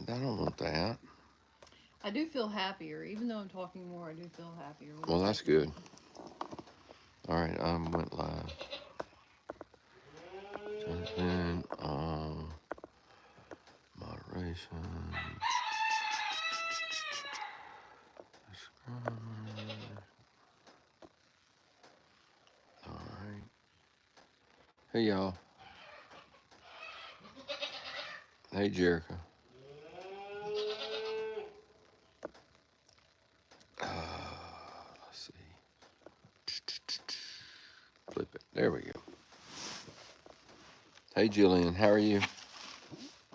I don't want that. I do feel happier. Even though I'm talking more, I do feel happier when Well, I'm that's typing good. it. All right, I went live. Then moderation. All right. Hey, y'all. Hey, Jericho. Let's see. Flip it. There we go. Hey, Jillian. How are you?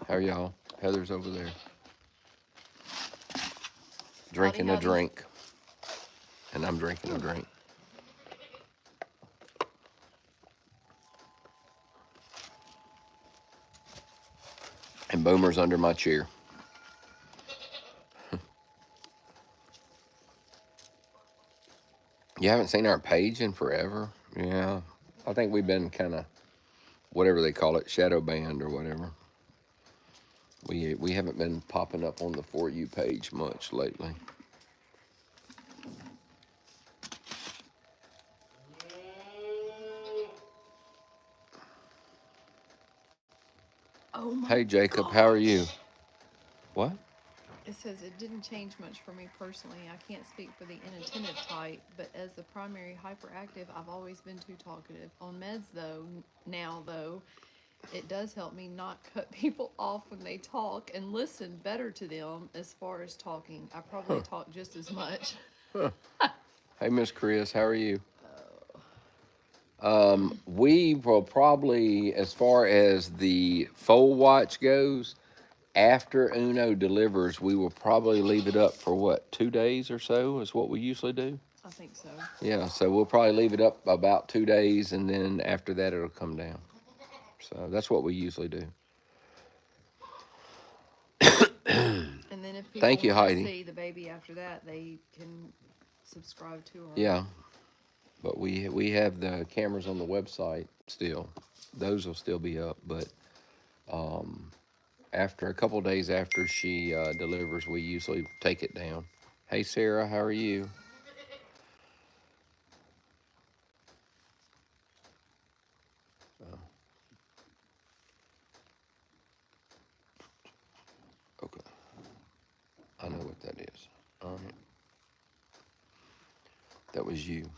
How are y'all? Heather's over there Howdy, drinking a howdy. drink, and I'm drinking a drink. And Boomer's under my chair. You haven't seen our page in forever? Yeah. I think we've been kind of, whatever they call it, shadow banned or whatever. We haven't been popping up on the For You page much lately. Oh my Hey, Jacob, how are you? gosh. What? It says it didn't change much for me personally. I can't speak for the inattentive type, but as the primary hyperactive, I've always been too talkative. On meds, though, it does help me not cut people off when they talk and listen better to them as far as talking. I probably Huh. talk just as much. Huh. Hey, Miss Chris, how are you? Oh. We will probably, as far as the Foal watch goes, after Uno delivers, we will probably leave it up for what, 2 days or so is what we usually do. I think so. Yeah, so we'll probably leave it up about 2 days, and then after that, it'll come down. So that's what we usually do. And then if people Thank you, want to Heidi. see the baby after that, they can subscribe to her. Yeah, but we have the cameras on the website still. Those will still be up, but after a couple days after she delivers, we usually take it down. Hey, Sarah, how are you? Oh, okay, I know what that is. All right, that was you.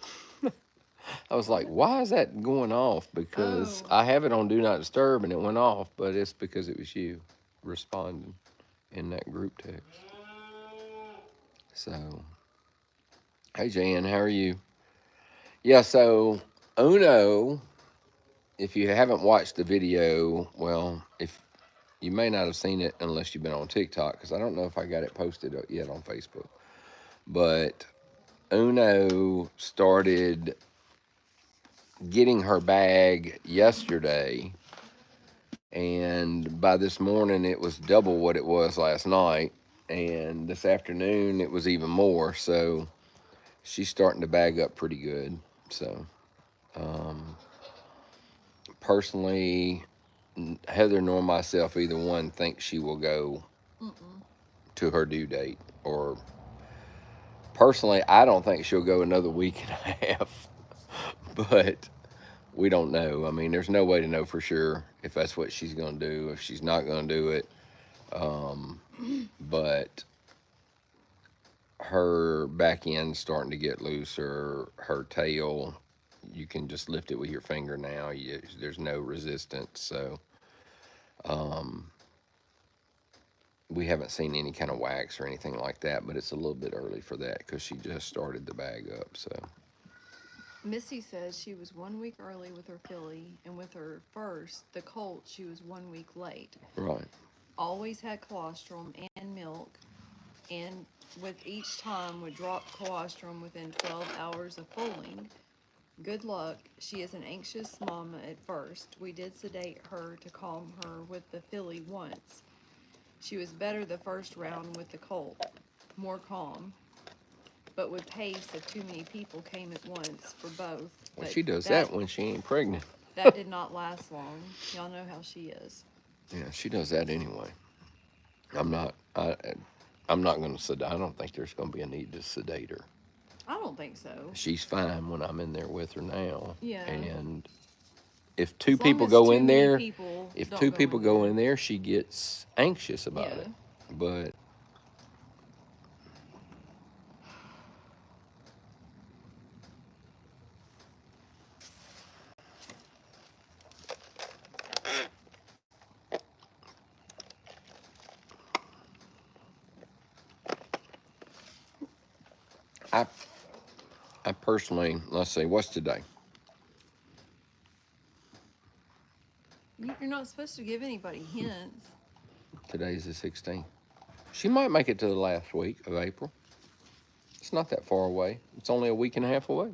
I was like, What? why is that going off? Because Oh, I have it on Do Not Disturb and it went off, but it's because it was you responding in that group text. So, hey, Jan, how are you? Yeah, so Uno, if you haven't watched the video, well, if you may not have seen it unless you've been on TikTok, because I don't know if I got it posted yet on Facebook. But Uno started getting her bag yesterday, and by this morning it was double what it was last night, and this afternoon it was even more. So she's starting to bag up pretty good. So personally, Heather nor myself, either one, thinks she will go mm-mm. to her due date. Or personally, I don't think she'll go another week and a half. But we don't know. I mean, there's no way to know for sure if that's what she's going to do, if she's not going to do it. But her back end's starting to get looser. Her tail, you can just lift it with your finger now. There's no resistance. So we haven't seen any kind of wax or anything like that, but it's a little bit early for that because she just started the bag up. So, Missy says she was 1 week early with her filly, and with her first, the colt, she was 1 week late. right. Always had colostrum and milk, and with each time would drop colostrum within 12 hours of foaling. Good luck. She is an anxious mama at first. We did sedate her to calm her with the filly once. She was better the first round with the colt, more calm, but with pace if too many people came at once for both. Well, But she does that that when she ain't pregnant. that did not last long. Y'all know how she is. Yeah, she does that anyway. I'm not. I'm not going to sedate. I don't think there's going to be a need to sedate her. I don't think so. She's fine when I'm in there with her now. Yeah. And if two As long people as go too in many there, people if don't two go people in go there. in there, she gets anxious about Yeah. it. But I personally, let's see, what's today? You're not supposed to give anybody hints. Today's the 16th. She might make it to the last week of April. It's not that far away. It's only a week and a half away.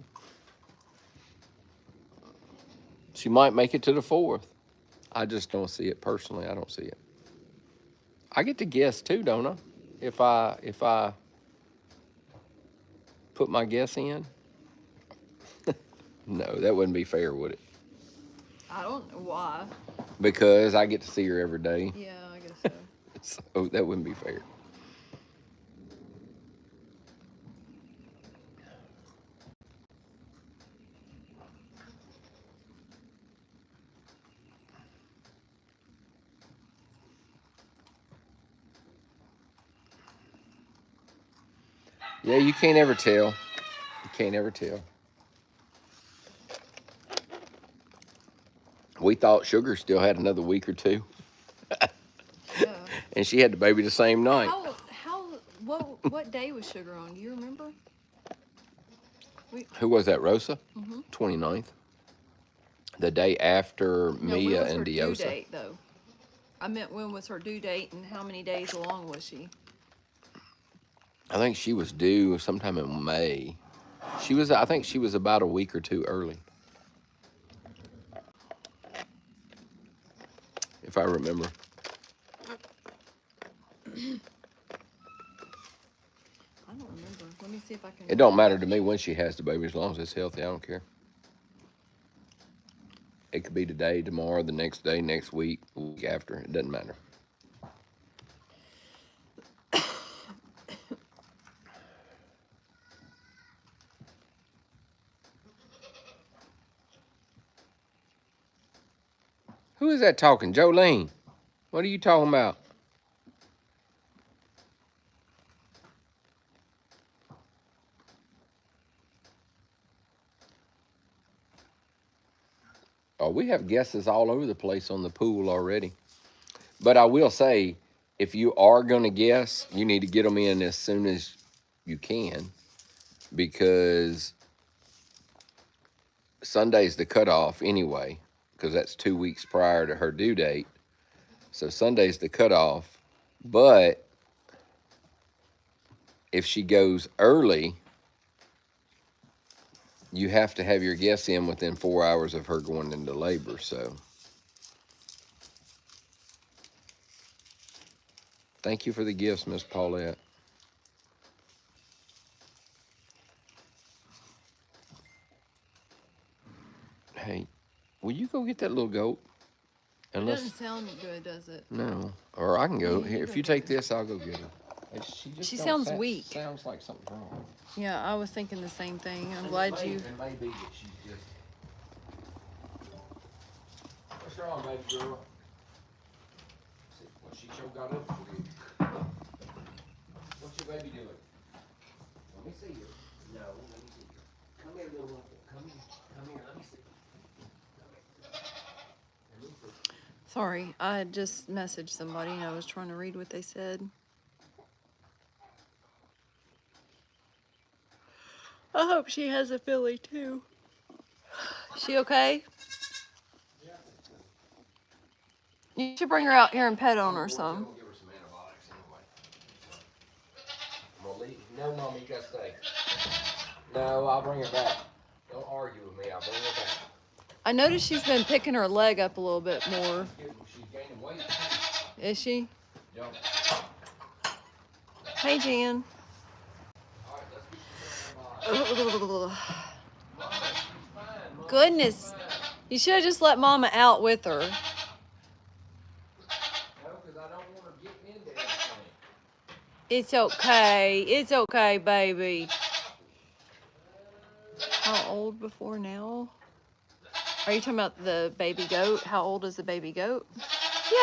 She might make it to the 4th. I just don't see it personally. I don't see it. I get to guess too, don't I? If I put my guess in. No, that wouldn't be fair, would it? I don't know why. Because I get to see her every day. Yeah, I guess so. So that wouldn't be fair. Yeah, you can't ever tell. You can't ever tell. We thought Sugar still had another week or two. Yeah. And she had the baby the same night. What day was Sugar on? Do you remember? Who was that, Rosa? Mm-hmm. 29th. The day after No, Mia when was and her due Diosa. date, though? I meant when was her due date and how many days along was she? I think she was due sometime in May. I think she was about a week or two early. If I remember. I don't remember. Let me see if I can. It don't matter to me when she has the baby as long as it's healthy. I don't care. It could be today, tomorrow, the next day, next week, week after. It doesn't matter. Who is that talking? Jolene. What are you talking about? Oh, we have guesses all over the place on the pool already. But I will say, if you are going to guess, you need to get them in as soon as you can, because Sunday's the cutoff anyway, because that's 2 weeks prior to her due date. So Sunday's the cutoff. But if she goes early, you have to have your guess in within 4 hours of her going into labor. So thank you for the gifts, Miss Paulette. Hey, will you go get that little goat? It doesn't sound good, does it? No, or I can go. Yeah, you Here, if go you get take it. this, I'll go get her. She sounds weak. Sounds like something's wrong. Yeah, I was thinking the same thing. I'm glad you. It may be that she's just. What's wrong, baby girl? What she sure got up for you. What's your baby doing? Let me see you. No, let me see you. Come here, little uncle. Come here. Come here. Let me see. Let me see. Sorry, I had just messaged somebody and I was trying to read what they said. I hope she has a filly too. She okay? You should bring her out here and pet on her some. We'll give her some antibiotics anyway. I'm gonna leave. No, Mom, you gotta stay. No, I'll bring her back. Don't argue with me. I'll bring her back. I noticed she's been picking her leg up a little bit more. She's gaining weight. Is she? Yep. Hey, Jan. All right, let's get you some antibiotics. Goodness. You should have just let Mama out with her. No, because I don't want her getting into anything. It's okay. It's okay, baby. How old before now? Are you talking about the baby goat? How old is the baby goat?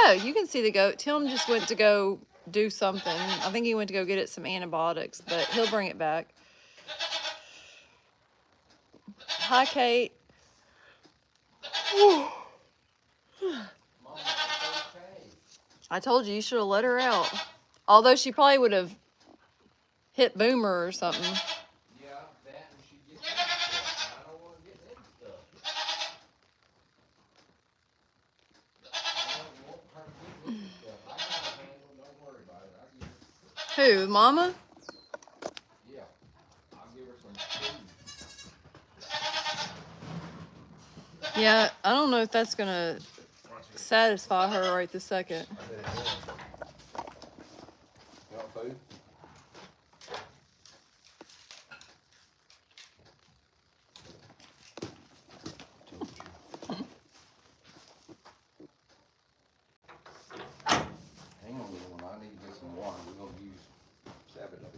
Yeah, you can see the goat. Tim just went to go do something. I think he went to go get it some antibiotics, but he'll bring it back. Hi, Kate. I told you should have let her out. Although she probably would have hit Boomer or something. Yeah, that and she gets into stuff. I don't want to get into stuff. I don't want her to get into stuff. I got a handle, don't worry about it. I'll give her. Who, Mama? Yeah, I'll give her some food. Yeah, I don't know if that's gonna satisfy her right this second. I bet it will. You want food? Hang on a little one. I need to get some water. We're going to use 7 of those.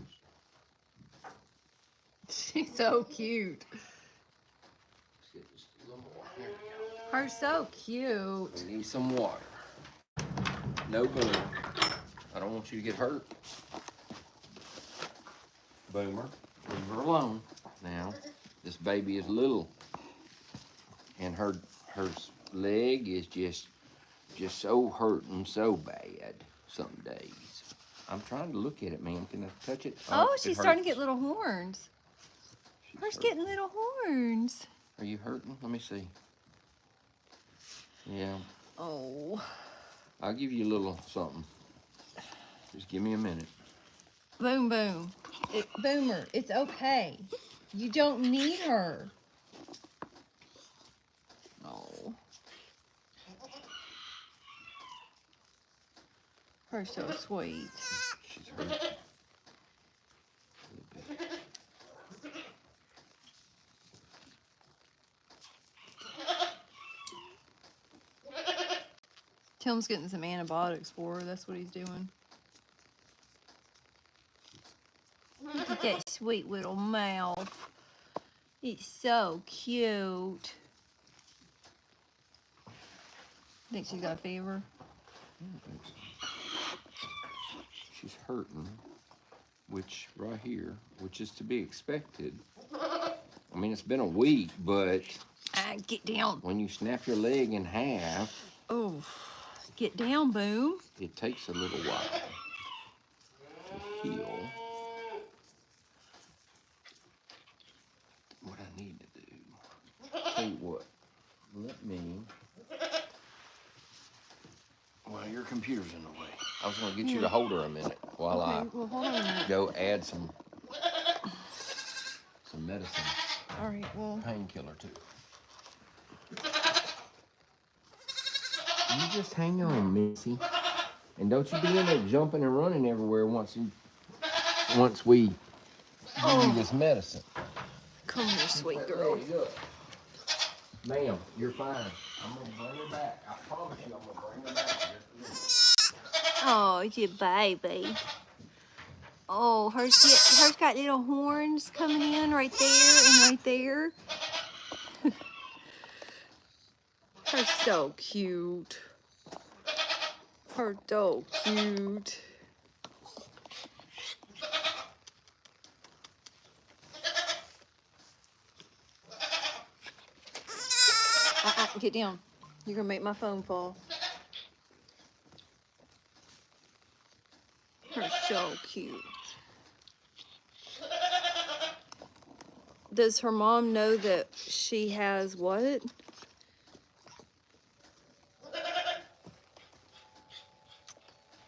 She's so cute. Let's get just a little more. Here we go. Her so cute. We need some water. No Boomer. I don't want you to get hurt. Boomer, leave her alone. Now, this baby is little. And her leg is just so hurting so bad some days. I'm trying to look at it, man. Can I touch it? Oh, it she's starting to hurts. get little horns. She's Her's hurting. getting little horns. Are you hurting? Let me see. Yeah. Oh. I'll give you a little something. Just give me a minute. Boom, boom. Boomer, it's okay. You don't need her. Oh. Her so sweet. She's hurting. A little bit. Tim's getting some antibiotics for her. That's what he's doing. Look at that sweet little mouth. It's so cute. Think she's got a fever? I don't think so. She's hurting, which right here, which is to be expected. I mean, it's been a week, but Get down. when you snap your leg in half, Oh, get down, Boom. it takes a little while to heal. What I need to do, tell you what, let me, well, your computer's in the way. I was gonna get you to hold her a minute while Well, hold on a minute. I go add some medicine, All right, well. painkiller too. You just hang on, Missy. And don't you be in there jumping and running everywhere once we give you this medicine. Come here, sweet There girl. you go. Ma'am, you're fine. I'm gonna bring her back. I promise you I'm gonna bring her back. Oh, you baby. Oh, her's got little horns coming in right there and right there. Her's so cute. Her so cute. Get down. You're gonna make my phone fall. Her's so cute. Does her mom know that she has what?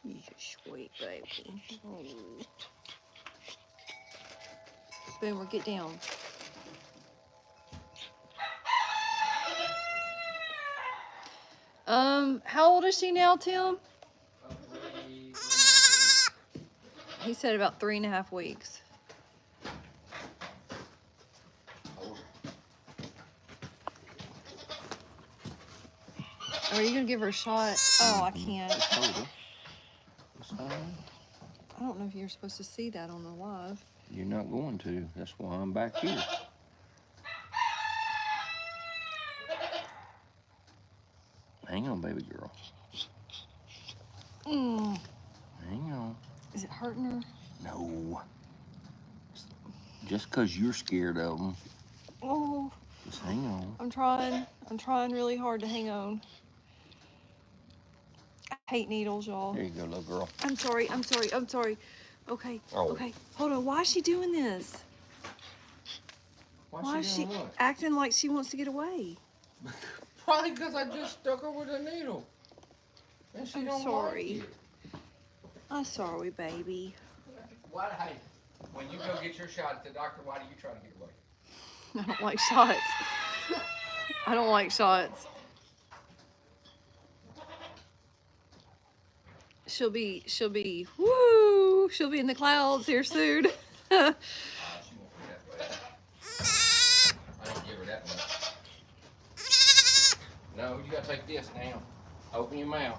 You're sweet, baby. Oh. Boomer, get down. How old is she now, Tim? He said about 3.5 weeks. Are you gonna give her a shot? Oh, I can't. I don't know if you're supposed to see that on the live. You're not going to. That's why I'm back here. Hang on, baby girl. Mm. Hang on. Is it hurting her? No. Just because you're scared of them. Oh. Just hang on. I'm trying. I'm trying really hard to hang on. I hate needles, y'all. There you go, little girl. I'm sorry. I'm sorry. I'm sorry. Okay. Oh. Okay. Hold on. Why is she doing this? Why is she acting like she wants to get away? Probably because I just stuck her with a needle. And she I'm don't sorry. like it. I'm sorry, baby. Why, hey, when you go get your shot at the doctor, why do you try to get away? I don't like shots. I don't like shots. She'll be, woo! She'll be in the clouds here soon. She won't be that way. I don't give her that much. No, you gotta take this now. Open your mouth.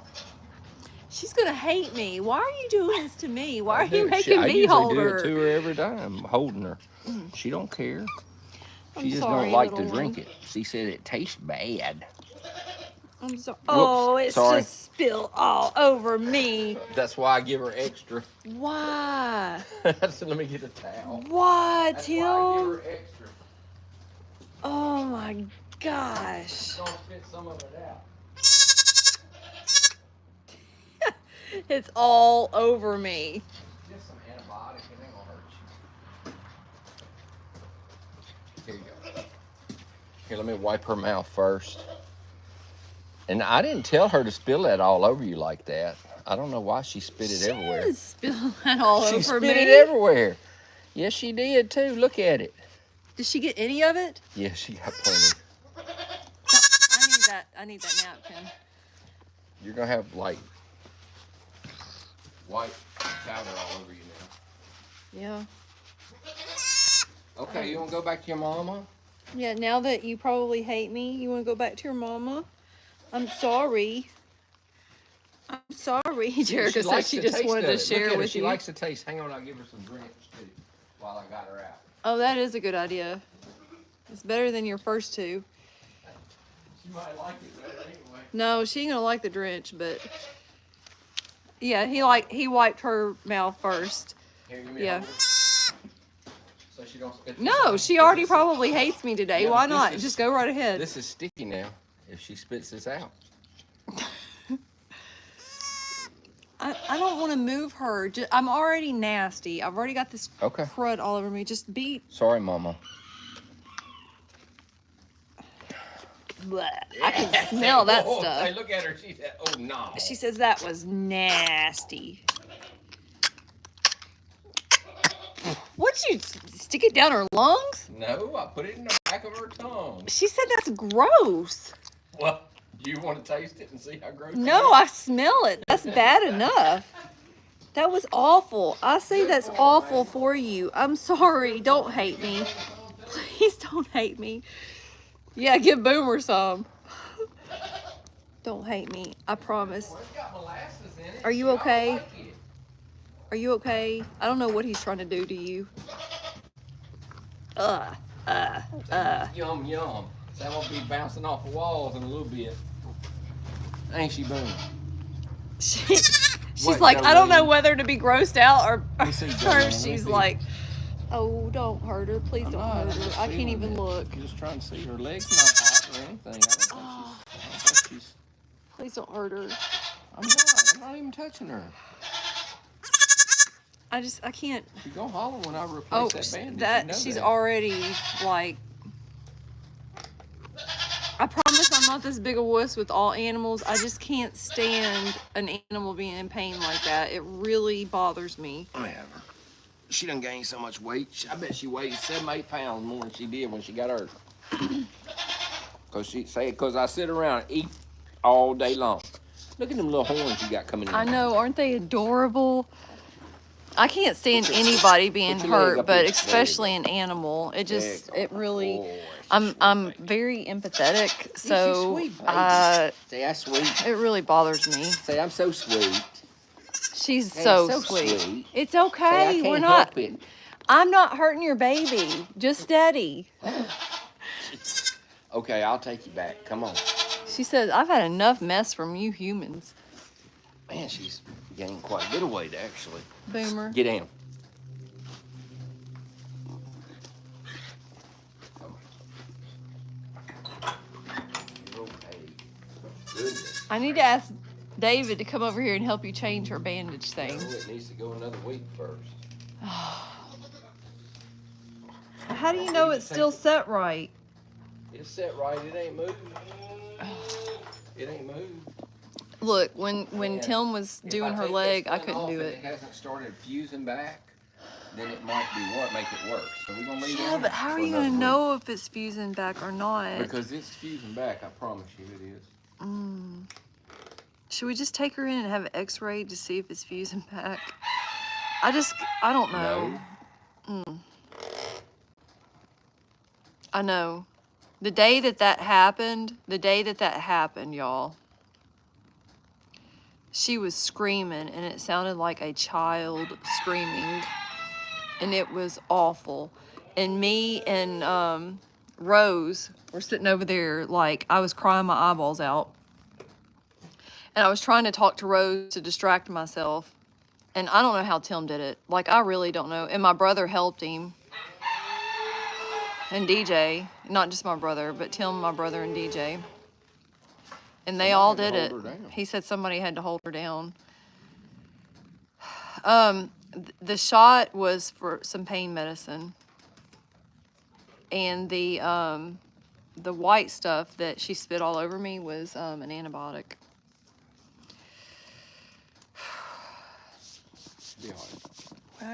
She's gonna hate me. Why are you doing this to me? Why are you making me hold her? I usually do it to her every time, holding her. She don't care. I'm She just sorry, don't like to little drink one. it. She said it tastes bad. I'm sorry. Oh, it's sorry. just spilled all over me. That's why I give her extra. Why? So let me get a towel. What, That's Tim? why I give her extra. Oh my gosh. Don't spit some of it out. It's all over me. Just some antibiotic, it ain't gonna hurt you. Here you go. Here, let me wipe her mouth first. And I didn't tell her to spill that all over you like that. I don't know why she spit it everywhere. She did spill that all over me. She spit it everywhere. Yes, she did too. Look at it. Did she get any of it? Yeah, she got plenty. No, I need that napkin. You're gonna have like white powder all over you now. Yeah. Okay, you wanna go back to your mama? Yeah, now that you probably hate me, you want to go back to your mama? I'm sorry. I'm sorry. Jerica said she just wanted to share with She you. likes the taste. Hang on, I'll give her some drinks too while I got her out. Oh, that is a good idea. It's better than your first two. She might like it better anyway. No, she ain't gonna like the drench, but yeah, he wiped her mouth first. Here, give me a Yeah. hold. So she don't spit this No, out. she already probably hates me today. Yeah, Why but not? this is- Just go right ahead. This is sticky now. If she spits this out. I don't want to move her. I'm already nasty. I've already got this Okay. crud all over me. Just be. Sorry, Mama. Bleh. I can smell that stuff. Hey, look at her. She said, "Oh no." She says that was nasty. What, you stick it down her lungs? No, I put it in the back of her tongue. She said that's gross. Well, you want to taste it and see how gross? No, it I smell it. That's bad enough. That was awful. I say that's awful for you. I'm sorry. Don't hate me. Please don't hate me. Yeah, give Boomer some. Don't hate me. I promise. Well, it's got molasses in it. Are you She okay? don't like it. Are you okay? I don't know what he's trying to do to you. Yum, yum. So that won't be bouncing off the walls in a little bit. Ain't she, Boom? She's What, like, I don't know Jolene? whether to be grossed out or see, or Jolene, let me she's see. like, oh, don't hurt her. Please don't I'm hurt her. just I can't feeling even it. look. I'm just trying to see her legs not hot or anything. I don't think she's. Please don't hurt her. I'm not even touching her. I can't. She go holler when I replace Oh, that bandage. that you know she's that. already like. I promise I'm not this big a wuss with all animals. I just can't stand an animal being in pain like that. It really bothers me. Let me have her. She done gained so much weight. I bet she weighs 7-8 pounds more than she did when she got hurt. Cause I sit around and eat all day long. Look at them little horns you got coming in. I know, aren't they adorable? I can't stand anybody being put your leg hurt, up but here. especially an animal. It just, There you it go. really. Oh, I'm very empathetic, so sweet, baby. Say, that's sweet. it really bothers me. Say, I'm so sweet. She's Hey, so, so sweet. sweet. It's Say, I okay. We're can't not. help it. I'm not hurting your baby. Just steady. Okay, I'll take you back. Come on. She says, I've had enough mess from you humans. Man, she's gained quite a bit of weight, actually. Boomer. Get down. You're okay. Goodness. I need to ask David to come over here and help you change her bandage thing. No, it needs to go another week first. How do you know it's still set right? It's set right. It ain't moved. It ain't moved. Look, when Man, Tim was if doing her take leg, that I splint couldn't off do and it. It hasn't started fusing back. Then it might be make it worse. So we're gonna leave it Yeah, on but how are for you another gonna week. know if it's fusing back or not? Because it's fusing back. I promise you, it is. Should we just take her in and have an X-ray to see if it's fusing back? I don't know. No. I know. The day that happened, y'all, she was screaming and it sounded like a child screaming. And it was awful. And me and Rose were sitting over there like I was crying my eyeballs out. And I was trying to talk to Rose to distract myself. And I don't know how Tim did it. Like, I really don't know. And my brother helped him. And DJ. Not just my brother, but Tim, my brother, and DJ. And they all did it. He said somebody had to hold her down. The shot was for some pain medicine. And the white stuff that she spit all over me was an antibiotic. Be all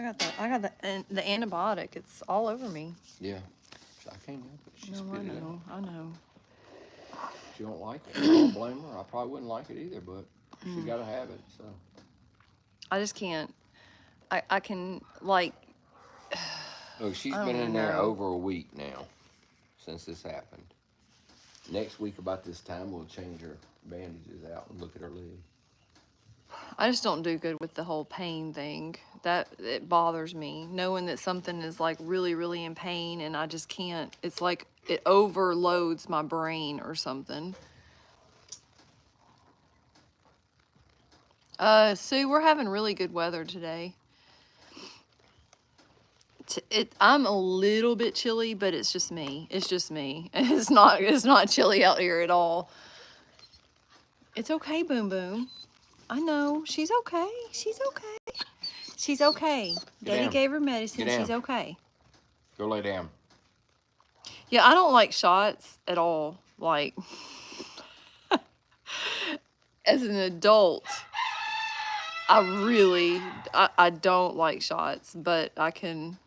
right. I got the antibiotic. It's all over me. Yeah. I can't help it. She No, spit it out. I know. She don't like it. I don't blame her. I probably wouldn't like it either, but she gotta have it. So. I just can't. I can, like. Look, she's I been don't in there know. over a week now since this happened. Next week, about this time, we'll change her bandages out and look at her leg. I just don't do good with the whole pain thing. It bothers me, knowing that something is like really, really in pain and I just can't. It's like it overloads my brain or something. Sue, we're having really good weather today. I'm a little bit chilly, but it's just me. It's just me. It's not chilly out here at all. It's okay, Boom Boom. I know. She's okay. She's okay. She's okay. Daddy down. gave her medicine. Get down. She's okay. Go lay down. Yeah, I don't like shots at all. Like, as an adult, I don't like shots, but I can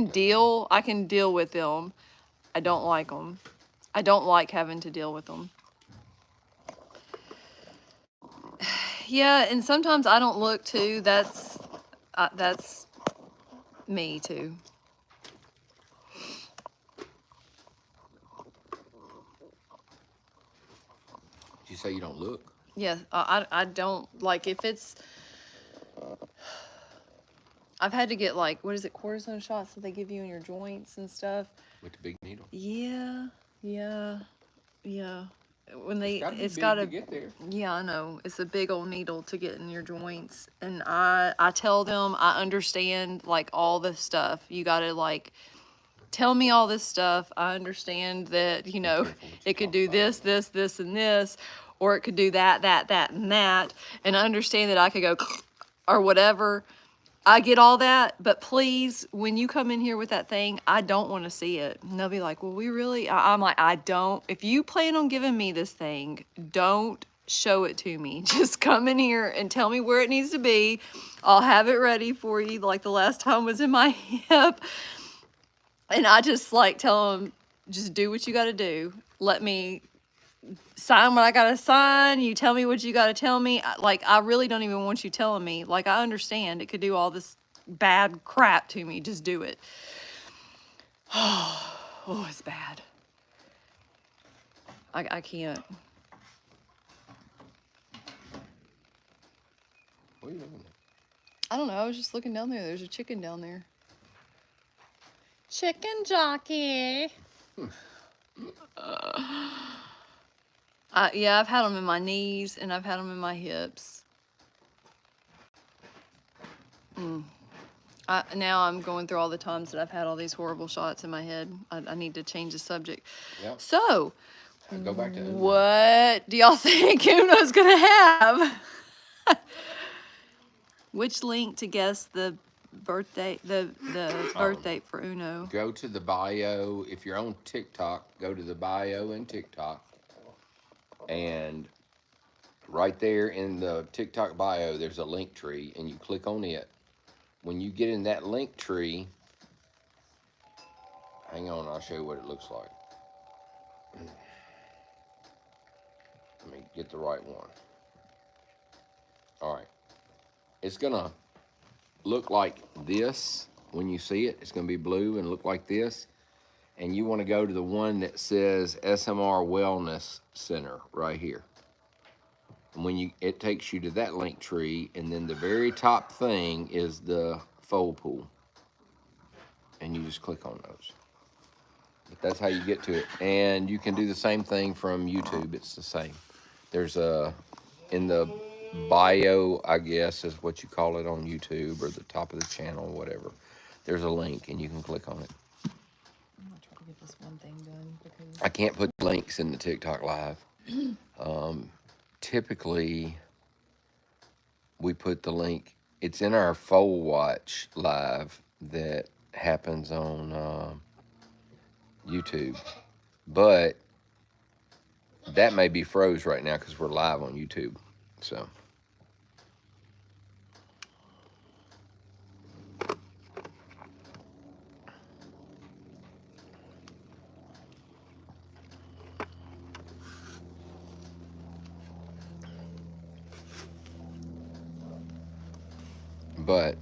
deal with them. I don't like them. I don't like having to deal with them. Yeah, and sometimes I don't look too. That's me too. Did you say you don't look? Yeah, I don't like if it's. I've had to get like, what is it, cortisone shots that they give you in your joints and stuff. With the big needle. Yeah. When It's gotta be big to get there. Yeah, I know. It's a big old needle to get in your joints. And I tell them I understand like all this stuff. You gotta like tell me all this stuff. I understand that, you know, it could do this, and this, or it could do that, and that. And I understand that I could go or whatever. I get all that, but please, when you come in here with that thing, I don't want to see it. And they'll be like, well, we really, I'm like, I don't. If you plan on giving me this thing, don't show it to me. Just come in here and tell me where it needs to be. I'll have it ready for you, like the last time was in my hip. And I just like tell them, just do what you got to do. Let me sign what I gotta sign. You tell me what you gotta tell me. Like, I really don't even want you telling me. Like, I understand it could do all this bad crap to me. Just do it. Oh, it's bad. I can't. What are you looking I don't know. I was just looking down there. There's a chicken down there. Chicken jockey. Yeah, I've had them in my knees and I've had them in my hips. Now I'm going through all the times that I've had all these horrible shots in my head. I need to change the subject. Yep. So, Go back to Uno. what do y'all think Uno's gonna have? Which link to guess the birthday, the birth date for Uno? Go to the bio. If you're on TikTok, go to the bio in TikTok. And right there in the TikTok bio, there's a link tree, and you click on it. When you get in that link tree, hang on, I'll show you what it looks like. Let me get the right one. All right. It's going to look like this when you see it. It's going to be blue and look like this. And you want to go to the one that says SMR Wellness Center right here. And when it takes you to that link tree, and then the very top thing is the Foal pool. And you just click on those. But that's how you get to it. And you can do the same thing from YouTube. It's the same. There's in the bio, I guess, is what you call it on YouTube, or the top of the channel, whatever. There's a link, and you can click on it. I'm gonna try to get this one thing done because I can't put links in the TikTok live. Typically, we put the link. It's in our Foal Watch live that happens on YouTube, but that may be froze right now because we're live on YouTube. So. But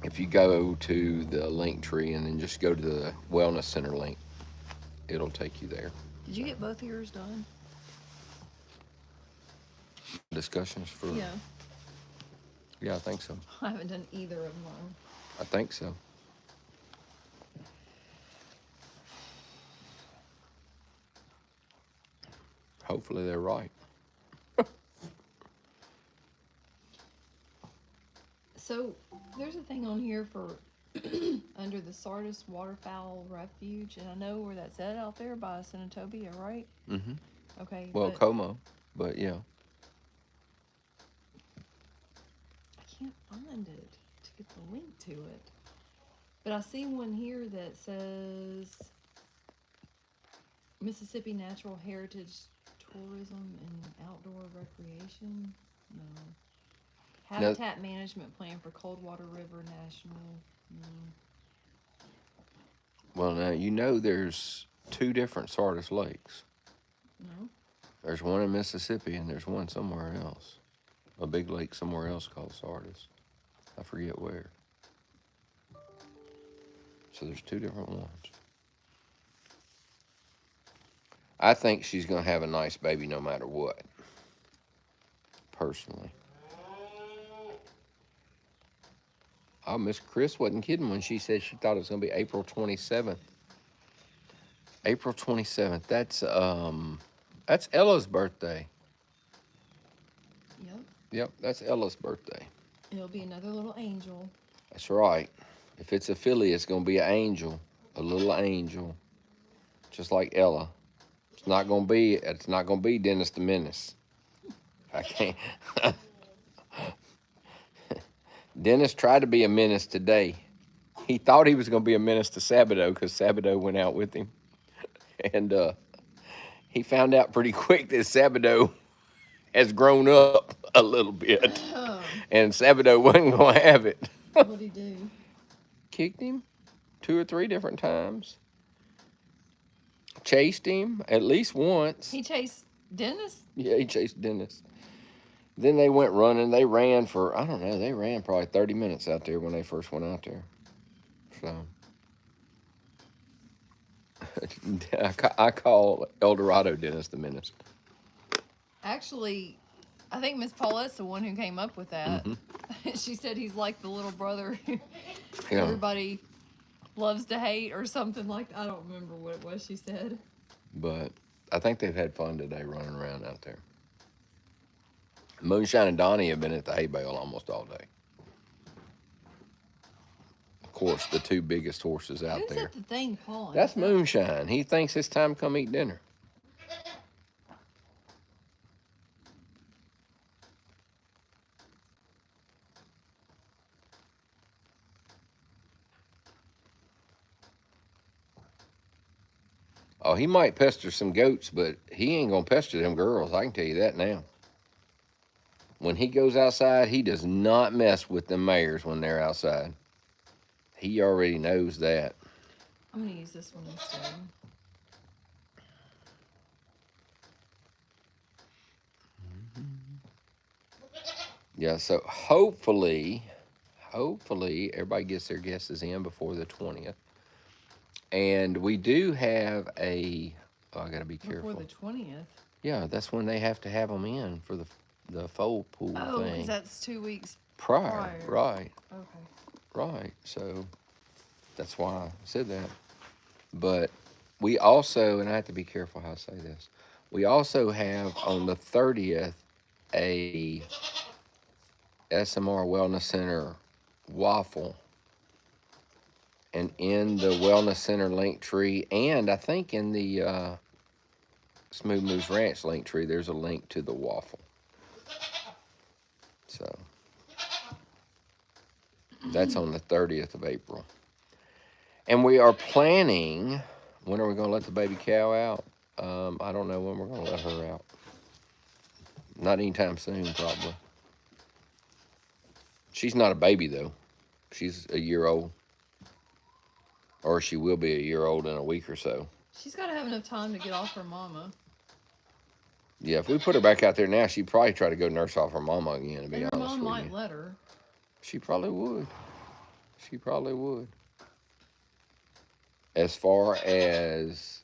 if you go to the link tree and then just go to the Wellness Center link, it'll take you there. Did you get both of yours done? Discussions for? Yeah. Yeah, I think so. I haven't done either of mine. I think so. Hopefully they're right. So there's a thing on here for under the Sardis Waterfowl Refuge, and I know where that's at out there by Senatobia, right? Mm-hmm. Okay. Well, but Como, but yeah. I can't find it to get the link to it. But I see one here that says Mississippi Natural Heritage Tourism and Outdoor Recreation. No. Habitat Management Plan for Coldwater River National. No. Well, now, you know there's two different Sardis lakes. No. There's one in Mississippi and there's one somewhere else. A big lake somewhere else called Sardis. I forget where. So there's two different ones. I think she's going to have a nice baby no matter what, personally. Oh, Miss Chris wasn't kidding when she said she thought it was going to be April 27th. April 27th. That's Ella's birthday. Yep. Yep, that's Ella's birthday. It'll be another little angel. That's right. If it's a filly, it's going to be an angel, a little angel, just like Ella. It's not going to be Dennis the Menace. I can't. Dennis tried to be a menace today. He thought he was going to be a menace to Sabato because Sabato went out with him. And he found out pretty quick that Sabato has grown up a little bit. And Sabato wasn't going to have it. What'd he do? Kicked him 2 or 3 different times. Chased him at least once. He chased Dennis? Yeah, he chased Dennis. Then they went running. They ran for, I don't know, they ran probably 30 minutes out there when they first went out there. So, I call El Dorado Dennis the Menace. Actually, I think Miss Paulette's the one who came up with that. Mm-hmm. She said he's like the little brother Yeah. everybody loves to hate or something like that. I don't remember what it was she said. But I think they've had fun today running around out there. Moonshine and Donnie have been at the hay bale almost all day. Of course, the two biggest horses out Who's there. at the thing pulling? That's Moonshine. He thinks it's time to come eat dinner. Oh, he might pester some goats, but he ain't gonna pester them girls. I can tell you that now. When he goes outside, he does not mess with the mares when they're outside. He already knows that. I'm gonna use this one instead. Yeah, so hopefully everybody gets their guesses in before the 20th. And we do have a, oh, I gotta be careful. Before the 20th. Yeah, that's when they have to have them in for the foal pool thing. Oh, because that's 2 weeks prior. Right. Okay. Right. So that's why I said that. But we also, and I have to be careful how I say this, we also have on the 30th a SMR Wellness Center waffle. And in the Wellness Center link tree, and I think in the Smooth Moose Ranch link tree, there's a link to the waffle. So that's on the 30th of April. And we are planning, when are we going to let the baby cow out? I don't know when we're going to let her out. Not anytime soon, probably. She's not a baby, though. She's a year old. Or she will be a year old in a week or so. She's got to have enough time to get off her mama. Yeah, if we put her back out there now, she'd probably try to go nurse off her mama again, to be honest with you. Her mom might let her. She probably would. She probably would. As far as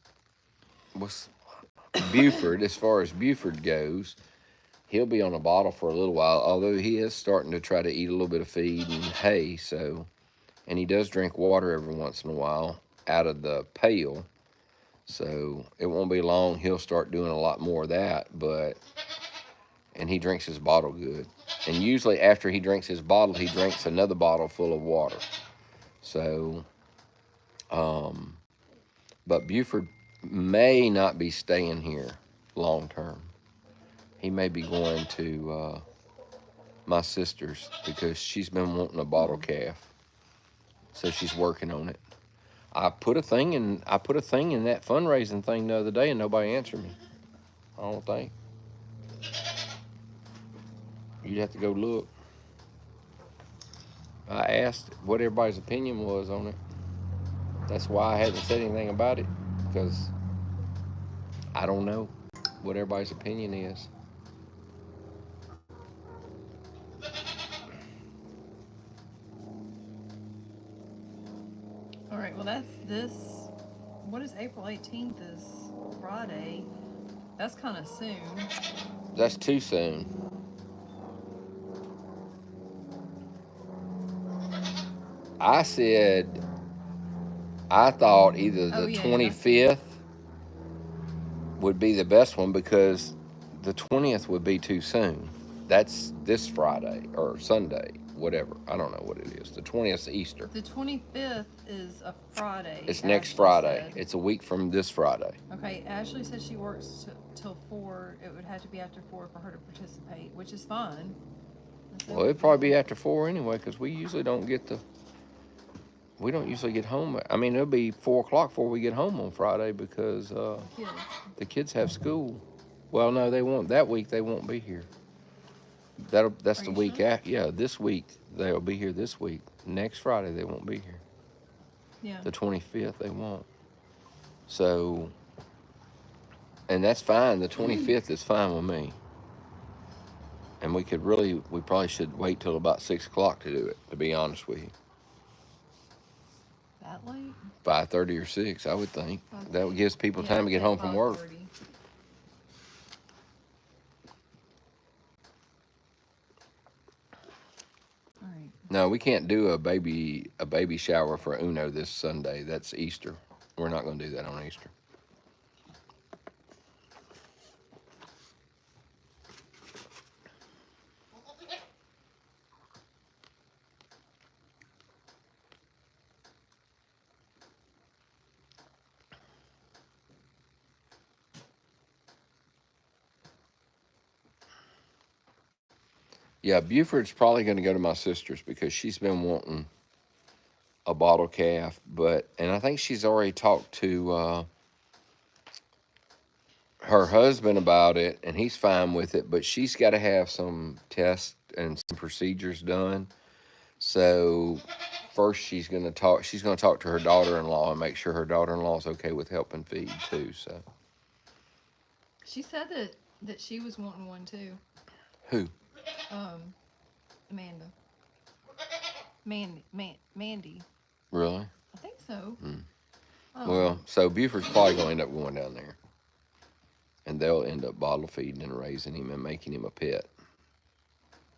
Buford, as far as Buford goes, he'll be on a bottle for a little while, although he is starting to try to eat a little bit of feed and hay, so, and he does drink water every once in a while out of the pail, so it won't be long he'll start doing a lot more of that, but, and he drinks his bottle good. And usually after he drinks his bottle, he drinks another bottle full of water. So, but Buford may not be staying here long term. He may be going to my sister's because she's been wanting a bottle calf. So she's working on it. I put a thing in that fundraising thing the other day and nobody answered me. I don't think. You'd have to go look. I asked what everybody's opinion was on it. That's why I hadn't said anything about it, because I don't know what everybody's opinion is. All right, well, that's this. What is April 18th is Friday. That's kind of soon. That's too soon. I said I thought either the 25th would be the best one because the 20th would be too soon. That's this Friday or Sunday, whatever. I don't know what it is. The 20th is Easter. The 25th is a Friday. It's next Friday. It's a week from this Friday. Okay, Ashley said she works till 4. It would have to be after 4 for her to participate, which is fine. Well, it'd probably be after 4 anyway, because we usually don't usually get home. I mean, it'll be 4 o'clock before we get home on Friday because the kids have school. Well, no, they won't. That week they won't be here. That's the week after. Yeah, this week they'll be here this week. Next Friday they won't be here. Yeah. The 25th they won't. So, and that's fine. The 25th is fine with me. And we probably should wait till about 6 o'clock to do it, to be honest with you. That late? 5:30 or 6, I would think. That gives people time to get home from work. No, we can't do a baby shower for Uno this Sunday. That's Easter. We're not going to do that on Easter. Yeah, Buford's probably going to go to my sister's because she's been wanting a bottle calf, and I think she's already talked to her husband about it, and he's fine with it. But she's got to have some tests and some procedures done. So first, she's going to talk. She's going to talk to her daughter-in-law and make sure her daughter-in-law is okay with helping feed too. So She said that she was wanting one too. who? Um, Amanda. Mandy. Really? I think so. Hmm. I don't know. Well, so Buford's probably going to end up going down there, and they'll end up bottle feeding and raising him and making him a pet.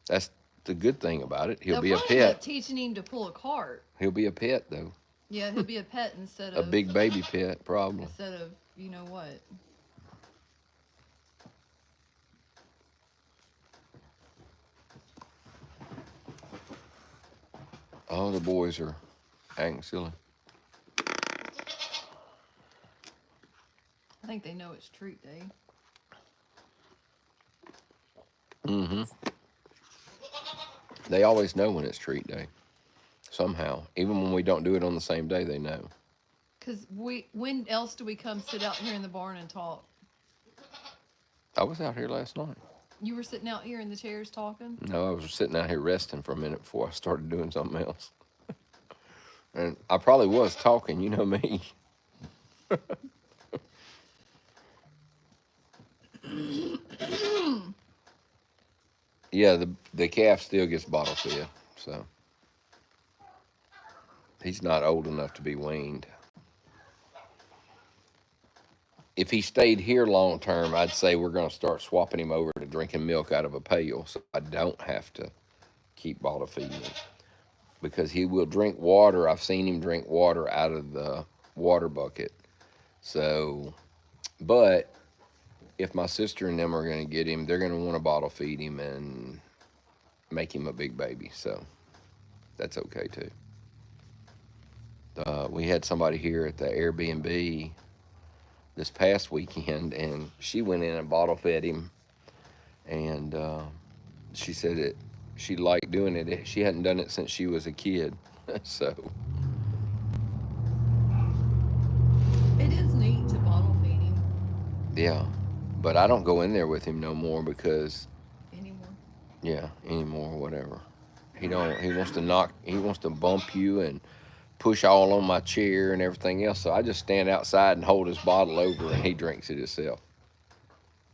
That's the good thing about it. He'll They'll be a probably end up pet. teaching him to pull a cart. He'll be a pet though. Yeah, he'll be a pet instead A of big baby pet, probably. you know what. Oh, the boys are acting silly. I think they know it's treat day. Mm-hmm. They always know when it's treat day. Somehow, even when we don't do it on the same day, they know. Cause when else do we come sit out here in the barn and talk? I was out here last night. You were sitting out here in the chairs talking. No, I was sitting out here resting for a minute before I started doing something else. And I probably was talking, you know me. Yeah, the calf still gets bottle fed, so he's not old enough to be weaned. If he stayed here long term, I'd say we're going to start swapping him over to drinking milk out of a pail, so I don't have to keep bottle feeding him because he will drink water. I've seen him drink water out of the water bucket. So, but if my sister and them are going to get him, they're going to want to bottle feed him and make him a big baby. So that's okay too. We had somebody here at the Airbnb this past weekend, and she went in and bottle fed him, and she said that she liked doing it. She hadn't done it since she was a kid, so It is neat to bottle feed him yeah. But I don't go in there with him no more because anymore. yeah, anymore, whatever. He don't. He wants to knock. He wants to bump you and push all on my chair and everything else. So I just stand outside and hold his bottle over, and he drinks it himself.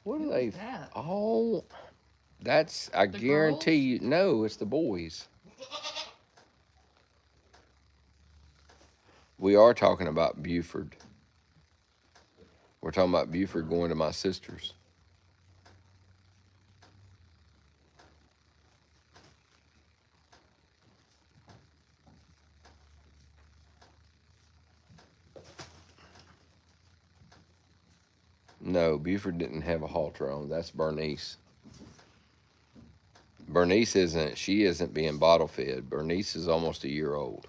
What Who are was they? that? Oh, that's, I The guarantee girls? you. No, it's the boys. We are talking about Buford. We're talking about Buford going to my sister's. No, Buford didn't have a halter on. That's Bernice. Bernice isn't. She isn't being bottle fed. Bernice is almost a year old.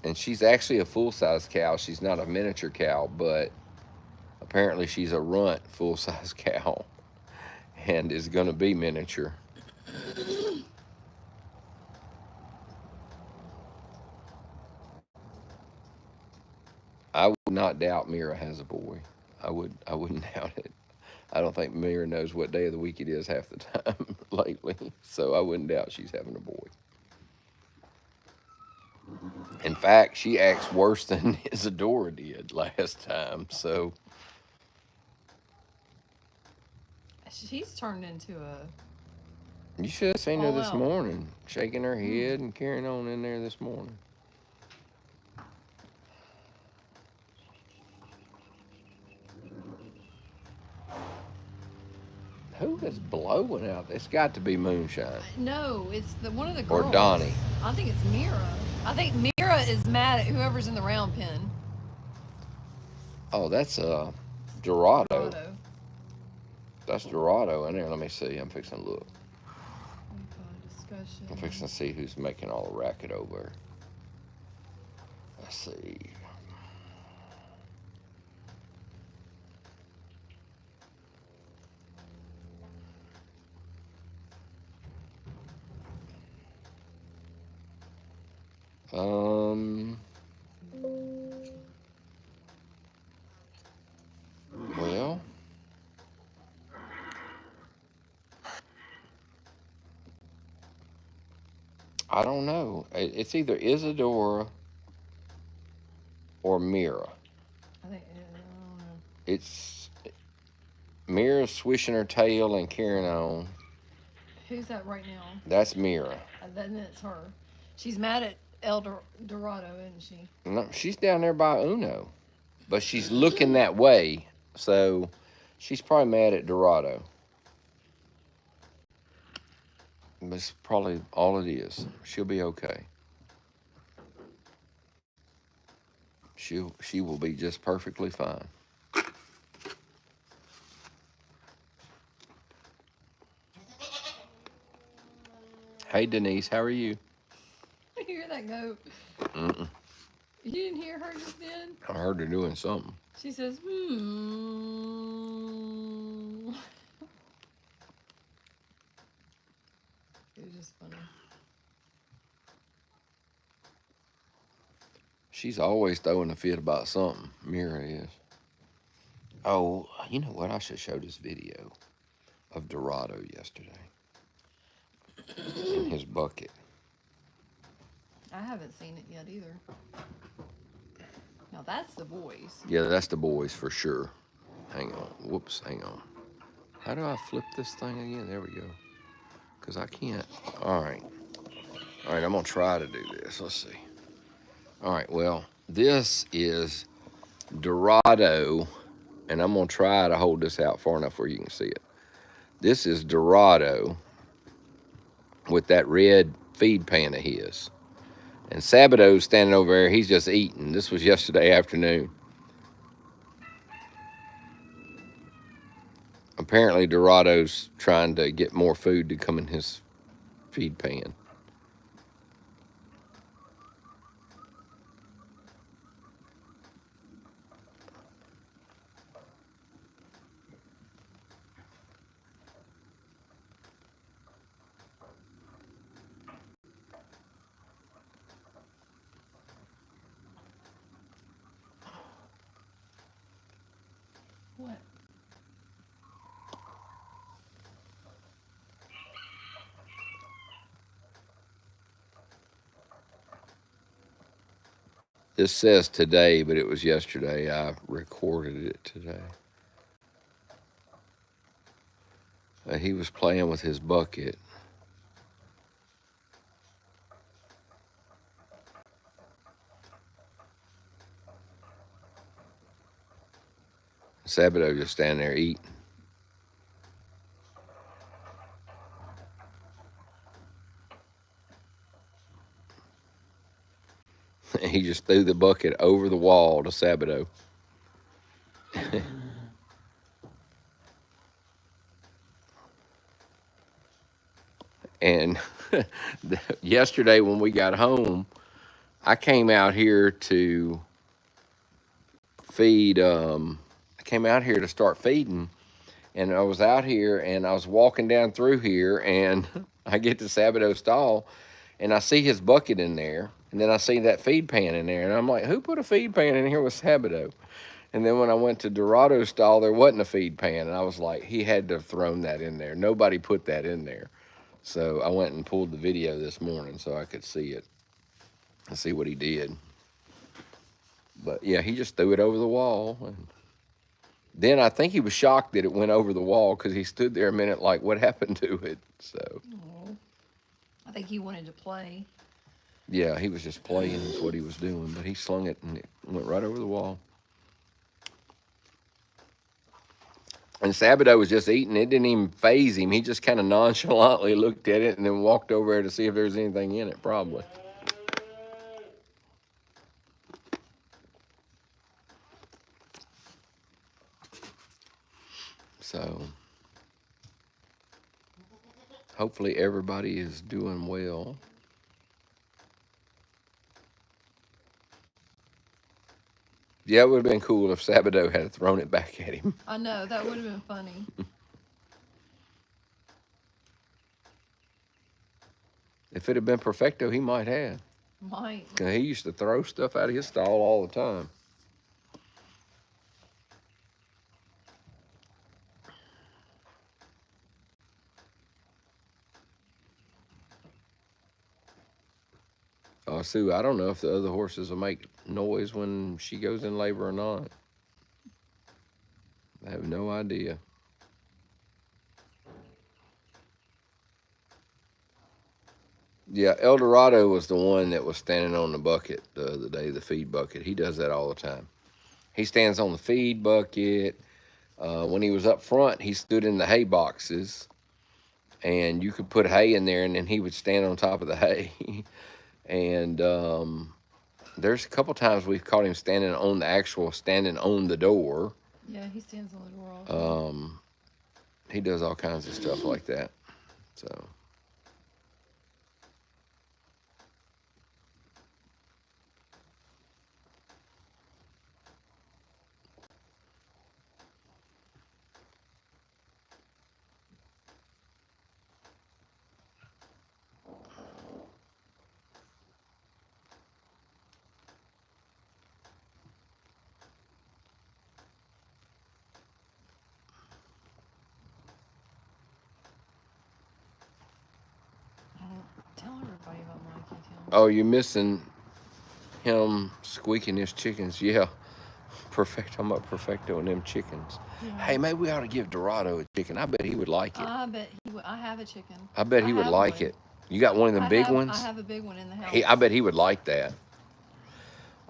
And she's actually a full size cow. She's not a miniature cow, but apparently she's a runt full size cow and is going to be miniature. I would not doubt Mira has a boy. I wouldn't doubt it. I don't think Mira knows what day of the week it is half the time lately, so I wouldn't doubt she's having a boy. In fact, she acts worse than Isadora did last time. So She's turned into a you should have seen her all this out. morning, shaking her head and carrying on in there this morning. Who is blowing out? It's got to be moonshine No, it's one of the or girls. Donnie. I think it's Mira. I think Mira is mad at whoever's in the round pen. Oh, that's Dorado. Dorado. That's Dorado in there. Let me see. I'm fixing to look. Discussion. I'm fixing to see who's making all the racket over. Let's see. Well, I don't know. It's either Isadora or Mira. I think I don't know. It's Mira swishing her tail and carrying on. Who's that right now? That's Mira. Then it's her. She's mad at Dorado, isn't she? No, she's down there by Uno, but she's looking that way, so she's probably mad at Dorado. That's probably all it is. She'll be okay. She will be just perfectly fine. Hey Denise, how are you? You hear that goat? Mm-mm. You didn't hear her just then? I heard her doing something. She says, hmm. It was just funny. She's always throwing a fit about something. Mira is. Oh, you know what? I should show this video of Dorado yesterday in his bucket. I haven't seen it yet either. Now that's the boys. Yeah, that's the boys for sure. Hang on. Whoops, hang on. How do I flip this thing again? There we go. Because I can't. All right. All right, I'm going to try to do this. Let's see. All right, well, this is Dorado, and I'm going to try to hold this out far enough where you can see it. This is Dorado with that red feed pan of his. And Sabado's standing over there. He's just eating. This was yesterday afternoon. Apparently, Dorado's trying to get more food to come in his feed pan. What? This says today, but it was yesterday. I recorded it today. He was playing with his bucket. Sabado just standing there eating. He just threw the bucket over the wall to Sabado. And yesterday when we got home, I came out here to feed. I came out here to start feeding, and I was out here and I was walking down through here, and I get to Sabado's stall, and I see his bucket in there, and then I see that feed pan in there, and I'm like, who put a feed pan in here with Sabado? And then when I went to Dorado's stall, there wasn't a feed pan, and I was like, he had to have thrown that in there. Nobody put that in there. So I went and pulled the video this morning so I could see it and see what he did. But yeah, he just threw it over the wall. And then I think he was shocked that it went over the wall because he stood there a minute like, what happened to it? So Oh. I think he wanted to play. yeah, he was just playing is what he was doing, but he slung it and it went right over the wall. And Sabato was just eating. It didn't even phase him. He just kind of nonchalantly looked at it and then walked over there to see if there's anything in it, probably. So, hopefully everybody is doing well. Yeah, it would have been cool if Sabato had thrown it back at him. I know, that would have been funny. If it had been Perfecto, he might have. Might. 'Cause he used to throw stuff out of his stall all the time. Sue, I don't know if the other horses will make noise when she goes in labor or not. I have no idea. Yeah, El Dorado was the one that was standing on the bucket the other day, the feed bucket. He does that all the time. He stands on the feed bucket. When he was up front, he stood in the hay boxes, and you could put hay in there, and then he would stand on top of the hay. And there's a couple times we've caught him standing on the door. Yeah, he stands on the door all the time. He does all kinds of stuff like that. So. Tell everybody about Mikey, Tim. Oh, you're missing him squeaking his chickens. Yeah. I'm up Perfecto and them chickens. Yeah. Hey, maybe we ought to give Dorado a chicken. I bet he would like it. I bet he would. I have a chicken. I bet he would like it. You got one of them big ones? I have a big one in the house. I bet he would like that.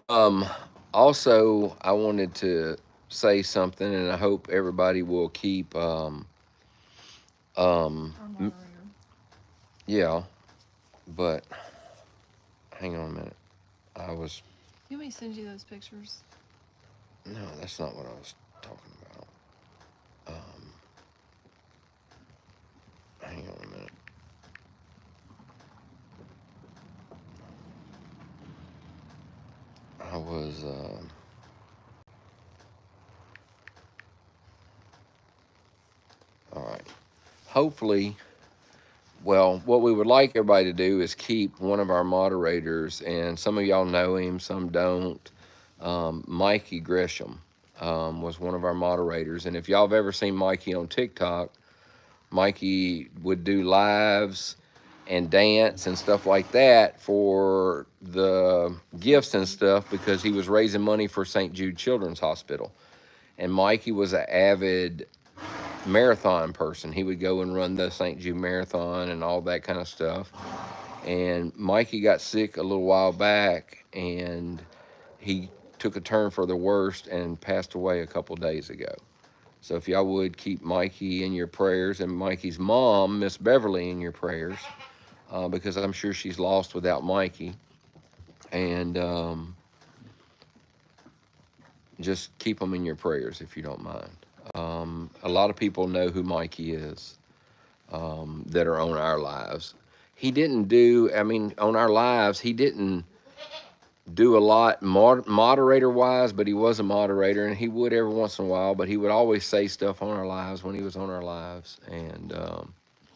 Also, I wanted to say something, and I hope everybody will keep Our moderator. yeah, but hang on a minute. You want me to send you those pictures? No, that's not what I was talking about. Hang on a minute. I was all right. Hopefully, well, what we would like everybody to do is keep one of our moderators, and some of y'all know him, some don't. Mikey Gresham was one of our moderators, and if y'all have ever seen Mikey on TikTok, Mikey would do lives and dance and stuff like that for the gifts and stuff because he was raising money for St. Jude Children's Hospital. And Mikey was an avid marathon person. He would go and run the St. Jude Marathon and all that kind of stuff. And Mikey got sick a little while back, and he took a turn for the worst and passed away a couple days ago. So if y'all would keep Mikey in your prayers and Mikey's mom, Miss Beverly, in your prayers, because I'm sure she's lost without Mikey. And just keep them in your prayers if you don't mind. A lot of people know who Mikey is that are on our lives. He didn't do, on our lives, he didn't do a lot moderator wise, but he was a moderator, and he would every once in a while, but he would always say stuff on our lives when he was on our lives. And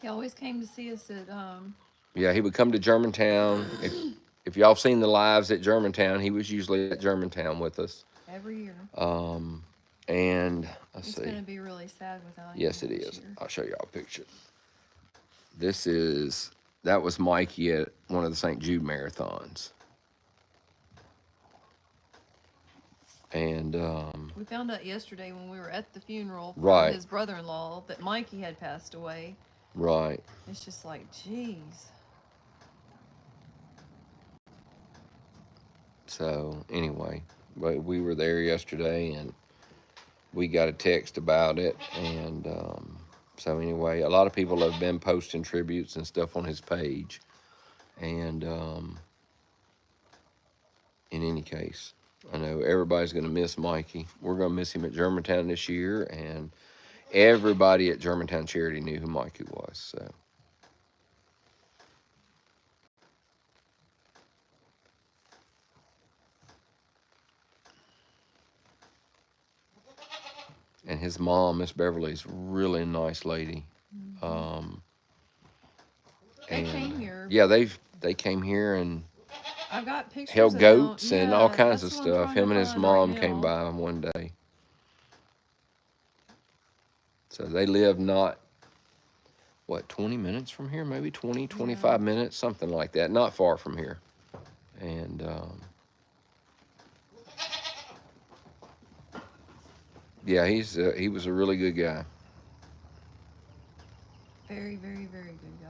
he always came to see us at yeah, he would come to Germantown. If y'all seen the lives at Germantown, he was usually at Germantown with us every year. And let's see. It's going to be really sad without him. Yes, it is. I'll show y'all a picture. That was Mikey at one of the St. Jude marathons. And we found out yesterday when we were at the funeral for right. his brother-in-law that Mikey had passed away. Right. It's just like, geez. So anyway, but we were there yesterday, and we got a text about it, and so anyway, a lot of people have been posting tributes and stuff on his page, and in any case, I know everybody's going to miss Mikey. We're going to miss him at Germantown this year, and everybody at Germantown Charity knew who Mikey was. So, and his mom, Miss Beverly's, really nice lady. Um, They and came here. yeah, they came here and I've got pictures held of goats them. and all Yeah, kinds of that's what I'm stuff. trying to Him and his find right mom came now. by one day. So they live not, what, 20 minutes from here? Maybe 20, 25 minutes, something like that. Not far from here. And yeah, he was a really good guy. Very, very, very good guy.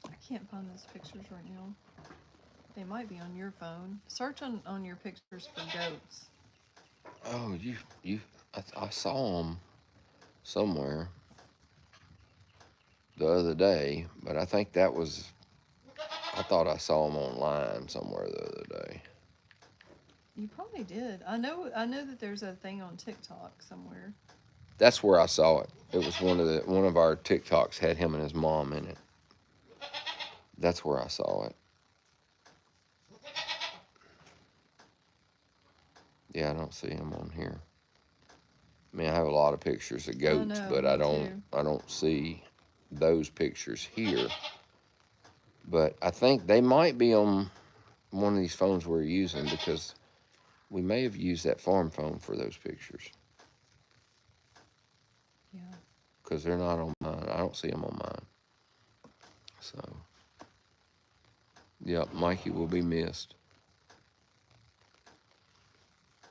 I can't find those pictures right now. They might be on your phone. Search on your pictures for goats. Oh, I saw him somewhere the other day, but I think that was, I thought I saw him online somewhere the other day. You probably did. I know that there's a thing on TikTok somewhere. That's where I saw it. It was one of our TikToks had him and his mom in it. That's where I saw it. Yeah, I don't see him on here. I mean, I have a lot of pictures of goats, know, but me too. I don't see those pictures here. But I think they might be on one of these phones we're using, because we may have used that farm phone for those pictures. Yeah. Because they're not on mine. I don't see them on mine. So, yeah, Mikey will be missed.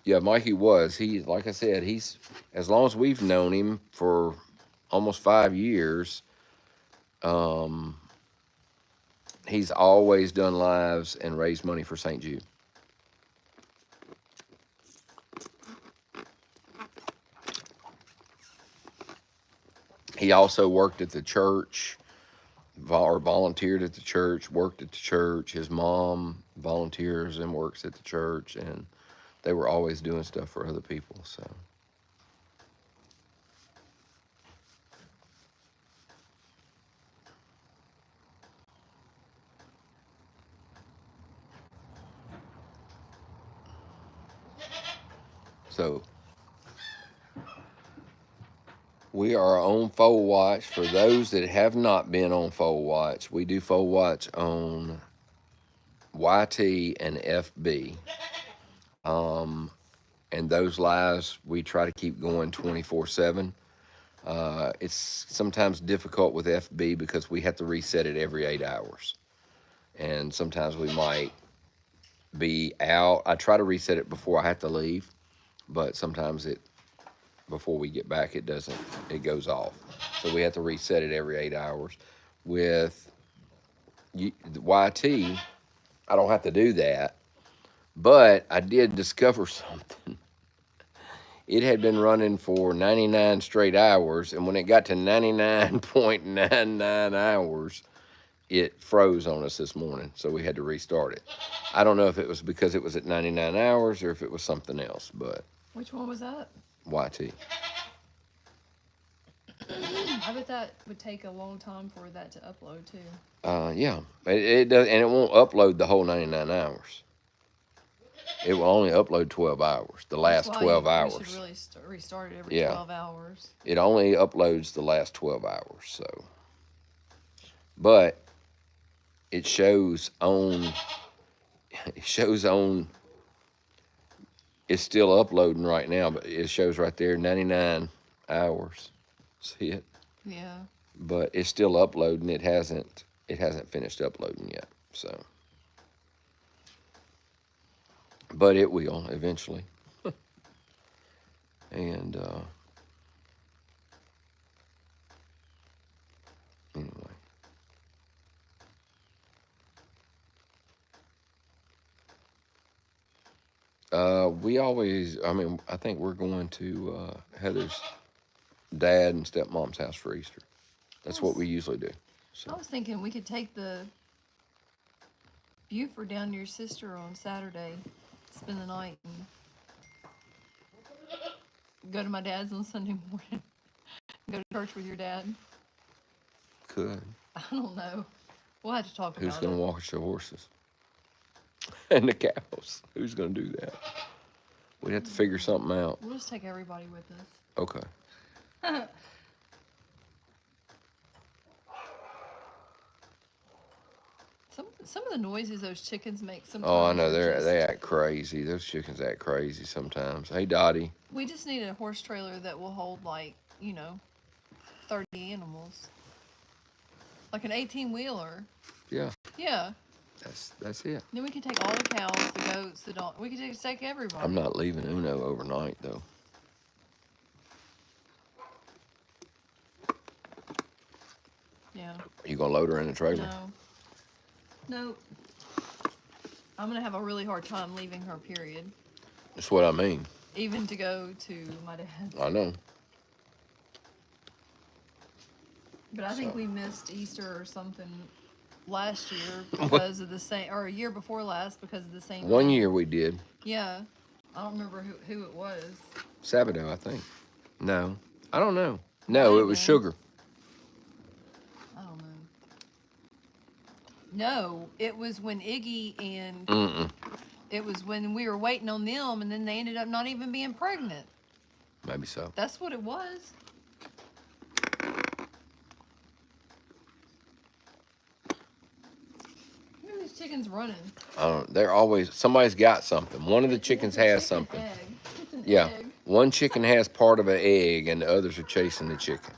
Yeah, Mikey was. Like I said, he's, as long as we've known him for almost 5 years, um, he's always done lives and raised money for St. Jude. He also worked at the church, or volunteered at the church, worked at the church. His mom volunteers and works at the church, and they were always doing stuff for other people. So we are on Foal Watch. For those that have not been on Foal Watch, we do Foal Watch on YT and FB. And those lives we try to keep going 24/7. It's sometimes difficult with FB because we have to reset it every 8 hours. And sometimes we might be out. I try to reset it before I have to leave, but sometimes before we get back, it goes off. So we have to reset it every 8 hours. With YT, I don't have to do that, but I did discover something. It had been running for 99 straight hours, and when it got to 99.99 hours, it froze on us this morning, so we had to restart it. I don't know if it was because it was at 99 hours or if it was something else, but Which one was that? YT. I bet that would take a long time for that to upload too. Yeah, it does, and it won't upload the whole 99 hours. It will only upload 12 hours, the That's last why 12 we hours. should really restart it every Yeah. 12 hours. It only uploads the last 12 hours, so. But it shows on, it's still uploading right now, but it shows right there 99 hours. See it? Yeah. But it's still uploading. It hasn't finished uploading yet, so. But it will eventually. And anyway. We always, I think we're going to Heather's dad and stepmom's house for Easter. That's what we usually do. I was thinking we could take the Buford down to your sister on Saturday, spend the night, and go to my dad's on Sunday morning. Go to church with your dad. Could. I don't know. We'll have to talk Who's about going it. to watch the horses and the cows? Who's going to do that? We'd have to figure something out. We'll just take everybody with us. Okay. Some of the noises those chickens make sometimes. Oh, I know. are They act crazy. Those chickens act crazy sometimes. Hey, Dottie. We just need a horse trailer that will hold, like, 30 animals. Like an 18-wheeler. Yeah. Yeah. That's it. Then we can take all the cows, the goats, the dogs. We can take everybody. I'm not leaving Uno overnight, though. Yeah. Are you going to load her in the trailer? No. I'm going to have a really hard time leaving her, period. That's what I mean. Even to go to my dad's. I know. But I think we missed Easter or something last year because of the same, or a year before last because of the same. One year we did. Yeah. I don't remember who it was. Sabado, I think. No. I don't know. No, it was Sugar. I don't know. No, it was when Iggy and it was when we were waiting on them, and then they ended up not even being pregnant. Maybe so. That's what it was. Who are these chickens running? I don't. They're always somebody's got something. One of the chickens has something. It's an Yeah. egg. One chicken has part of an egg, and the others are chasing the chicken.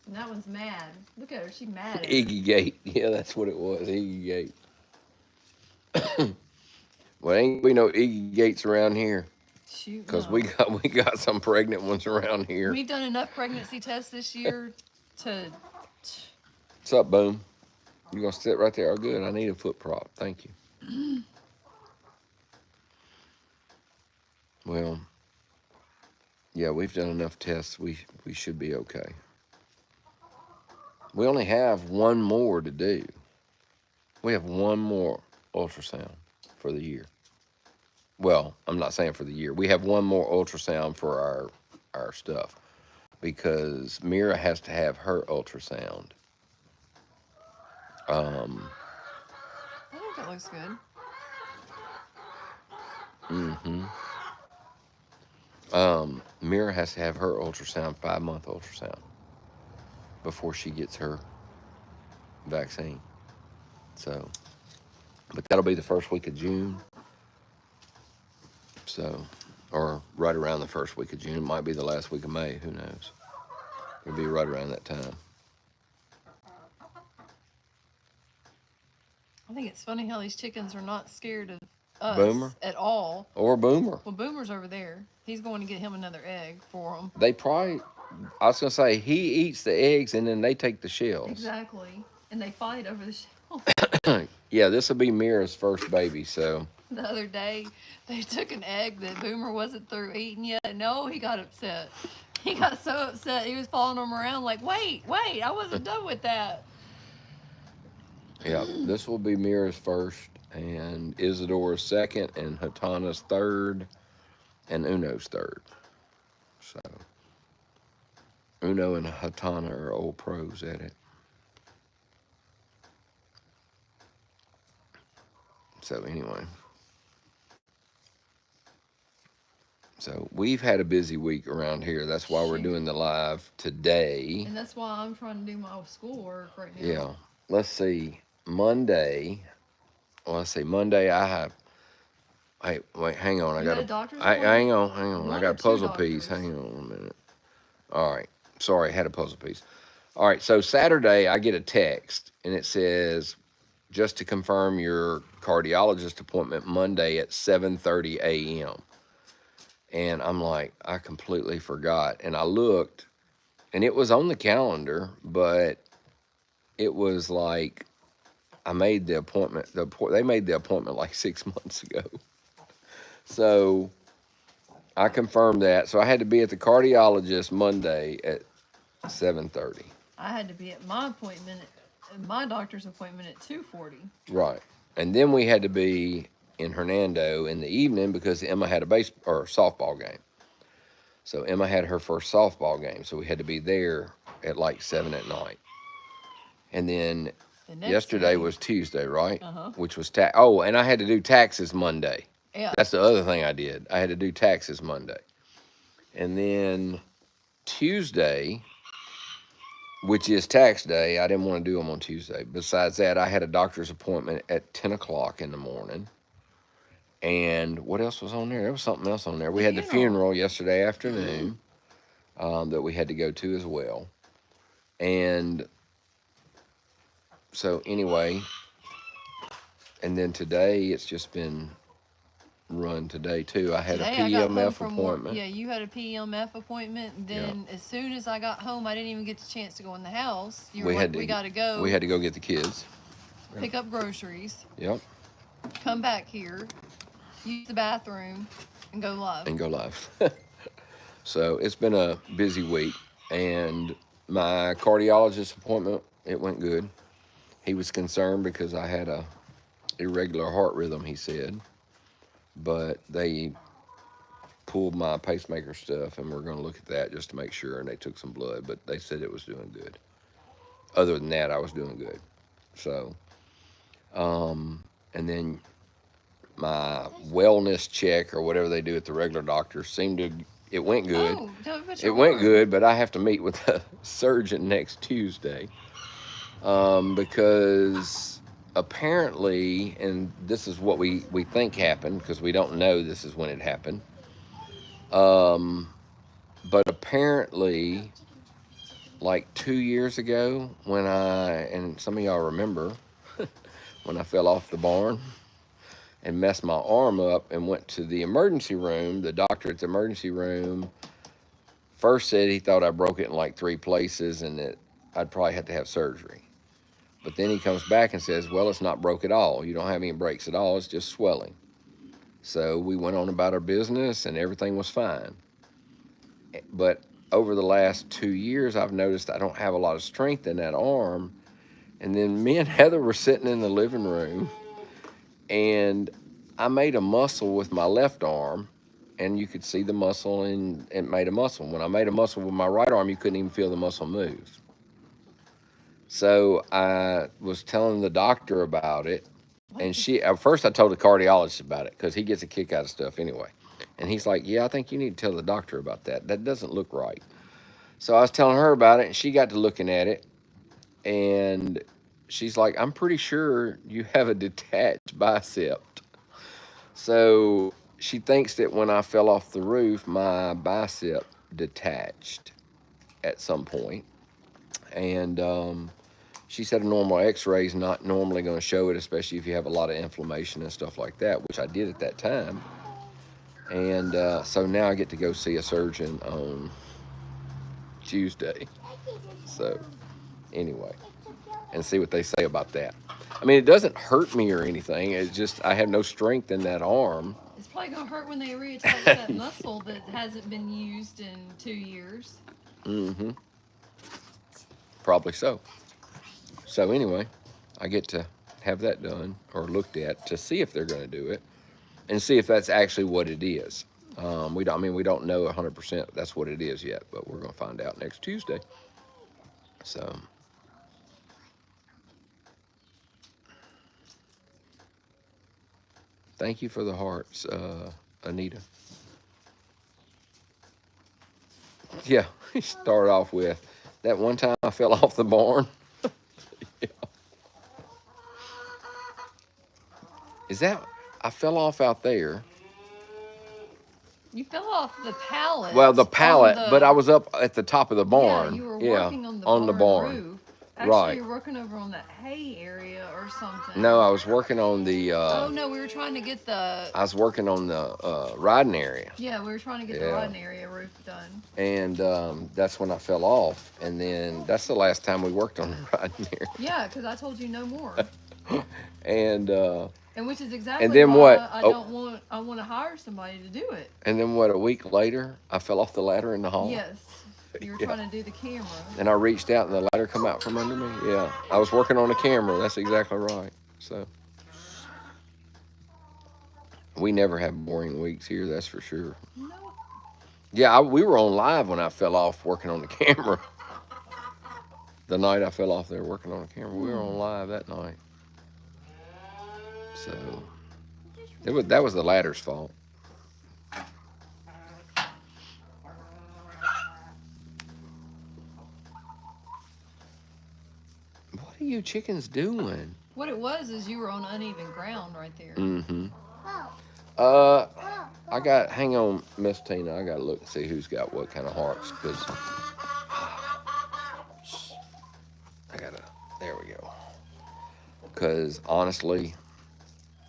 And that one's mad. Look at her. She's mad at Iggy Gate. Yeah, that's what it was. Iggy Gate. Well, ain't we know Iggy Gates around here? Shoot. Because we got some pregnant ones around here. We've done enough pregnancy tests this year to. What's up, Boom? You gonna sit right there? Oh, good. I need a foot prop. Thank you. Well, yeah, we've done enough tests. We should be okay. We only have one more to do. We have one more ultrasound for the year. Well, I'm not saying for the year. We have one more ultrasound for our stuff because Mira has to have her ultrasound. I think that looks good. Mira has to have her ultrasound, 5-month ultrasound, before she gets her vaccine. So, but that'll be the first week of June. So, or right around the first week of June. It might be the last week of May. Who knows? It'll be right around that time. I think it's funny how these chickens are not scared of us Boomer? at all. Or Boomer. Well, Boomer's over there. He's going to get him another egg for him. They probably, I was going to say, he eats the eggs and then they take the shells. Exactly. And they fight over the shell. Yeah, this will be Mira's first baby, so. The other day, they took an egg that Boomer wasn't through eating yet. No, he got upset. He got so upset, he was following them around like, wait, I wasn't done with that. Yeah, this will be Mira's first, and Isidora's second, and Hatana's third, and Uno's third. So, Uno and Hatana are old pros at it. So, anyway. So, we've had a busy week around here. That's why we're doing the live today. And that's why I'm trying to do my schoolwork right now. Yeah. Let's see. Monday, I have. Hey, wait, hang on. You got a doctor's hang on. One I or got a two puzzle piece. doctors? Hang on a minute. All right. Sorry, I had a puzzle piece. All right. So Saturday, I get a text, and it says, just to confirm your cardiologist appointment Monday at 7:30 a.m. And I'm like, I completely forgot. And I looked, and it was on the calendar, but it was like I made the appointment. They made the appointment like 6 months ago. So I confirmed that. So I had to be at the cardiologist Monday at 7:30. I had to be at my appointment, my doctor's appointment at 2:40. Right. And then we had to be in Hernando in the evening because Emma had a softball game. So Emma had her first softball game, so we had to be there at like 7 at night. And then yesterday day was Tuesday, right? Uh-huh. Which was oh, and I had to do taxes Monday. Yeah. That's the other thing I did. I had to do taxes Monday. And then Tuesday, which is tax day, I didn't want to do them on Tuesday. Besides that, I had a doctor's appointment at 10 o'clock in the morning. And what else was on there? There was something else on there. We had the funeral yesterday afternoon that we had to go to as well. And so, anyway, and then today it's just been run today too. I had Today a I got home PEMF from appointment. Work. Yeah, you had a PEMF appointment. And then as soon as I got home, I didn't even get the chance to go in the house. You were we got to go. We had to go get the kids. Pick up groceries. Yep. Come back here, use the bathroom, and go live. So it's been a busy week. And my cardiologist appointment, it went good. He was concerned because I had a irregular heart rhythm, he said. But they pulled my pacemaker stuff, and we're going to look at that just to make sure. And they took some blood, but they said it was doing good. Other than that, I was doing good. So, and then my wellness check or whatever they do at the regular doctor it went good. Oh, tell me about It your went arm. good, but I have to meet with a surgeon next Tuesday because apparently, and this is what we think happened because we don't know this is when it happened, but apparently like 2 years ago and some of y'all remember when I fell off the barn and messed my arm up and went to the emergency room, the doctor at the emergency room first said he thought I broke it in like 3 places and that I'd probably have to have surgery. But then he comes back and says, well, it's not broke at all. You don't have any breaks at all. It's just swelling. So we went on about our business and everything was fine. But over the last 2 years, I've noticed I don't have a lot of strength in that arm. And then me and Heather were sitting in the living room and I made a muscle with my left arm, and you could see the muscle, and it made a muscle. When I made a muscle with my right arm, you couldn't even feel the muscle move. So I was telling the doctor about it, and at first I told the cardiologist about it because he gets a kick out of stuff anyway. And he's like, yeah, I think you need to tell the doctor about that. That doesn't look right. So I was telling her about it, and she got to looking at it, and she's like, I'm pretty sure you have a detached bicep. So she thinks that when I fell off the roof, my bicep detached at some point. And she said a normal x-ray is not normally going to show it, especially if you have a lot of inflammation and stuff like that, which I did at that time. And so now I get to go see a surgeon on Tuesday. So anyway, and see what they say about that. I mean, it doesn't hurt me or anything. It's just I have no strength in that arm. It's probably going to hurt when they reattach that muscle that hasn't been used in 2 years. Mm-hmm. Probably so. So anyway, I get to have that done or looked at to see if they're going to do it and see if that's actually what it is. We don't know 100% that's what it is yet, but we're going to find out next Tuesday. So thank you for the hearts, Anita. Yeah, he started off with that one time I fell off the barn. Yeah. Is that I fell off out there? You fell off the pallet. Well, the pallet, but I was up at the top of the barn. Yeah, you were working on the barn roof. Actually, Right. you're working over on that hay area or something. No, I was working on the. Oh no, we were trying to get the. I was working on the riding area. Yeah, we were trying to get the riding area roof done. And that's when I fell off. And then that's the last time we worked on the riding area. Yeah, because I told you no more. And which is exactly then why what? I don't want. I want to hire somebody to do it. And then what? A week later, I fell off the ladder in the hall. Yes, you were trying to do the camera. And I reached out, and the ladder come out from under me. Yeah, I was working on the camera. That's exactly right. So we never have boring weeks here. That's for sure. No. Yeah, we were on live when I fell off working on the camera. The night I fell off there working on the camera, we were on live that night. So that was the ladder's fault. What are you chickens doing? What it was is you were on uneven ground right there. Mm-hmm. I got. Hang on, Miss Tina. I got to look and see who's got what kind of hearts because I gotta. There we go. Because honestly,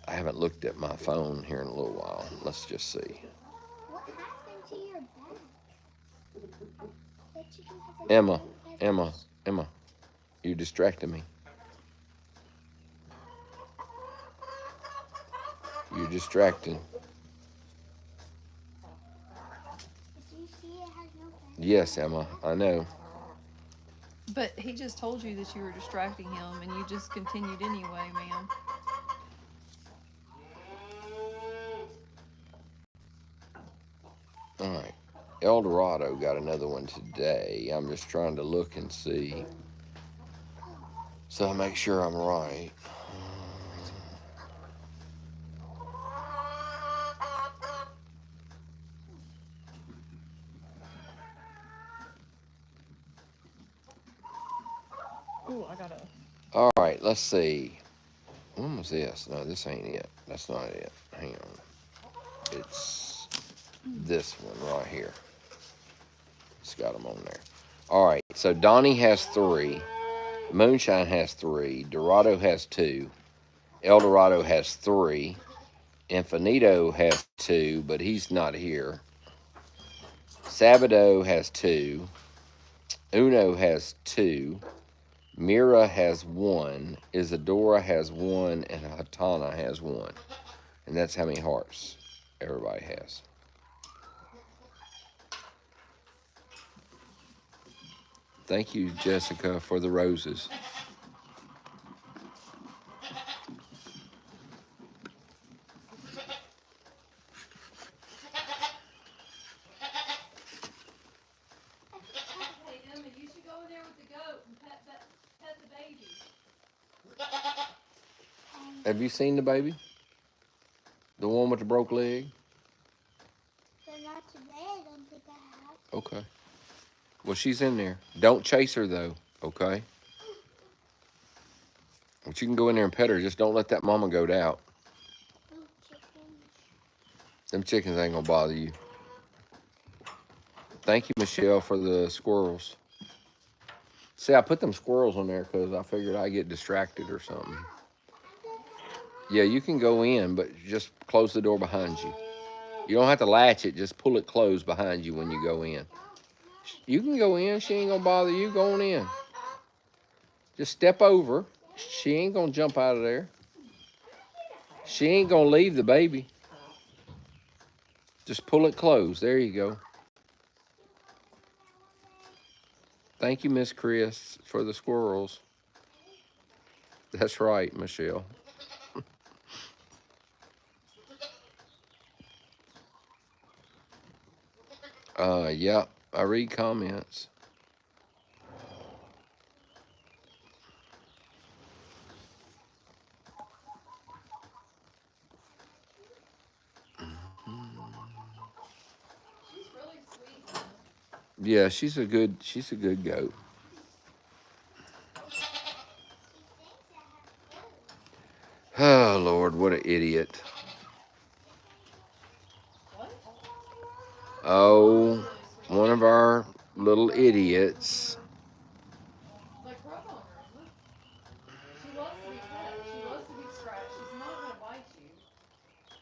I haven't looked at my phone here in a little while. Let's just see. What happened to your bag? That chicken has a Emma, you distracted me. You're distracting. Do you see it has no feathers? Yes, Emma, I know. But he just told you that you were distracting him, and you just continued anyway, ma'am. All right. El Dorado got another one today. I'm just trying to look and see. So I make sure I'm right. Ooh, I gotta. All right, let's see. When was this? No, this ain't it. That's not it. Hang on. It's this one right here. It's got them on there. All right, so Donnie has 3. Moonshine has 3. Dorado has 2. El Dorado has 3. Infinito has 2, but he's not here. Sabado has 2. Uno has 2. Mira has 1. Isadora has 1. And Hatana has 1. And that's how many hearts everybody has. Thank you, Jessica, for the roses. Hey, Emma, you should go in there with the goat and pet the baby. Have you seen the baby? The one with the broke leg? But not today, I don't think I have. Okay. Well, she's in there. Don't chase her, though, okay? But you can go in there and pet her. Just don't let that mama goat out. Oh, chickens. Them chickens ain't gonna bother you. Thank you, Michelle, for the squirrels. See, I put them squirrels on there because I figured I'd get distracted or something. Yeah, you can go in, but just close the door behind you. You don't have to latch it. Just pull it closed behind you when you go in. You can go in. She ain't gonna bother you. Go on in. Just step over. She ain't gonna jump out of there. She ain't gonna leave the baby. Just pull it closed. There you go. Thank you, Miss Chris, for the squirrels. That's right, Michelle. Yeah, I read comments. She's really sweet. Yeah, she's a good goat. Oh Lord, what an idiot. What? Oh, one of our little idiots. Like rub on her.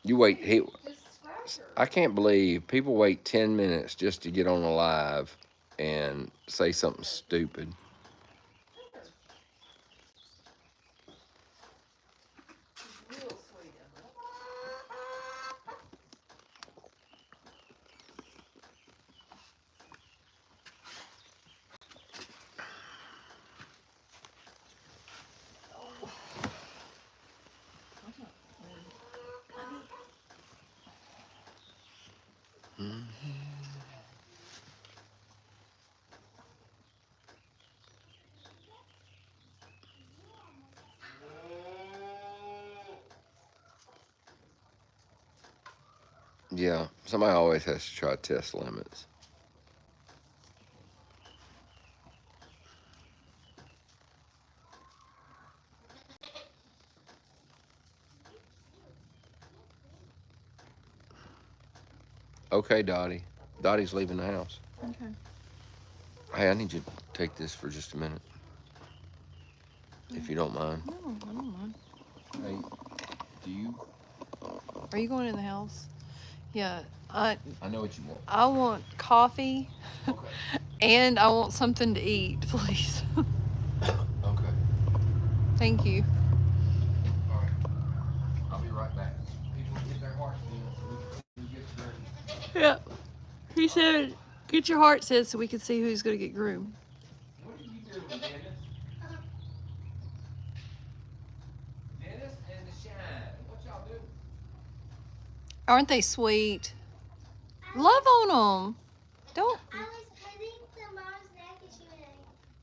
You wait. Just scratch her. I can't believe people wait 10 minutes just to get on a live and say something stupid. She's real sweet, Emma. Oh. Yeah, somebody always has to try to test limits. Okay, Dottie. Dottie's leaving the house. Okay. Hey, I need you to take this for just a minute, if you don't mind. No, I don't mind. Hey, do you? Are you going in the house? Yeah. I know what you want. I want coffee Okay. and I want something to eat, please. Okay. Thank you. All right. I'll be right back. People get their hearts in so we can get ready. Yeah. He said, get your heart set so we can see who's going to get groomed. What are you doing, Dennis? Dennis and the Shine. What y'all doing? Aren't they sweet? Love on them. Don't. I was petting the mom's neck and she went.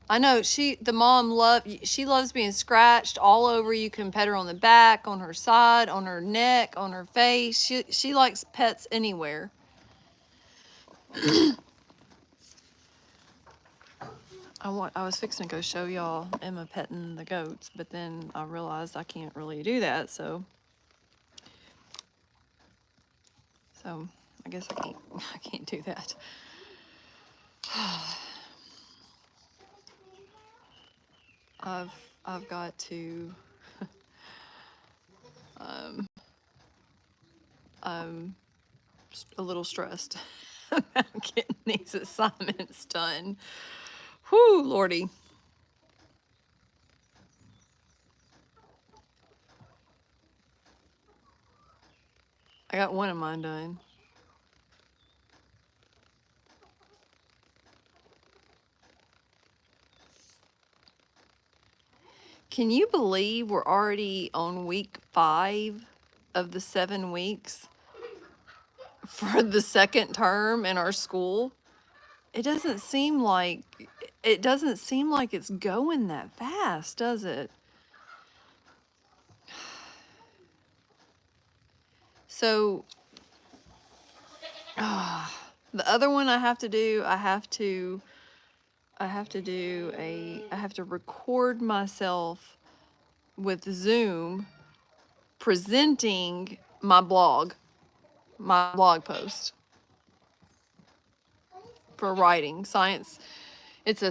I know she loves being scratched all over. You can pet her on the back, on her side, on her neck, on her face. She likes pets anywhere. I was fixing to go show y'all Emma petting the goats, but then I realized I can't really do that, so I guess I can't do that. I've got to I'm a little stressed about getting these assignments done. Whoo, Lordy. I got one of mine done. Can you believe we're already on week 5 of the 7 weeks for the second term in our school? It doesn't seem like it's going that fast, does it? So the other one I have to do, I have to record myself with Zoom presenting my blog post for writing science. It's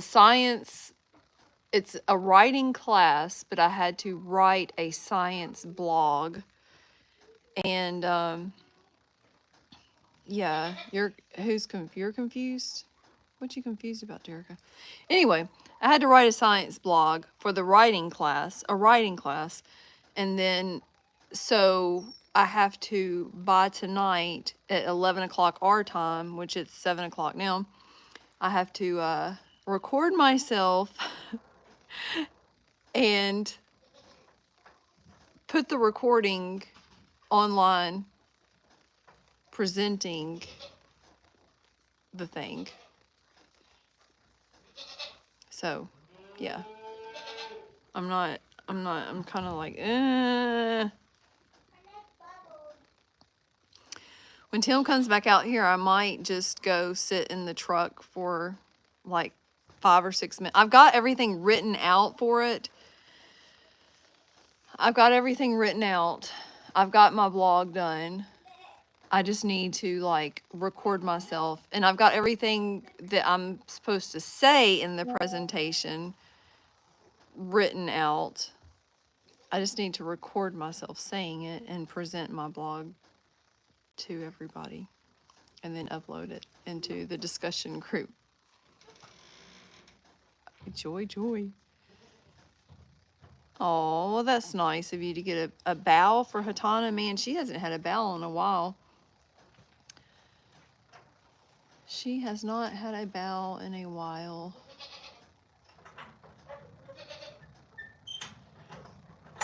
a writing class, but I had to write a science blog. And yeah, you're confused? What you confused about, Jerica? Anyway, I had to write a science blog for the writing class, and then so I have to, by tonight at 11 o'clock our time, which it's 7 o'clock now, I have to record myself and put the recording online presenting the thing. So, yeah. I'm kind of like, When Tim comes back out here, I might just go sit in the truck for like 5 or 6 minutes. I've got everything written out for it. I've got everything written out. I've got my blog done. I just need to like record myself, and I've got everything that I'm supposed to say in the presentation written out. I just need to record myself saying it and present my blog to everybody and then upload it into the discussion group. Joy, joy. Oh, well, that's nice of you to get a bow for Hatana. Man, she hasn't had a bow in a while. She has not had a bow in a while.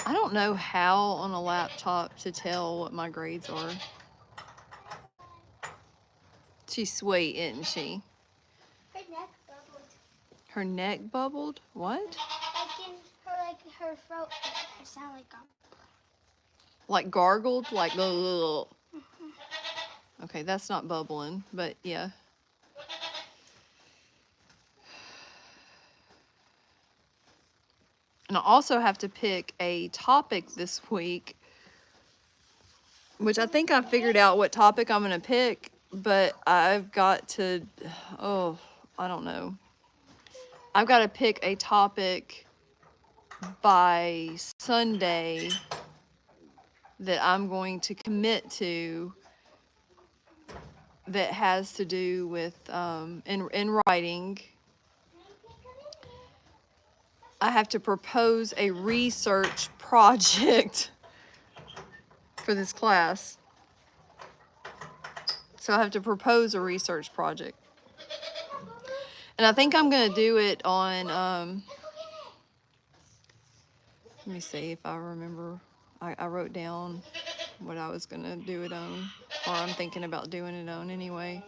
I don't know how on a laptop to tell what my grades are. She's sweet, isn't she? Her neck bubbled. Her neck bubbled? What? Her throat sound like Like gargled? Like, ugh. Okay, that's not bubbling, but yeah. And I also have to pick a topic this week, which I think I figured out what topic I'm going to pick, but I've got to, oh, I don't know. I've got to pick a topic by Sunday that I'm going to commit to that has to do with in writing. I have to propose a research project for this class. So I have to propose a research project. And I think I'm going to do it on, let me see if I remember. I wrote down what I was going to do it on, or I'm thinking about doing it on anyway.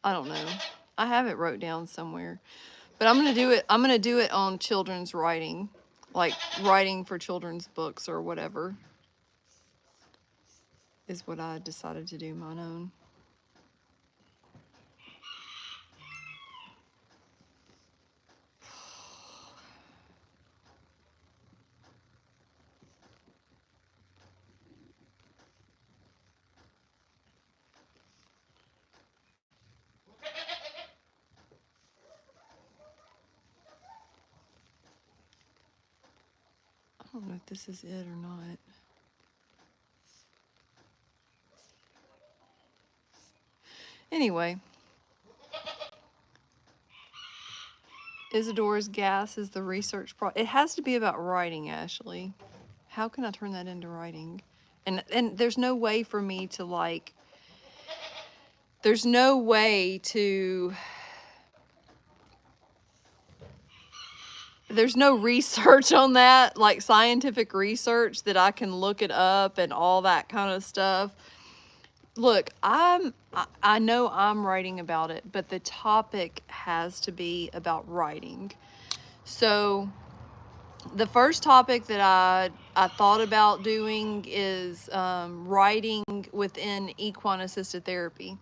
I don't know. I have it wrote down somewhere. But I'm going to do it on children's writing, like writing for children's books or whatever is what I decided to do mine on. I don't know if this is it or not. Anyway, Isidore's gas is the research it has to be about writing, Ashley. How can I turn that into writing? And there's no way for me to like, there's no way to, there's no research on that, like scientific research that I can look it up and all that kind of stuff. Look, I know I'm writing about it, but the topic has to be about writing. So the first topic that I thought about doing is writing within equine assisted therapy.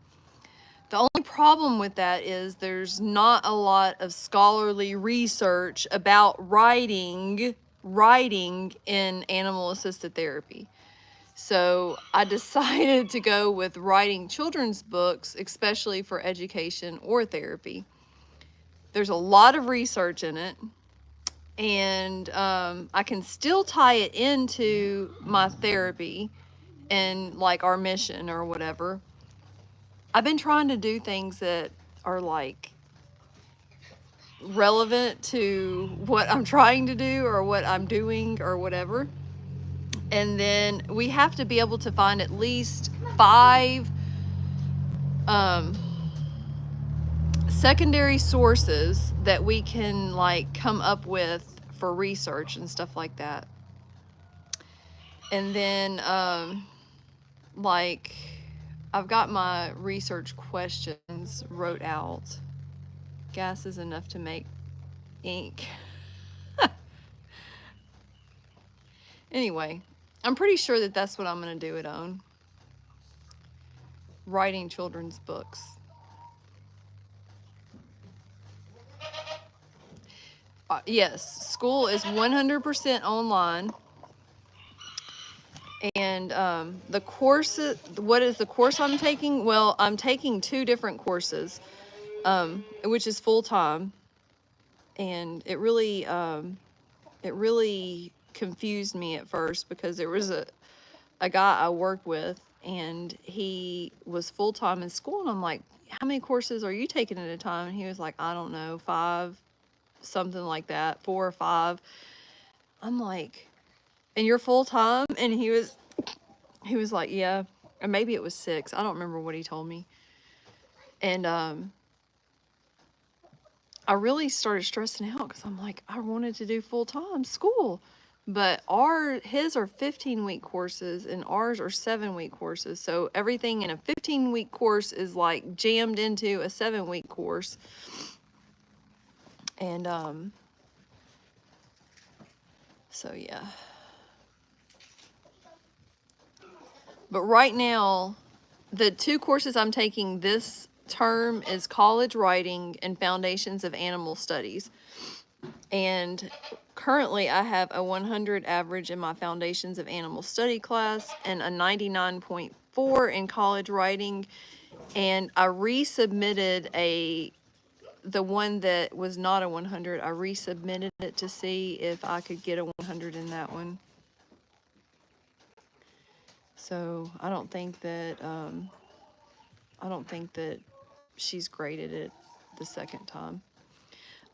The only problem with that is there's not a lot of scholarly research about writing in animal assisted therapy. So I decided to go with writing children's books, especially for education or therapy. There's a lot of research in it, and I can still tie it into my therapy and like our mission or whatever. I've been trying to do things that are like relevant to what I'm trying to do or what I'm doing or whatever. And then we have to be able to find at least 5 secondary sources that we can like come up with for research and stuff like that. And then like I've got my research questions wrote out. Gas is enough to make ink. Anyway, I'm pretty sure that that's what I'm going to do it on. Writing children's books. Yes, school is 100% online. And And the course, what is the course I'm taking? Well, I'm taking 2 different courses, which is full time, and it really confused me at first because there was a guy I worked with, and he was full time in school, and I'm like, how many courses are you taking at a time? And he was like, I don't know, 5, something like that, 4 or 5. I'm like, and you're full time? And he was like, yeah, or maybe it was 6. I don't remember what he told me. And I really started stressing out because I'm like, I wanted to do full time school, but his are 15-week courses and ours are 7-week courses. So everything in a 15-week course is like jammed into a 7-week course. And so yeah. But right now, the 2 courses I'm taking this term is college writing and foundations of animal studies. And currently I have a 100 average in my foundations of animal study class and a 99.4 in college writing. And I resubmitted the one that was not a 100. I resubmitted it to see if I could get a 100 in that one. So I don't think that she's graded it the second time.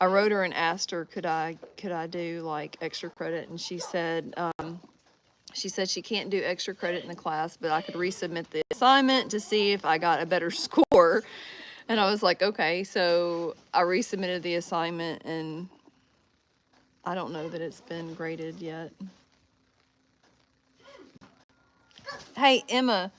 I wrote her and asked her, could I do like extra credit, and she said she can't do extra credit in the class, but I could resubmit the assignment to see if I got a better score. And I was like, okay. So I resubmitted the assignment, and I don't know that it's been graded yet. Hey, Emma,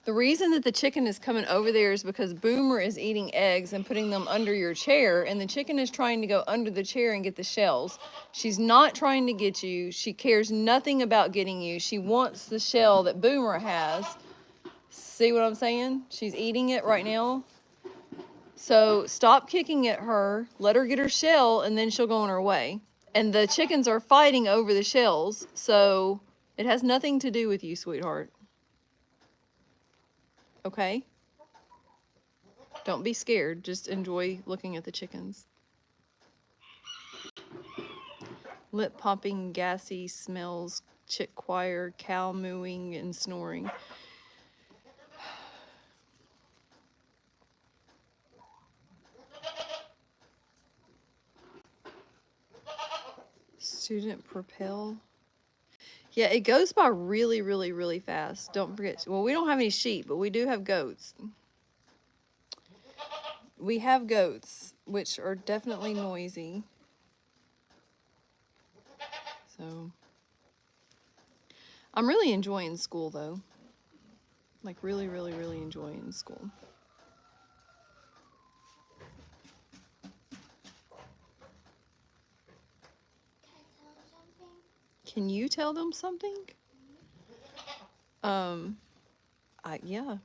the reason that the chicken is coming over there is because Boomer is eating eggs and putting them under your chair, and the chicken is trying to go under the chair and get the shells. She's not trying to get you. She cares nothing about getting you. She wants the shell that Boomer has. See what I'm saying? She's eating it right now. So stop kicking at her, let her get her shell, and then she'll go on her way. And the chickens are fighting over the shells, so it has nothing to do with you, sweetheart. Okay? Don't be scared. Just enjoy looking at the chickens. Lip popping, gassy smells, chick choir, cow mooing, and snoring. Student propel. Yeah, it goes by really, really, really fast. Don't forget. Well, we don't have any sheep, but we do have goats. We have goats, which are definitely noisy. So, I'm really enjoying school, though. Like, really, really, really enjoying school. Can you tell them something? Yeah.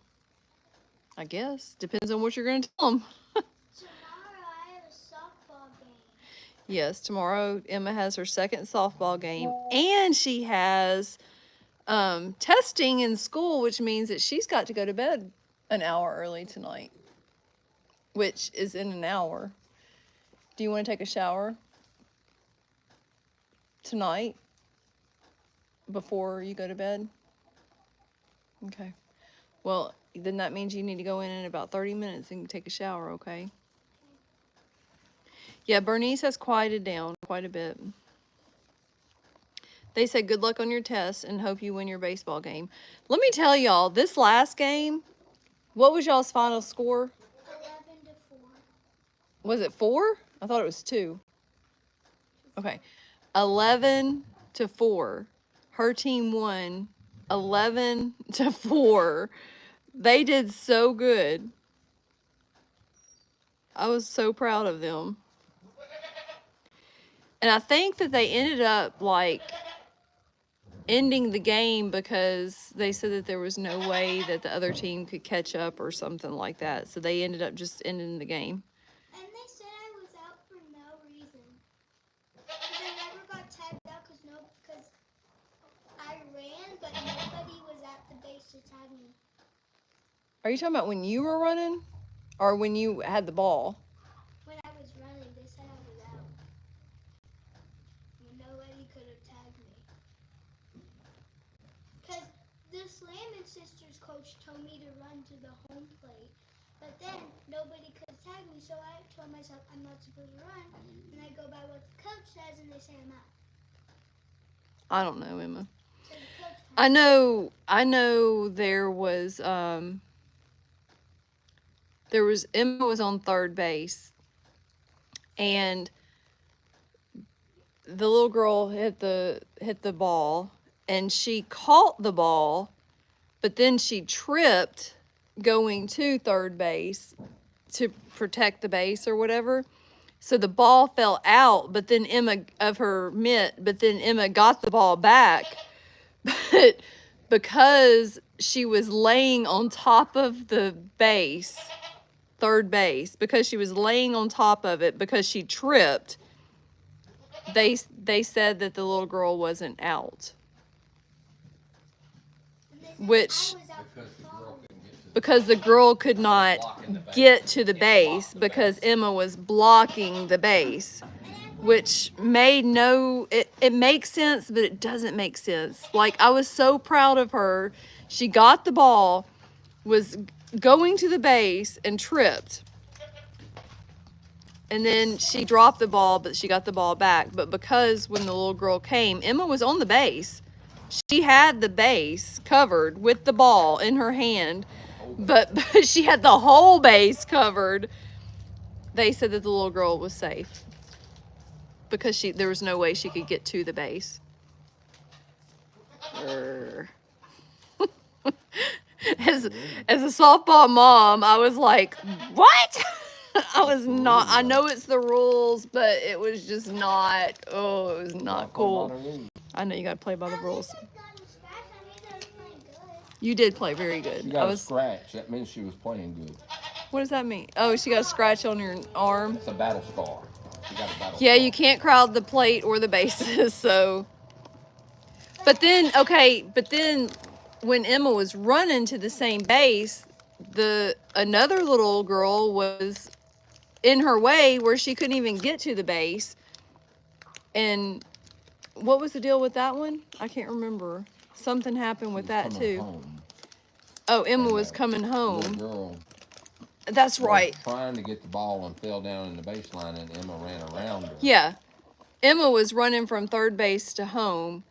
I guess. Depends on what you're going to tell them. Tomorrow I have a softball game. Yes, tomorrow Emma has her second softball game, and she has testing in school, which means that she's got to go to bed an hour early tonight, which is in an hour. Do you want to take a shower tonight before you go to bed? Okay. Well, then that means you need to go in about 30 minutes and take a shower, okay? Yeah, Bernice has quieted down quite a bit. They said good luck on your test and hope you win your baseball game. Let me tell y'all, this last game, what was y'all's final score? 11-4. Was it 4? I thought it was 2. Okay. 11-4. Her team won 11-4. They did so good. I was so proud of them. And I think that they ended up like ending the game because they said that there was no way that the other team could catch up or something like that. So they ended up just ending the game. And they said I was out for no reason. Because I never got tagged out because I ran, but nobody nobody was at the base to tag me. Are you talking about when you were running, or when you had the ball? When I was running, they said I was out. Nobody could have tagged me. Because the Slammin' Sisters coach told me to run to the home plate. But then nobody could tag me, so I told myself I'm not supposed to run. And I go by what the coach says, and they say I'm out. I don't know, Emma. So the coach I know there was Emma was on third base, and the little girl hit the ball, and she caught the ball, but then she tripped going to third base to protect the base or whatever. So the ball fell out, but then Emma got the ball back. But because she was laying on top of the base, third base, because she was laying on top of it because she tripped, they said that the little girl wasn't out. Which because the girl could not get to the base because Emma was blocking the base, which made it makes sense, but it doesn't make sense. Like, I was so proud of her. She got the ball, was going to the base, and tripped. And then she dropped the ball, but she got the ball back. But because when the little girl came, Emma was on the base. She had the base covered with the ball in her hand, but she had the whole base covered. They said that the little girl was safe because there was no way she could get to the base. As a softball mom, I was like, what? I was not. I know it's the rules, but it was just not. Oh, it was not cool. I know you got to play by the rules. You did play very good. She got a scratch. That means she was playing good. What does that mean? Oh, she got a scratch on your arm. It's a battle scar. She got a battle Yeah, scar. you can't crowd the plate or the bases. So, but then when Emma was running to the same base, another little girl was in her way where she couldn't even get to the base. And what was the deal with that one? I can't remember. Something happened with that too. Home. Oh, Emma was coming home. Little girl That's right. was trying to get the ball and fell down in the baseline, and Emma ran around her. Yeah. Emma was running from third base to home,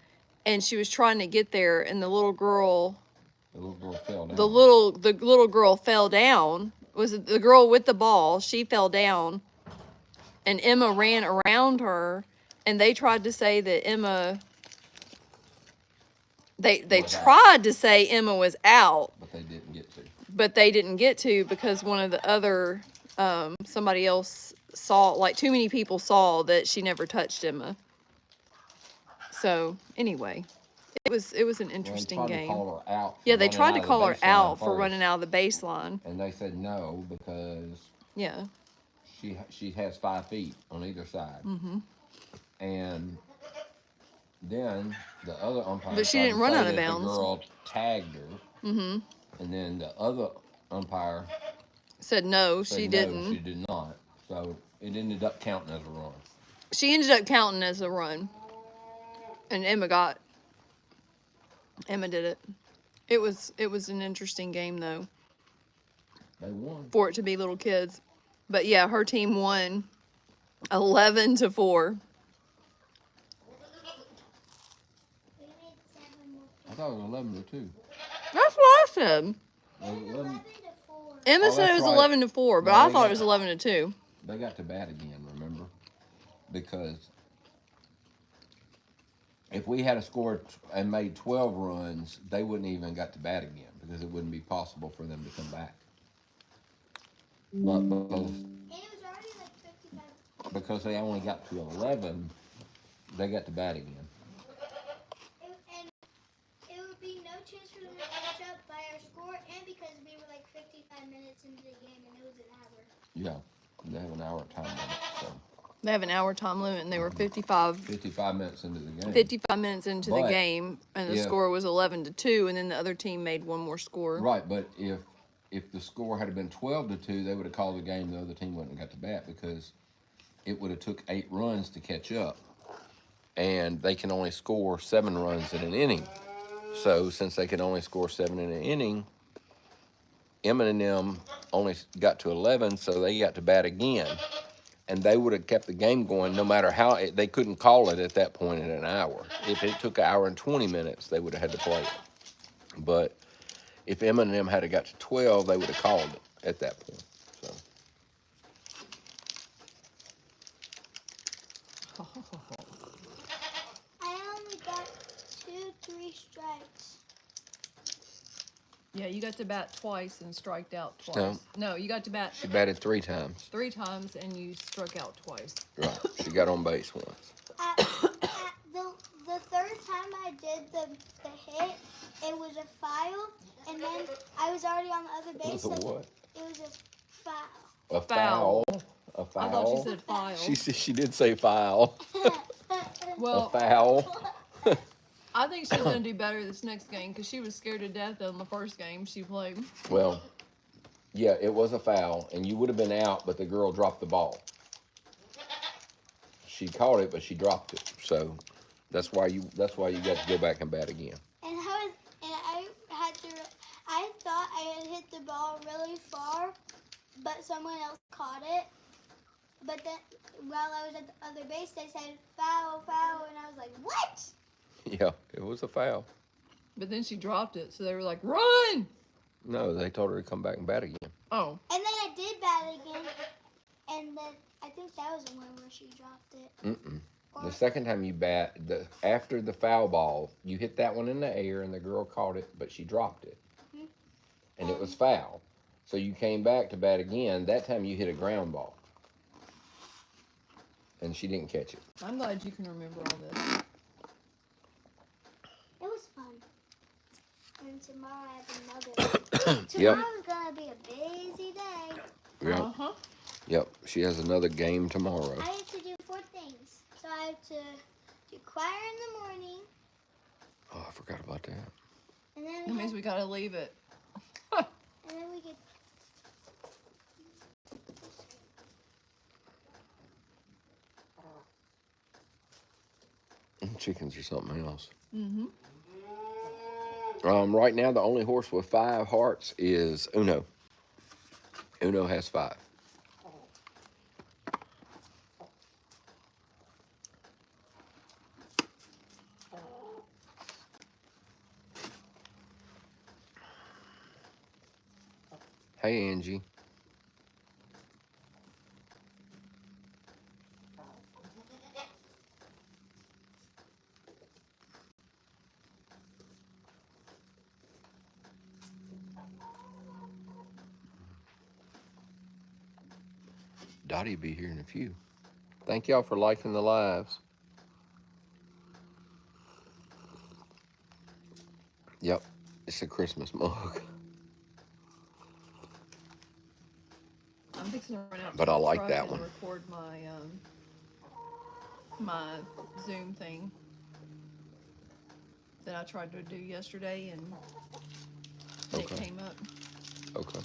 and she was trying to get there, and the little girl fell down. The little girl fell down. Was it the girl with the ball? She fell down, and Emma ran around her, and they tried to say that Emma. They tried to say Emma was out, but they didn't get to. But they didn't get to because one of the other somebody else saw, like too many people saw that she never touched Emma. So anyway, it was an interesting game. Call her out they tried to call her out for running out of the baseline. And they said no because she has 5 feet on either side. Mm-hmm. And then the other umpire, but she didn't run out of bounds. The girl tagged her. Mm-hmm. And then the other umpire said no, she didn't. She did not. So it ended up counting as a run. She ended up counting as a run. And Emma did it. It was an interesting game though. They won. For it to be little kids. But yeah, her team won 11-4. I thought it was 11-2. That's what I said. 11-4. Emma said it was 11-4, but I thought it was 11-2. They got to bat again, remember? Because if we had scored and made 12 runs, they wouldn't even got to bat again because it wouldn't be possible for them to come back. But because they only got to 11, they got to bat again. And it would be no chance for them to catch up by our score, and because we were like 55 minutes into the game and it was an hour. Yeah, they have an hour time limit. So. They have an hour time limit, and they were 55 minutes into the game. 55 minutes into the But game, and the if- score was 11-2, and then the other team made one more score. Right, but if the score had been 12-2, they would have called the game. The other team wouldn't have got to bat because it would have took 8 runs to catch up, and they can only score 7 runs in an inning. So since they could only score 7 in an inning, Emmett and them only got to 11, so they got to bat again. And they would have kept the game going no matter how they couldn't call it at that point in an hour. If it took an hour and 20 minutes, they would have had to play it. But if Emmett and them had got to 12, they would have called it at that point. So. I only got 3 strikes. Yeah, you got to bat twice and striked out twice. No, you got to bat. She batted 3 times. 3 times, and you struck out twice. Right. She got on base once. The third time I did the hit, it was a foul, and then I was already on the other base. It was a what? It was a foul. A foul. A foul. I thought she said file. She did say foul. Well, A foul. I think she's going to do better this next game because she was scared to death in the first game she played. Well, yeah, it was a foul, and you would have been out, but the girl dropped the ball. She caught it, but she dropped it. So that's why you got to go back and bat again. And I thought I had hit the ball really far, but someone else caught it. But then while I was at the other base, they said foul, foul, and I was like, what? Yeah, it was a foul. But then she dropped it, so they were like, run! No, they told her to come back and bat again. Oh. And then I did bat again, and then I think that was the one where she dropped it. Mm-mm. The second time you bat, after the foul ball, you hit that one in the air, and the girl caught it, but she dropped it. Mm-hmm. And it was foul. So you came back to bat again. That time you hit a ground ball. And she didn't catch it. I'm glad you can remember all this. It was fun. And tomorrow I have another. Yep. Tomorrow's gonna be a busy day. Yep. Uh-huh. Yep. She has another game tomorrow. I have to do 4 things. So I have to do choir in the morning. Oh, I forgot about that. And then That means we got to leave it. and then we get. Chickens or something else. Mm-hmm. Right now, the only horse with 5 hearts is Uno. Uno has 5. Hey, Angie. Dottie will be here in a few. Thank y'all for liking the lives. Yep, it's a Christmas mug. I'm fixing to run out to But I the like truck that and one. record my Zoom thing that I tried to do yesterday, and it Okay. came up Okay.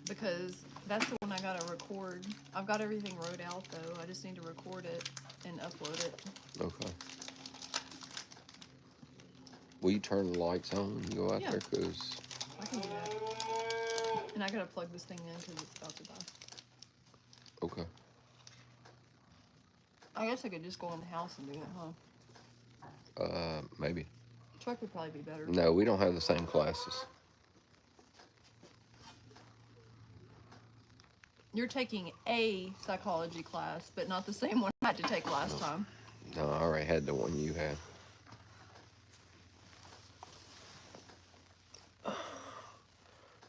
because that's the one I gotta record. I've got everything wrote out though. I just need to record it and upload it. Okay. Will you turn the lights on and go out Yeah. there? Because, I can do that. And I gotta plug this thing in because it's about to die. okay. I guess I could just go in the house and do it, huh? Maybe. Truck would probably be better. No, we don't have the same classes. You're taking a psychology class, but not the same one I had to take last time. No, I already had the one you had.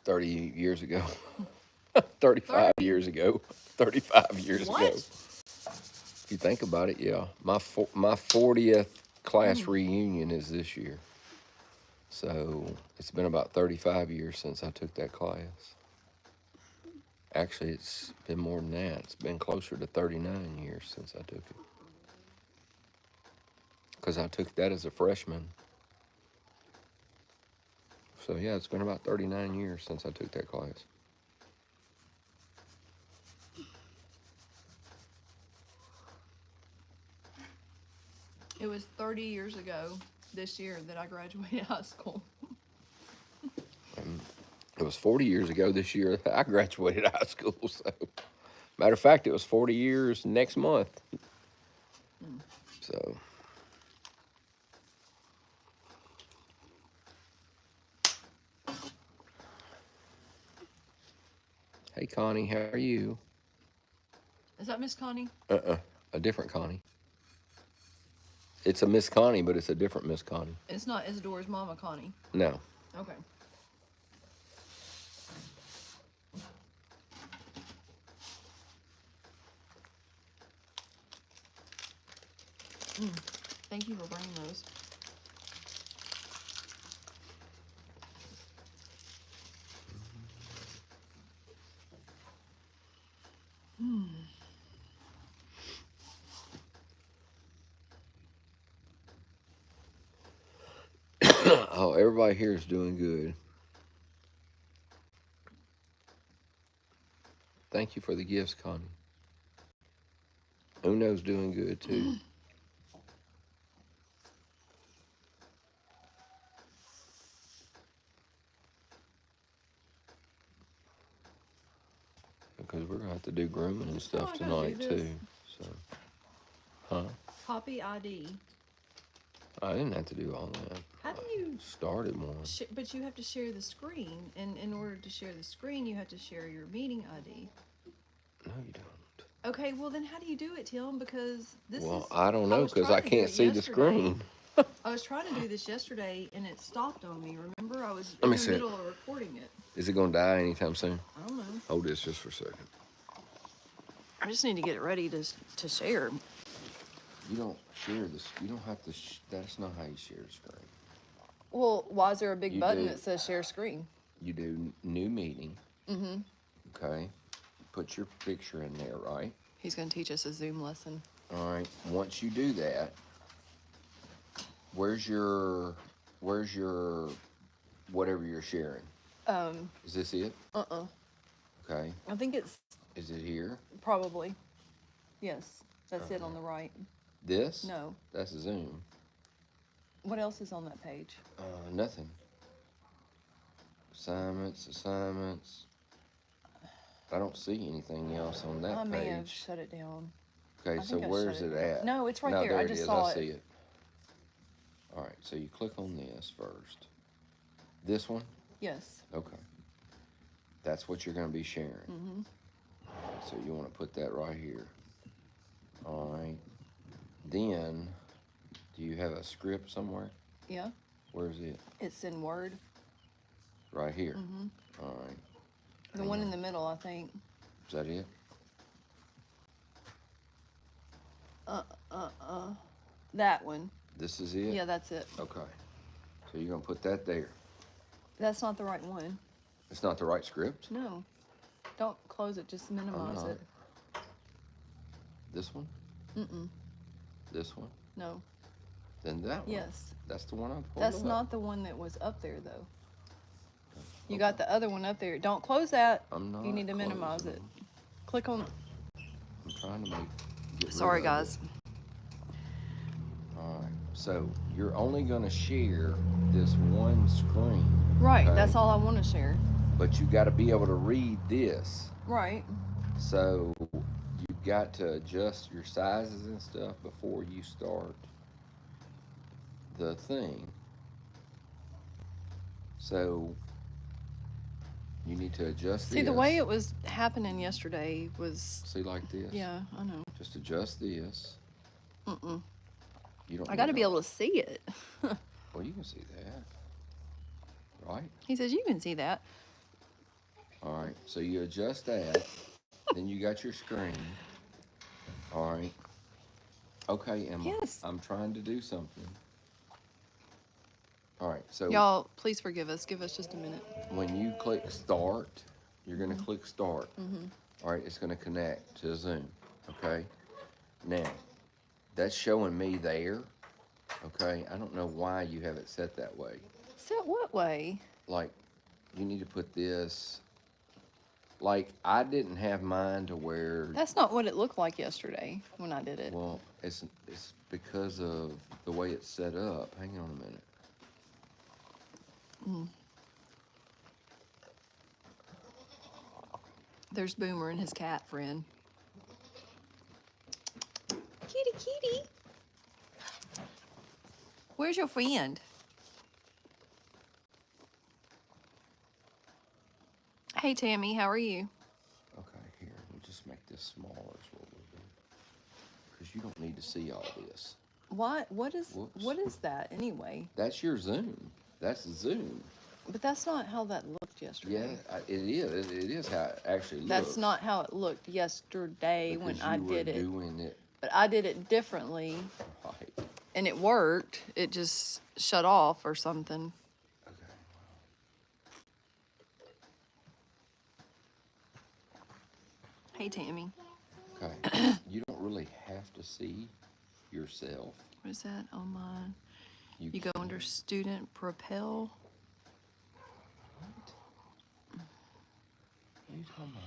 $30 years ago. 35 years ago. 35 years What? ago. If you think about it, yeah. My 40th class reunion is this year. So it's been about 35 years since I took that class. Actually, it's been more than that. It's been closer to 39 years since I took it. Because I took that as a freshman. So, yeah, it's been about 39 years since I took that class. It was 30 years ago this year that I graduated high school. And it was 40 years ago this year that I graduated high school. So, matter of fact, it was 40 years next month. So, hey, Connie, how are you? Is that Miss Connie? A different Connie. It's a Miss Connie, but it's a different Miss Connie. It's not Isidore's mama, Connie. No. Okay. Thank you for bringing those. Oh, everybody here is doing good. Thank you for the gifts, Connie. Uno's doing good too. Because we're gonna have to do grooming and stuff I gotta do tonight this. too. So, huh? Copy ID. I didn't have to do all that. How do you? Started one. But you have to share the screen, and in order to share the screen, you have to share your meeting ID. No, you don't. Okay, well then, how do you do it, Tim? Because this Well, is. I don't know was because trying I to do can't it see the yesterday. screen. I was trying to do this yesterday, and it stopped on me. Remember, I was Let in me the see it. middle of recording it. Is it gonna die anytime soon? I don't know. Hold this just for a second. I just need to get it ready to share. You don't share this. You don't have to. That's not how you share the screen. Well, why is there a big You button do. that says share screen? You do new meeting. Mm-hmm. Okay. Put your picture in there, right? He's going to teach us a Zoom lesson. All right. Once you do that, where's your whatever you're sharing? Is this it? Okay. I think it's Is it here? probably. Yes, that's it on the right. This? No. That's a Zoom. What else is on that page? Nothing. Assignments. I don't see anything else on that I page. may have shut it down. Okay, I so think I where's shut it it down. at? No, it's right no, there. there I it just is. saw I it. see it. All right, so you click on this first. This one? Yes. Okay. That's what you're going to be sharing. Mm-hmm. So you want to put that right here. All right. Then, do you have a script somewhere? Yeah. Where's it? It's in Word. Right here. Mm-hmm. All right. The one in the middle, I think. Is that it? That one. This is it? Yeah, that's it. Okay. So you're going to put that there. That's not the right one. It's not the right script? No. Don't close it. Just minimize not. it. This one? Mm-mm. This one? No. Then that one? Yes. That's the one I pulled That's up. not the one that was up there, though. You got the other one up there. Don't close that. I'm not You need to minimize closing it. them. Click on. I'm trying to get Sorry, rid of guys. it. All right. So you're only going to share this one screen. Right. Okay? That's all I want to share. But you got to be able to read this. Right. So you've got to adjust your sizes and stuff before you start the thing. So you need to adjust See, this. the way it was happening yesterday was. See, like this? Yeah, I know. Just adjust this. Mm-mm. You don't. I got to be able to see it. Well, you can see that, right? He says you can see that. All right. So you adjust that. Then you got your screen. All right. Okay, Emma. Yes. I'm trying to do something. All right. So Y'all, please forgive us. Give us just a minute. when you click start, You're going to click start. All right, it's going to connect to Zoom. Okay. Now, that's showing me there. Okay. I don't know why you have it set that way. Set what way? Like, you need to put this. Like, I didn't have mine to where. That's not what it looked like yesterday when I did it. Well, it's because of the way it's set up. Hang on a minute. There's Boomer and his cat friend. Kitty, kitty. Where's your friend? Hey, Tammy, how are you? Okay, here, we'll just make this smaller is what we'll do. Because you don't need to see all this. What is Whoops. what is that anyway? That's your Zoom. That's the Zoom. But that's not how that looked yesterday. Yeah, it is. It is how it actually looks. That's not how it looked yesterday when because I you were did it. doing it But I did it differently right. and it worked. It just shut off or something. Okay. Hey, Tammy. Okay. You don't really have to see yourself. What is that on mine? You can- go under student propel. What are you talking about?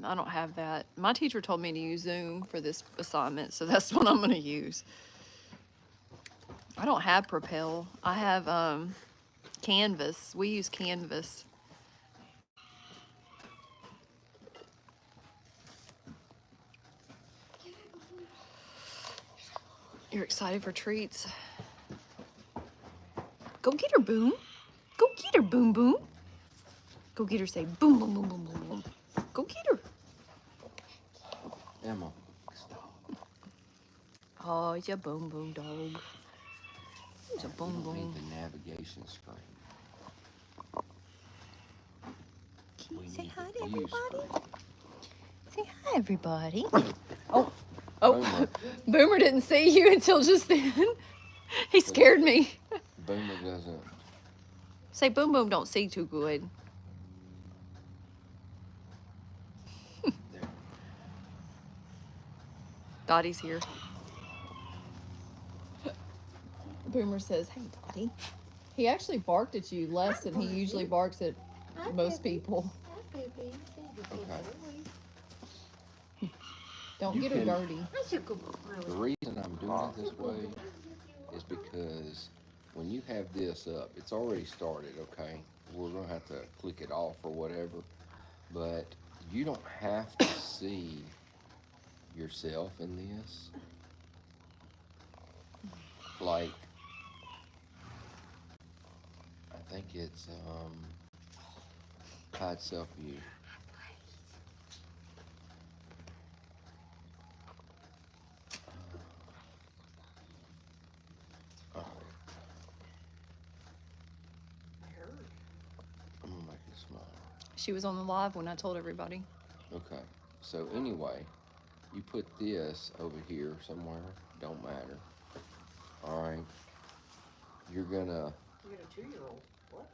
I don't have that. My teacher told me to use Zoom for this assignment, so that's what I'm gonna use. I don't have Propel. I have Canvas. We use Canvas. You're excited for treats? Go get her, Boom. Go get her, Boom Boom. Go get her, say boom, boom, boom, boom, boom, boom. Go get her. Emma, stop. Oh, it's a boom, boom dog. It's a You boom, don't boom. need the navigation screen. Can We you say need hi the to view everybody? screen. Say hi, everybody. Oh, Boomer. Boomer didn't see you until just then. He scared me. Boomer doesn't. Say Boom Boom don't see too good. There. Dottie's here. Boomer says, hey, Dottie. He actually barked at you less than he usually barks at most people. Okay. Don't You get her can- dirty. The reason I'm doing it this way is because when you have this up, it's already started, okay? We're gonna have to click it off or whatever, but you don't have to see yourself in this. Like, I think it's hide self view. I'm gonna make it smaller. She was on the live when I told everybody. Okay, so anyway, you put this over here somewhere, don't matter. All right, you're gonna. You got a 2-year-old. What?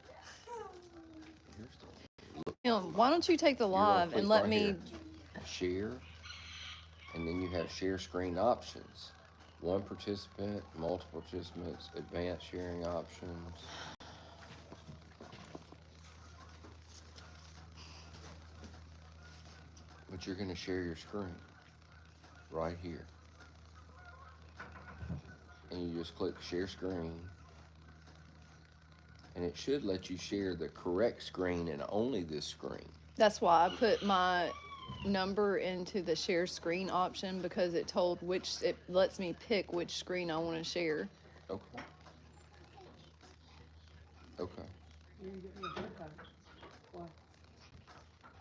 Here's the, You know, why don't you take the you're gonna live click and let right me... here, share, and then you have share screen options. One participant, multiple participants, advanced sharing options. But you're gonna share your screen right here. And you just click share screen. And it should let you share the correct screen and only this screen. That's why I put my number into the share screen option, because it lets me pick which screen I want to share. Okay. Okay. You didn't get me a haircut. Why?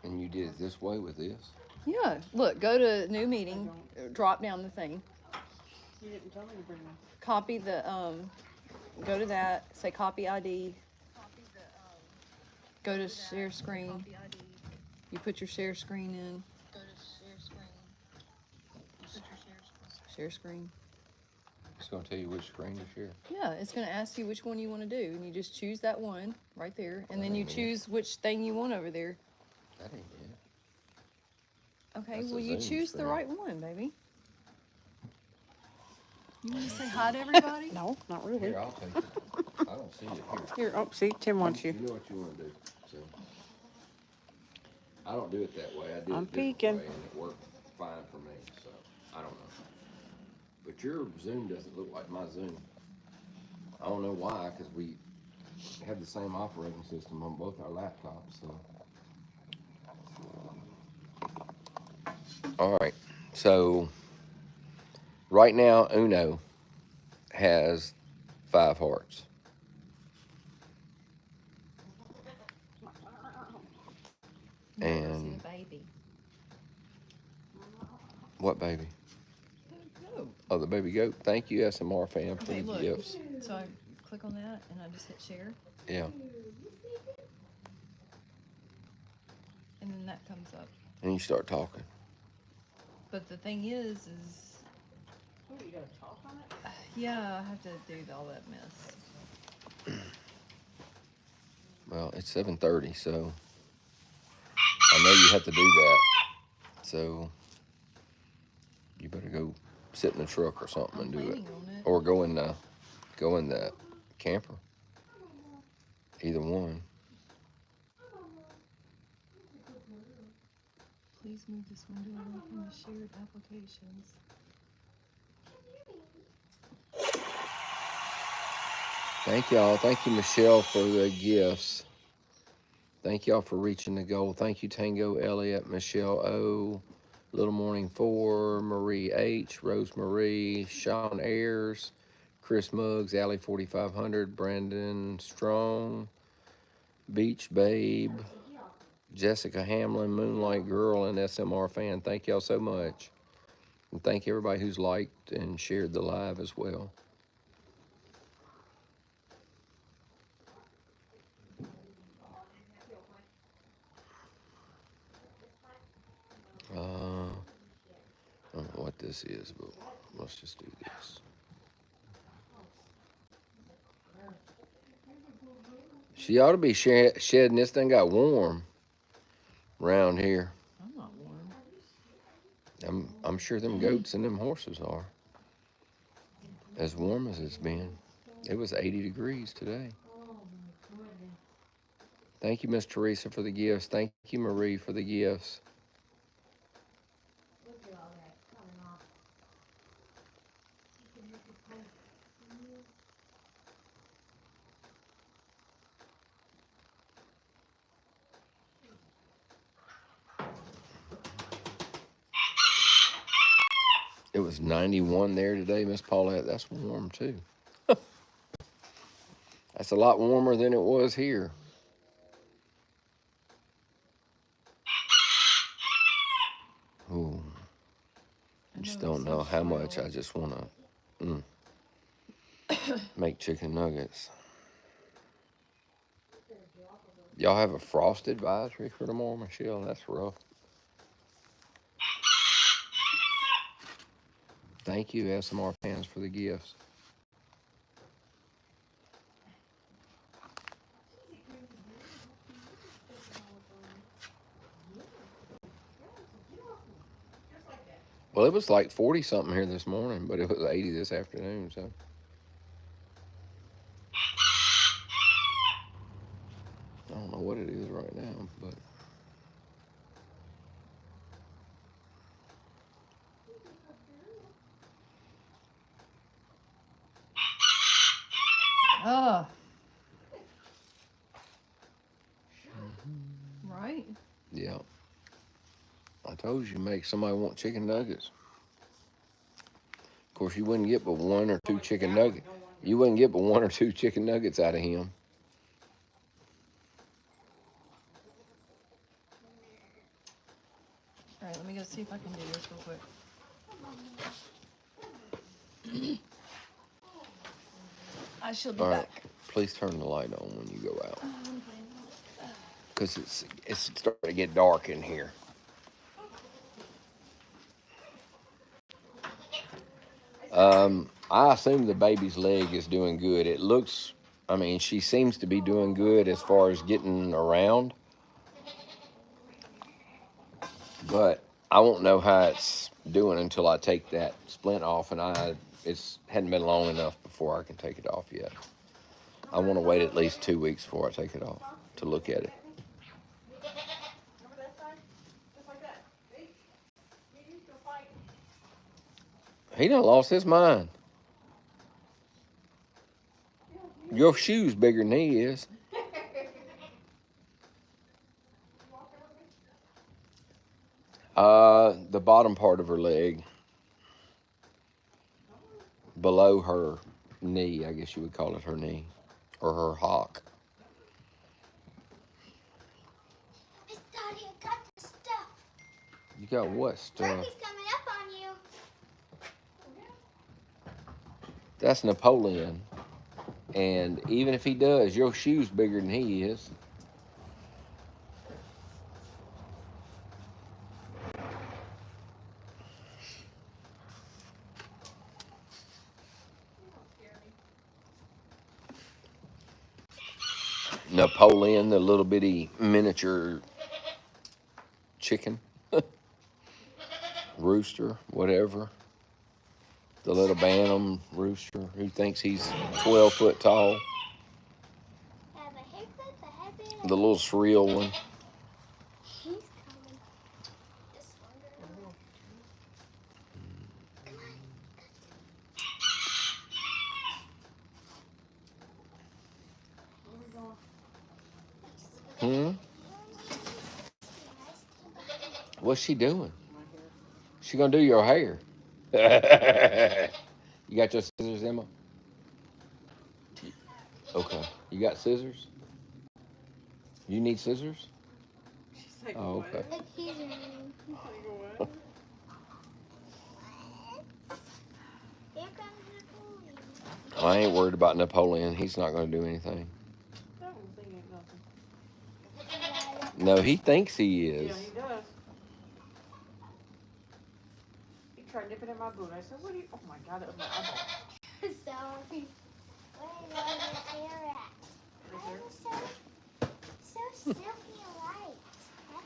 And you did it this way with this? Yeah, look, go to new meeting, drop down the thing, You didn't tell me to bring one. copy the, go to that, say copy ID, go to share screen, you put your share screen in, share screen, It's going to tell you which screen to share. Yeah, it's going to ask you which one you want to do, and you just choose that one right there, and then you ain't it. choose which thing you want over there. That ain't it. Okay, That's a well, you Zoom choose the screen. right one, baby. You want to say hi to everybody? No, not really. Here, I'll take it. I don't see it here. Here, oh, see, Tim wants you. You know what you want to do. So I don't do it that way. I do I'm it a different peeking. way, and it worked fine for me. So I don't know. But your Zoom doesn't look like my Zoom. I don't know why, because we have the same operating system on both our laptops. So. All right. So right now, Uno has 5 hearts. And baby. what baby? Oh. Oh, the baby goat. Thank you, SMR fam, for Okay, the look. gifts. So I click on that, and I just hit share, Yeah. and then that comes up. And you start talking. But the thing is What, you gotta talk on it? yeah, I have to do all that mess. Well, it's 7:30, so I know you have to do that. So you better go sit in the truck or something and do it, planning on it. or go in the camper. Either one. Please move this window away from the shared applications. Thank y'all. Thank you, Michelle, for the gifts. Thank y'all for reaching the goal. Thank you, Tango Elliott, Michelle O, Little Morning 4, Marie H, Rosemarie, Sean Ayers, Chris Muggs, Alley 4500, Brandon Strong, Beach Babe, Jessica Hamlin, Moonlight Girl, and SMR fan. Thank y'all so much. And thank everybody who's liked and shared the live as well. I don't know what this is, but let's just do this. She ought to be shedding. This thing got warm around here. I'm not warm. I'm sure them goats and them horses are. As warm as it's been. It was 80 degrees today. Thank you, Miss Teresa, for the gifts. Thank you, Marie, for the gifts. It was 91 there today, Miss Paulette. That's warm, too. That's a lot warmer than it was here. Ooh. I just don't know how much I just want to make chicken nuggets. Y'all have a frost advisory for tomorrow, Michelle? That's rough. Thank you, SMR fans, for the gifts. Well, it was like 40 something here this morning, but it was 80 this afternoon, so. I don't know what it is right now, but. Ugh. Right? Yeah. I told you, make somebody want chicken nuggets. Of course, you wouldn't get but 1 or 2 chicken nuggets. You wouldn't get but 1 or 2 chicken nuggets out of him. All right, let me go see if I can do this real quick. I shall be All right. back. Please turn the light on when you go out. Because it's starting to get dark in here. I assume the baby's leg is doing good. It looks, I mean, she seems to be doing good as far as getting around, but I won't know how it's doing until I take that splint off, and it's hadn't been long enough before I can take it off yet. I want to wait at least 2 weeks before I take it off to look at it. Over that side? Just like that. See? You go fight. He done lost his mind. Your shoe's bigger than he is. The bottom part of her leg, below her knee, I guess you would call it her knee, or her hock. Miss Dottie, I got the stuff. You got what stuff? Turkey's coming up on you. That's Napoleon. And even if he does, your shoe's bigger than he is. Napoleon, the little bitty miniature chicken, rooster, whatever. The little bantam rooster who thinks he's 12 foot tall. Have a haircut, a headband. The little shrill one. He's coming. This one. Come on. Hmm? What's she doing? She gonna do your hair. You got your scissors, Emma? Okay. You got scissors? You need scissors? She's like, Oh, what? okay. Look, he's running. She's like, what? Here comes Napoleon. I ain't worried about Napoleon. He's not gonna do anything. That one thing ain't nothing. No, he thinks he Yeah, is. he does. He tried nipping at my boot. I said, what are you? Oh my God, that was my eyeball. So, where was the hair at? Right I there. was so silky and light.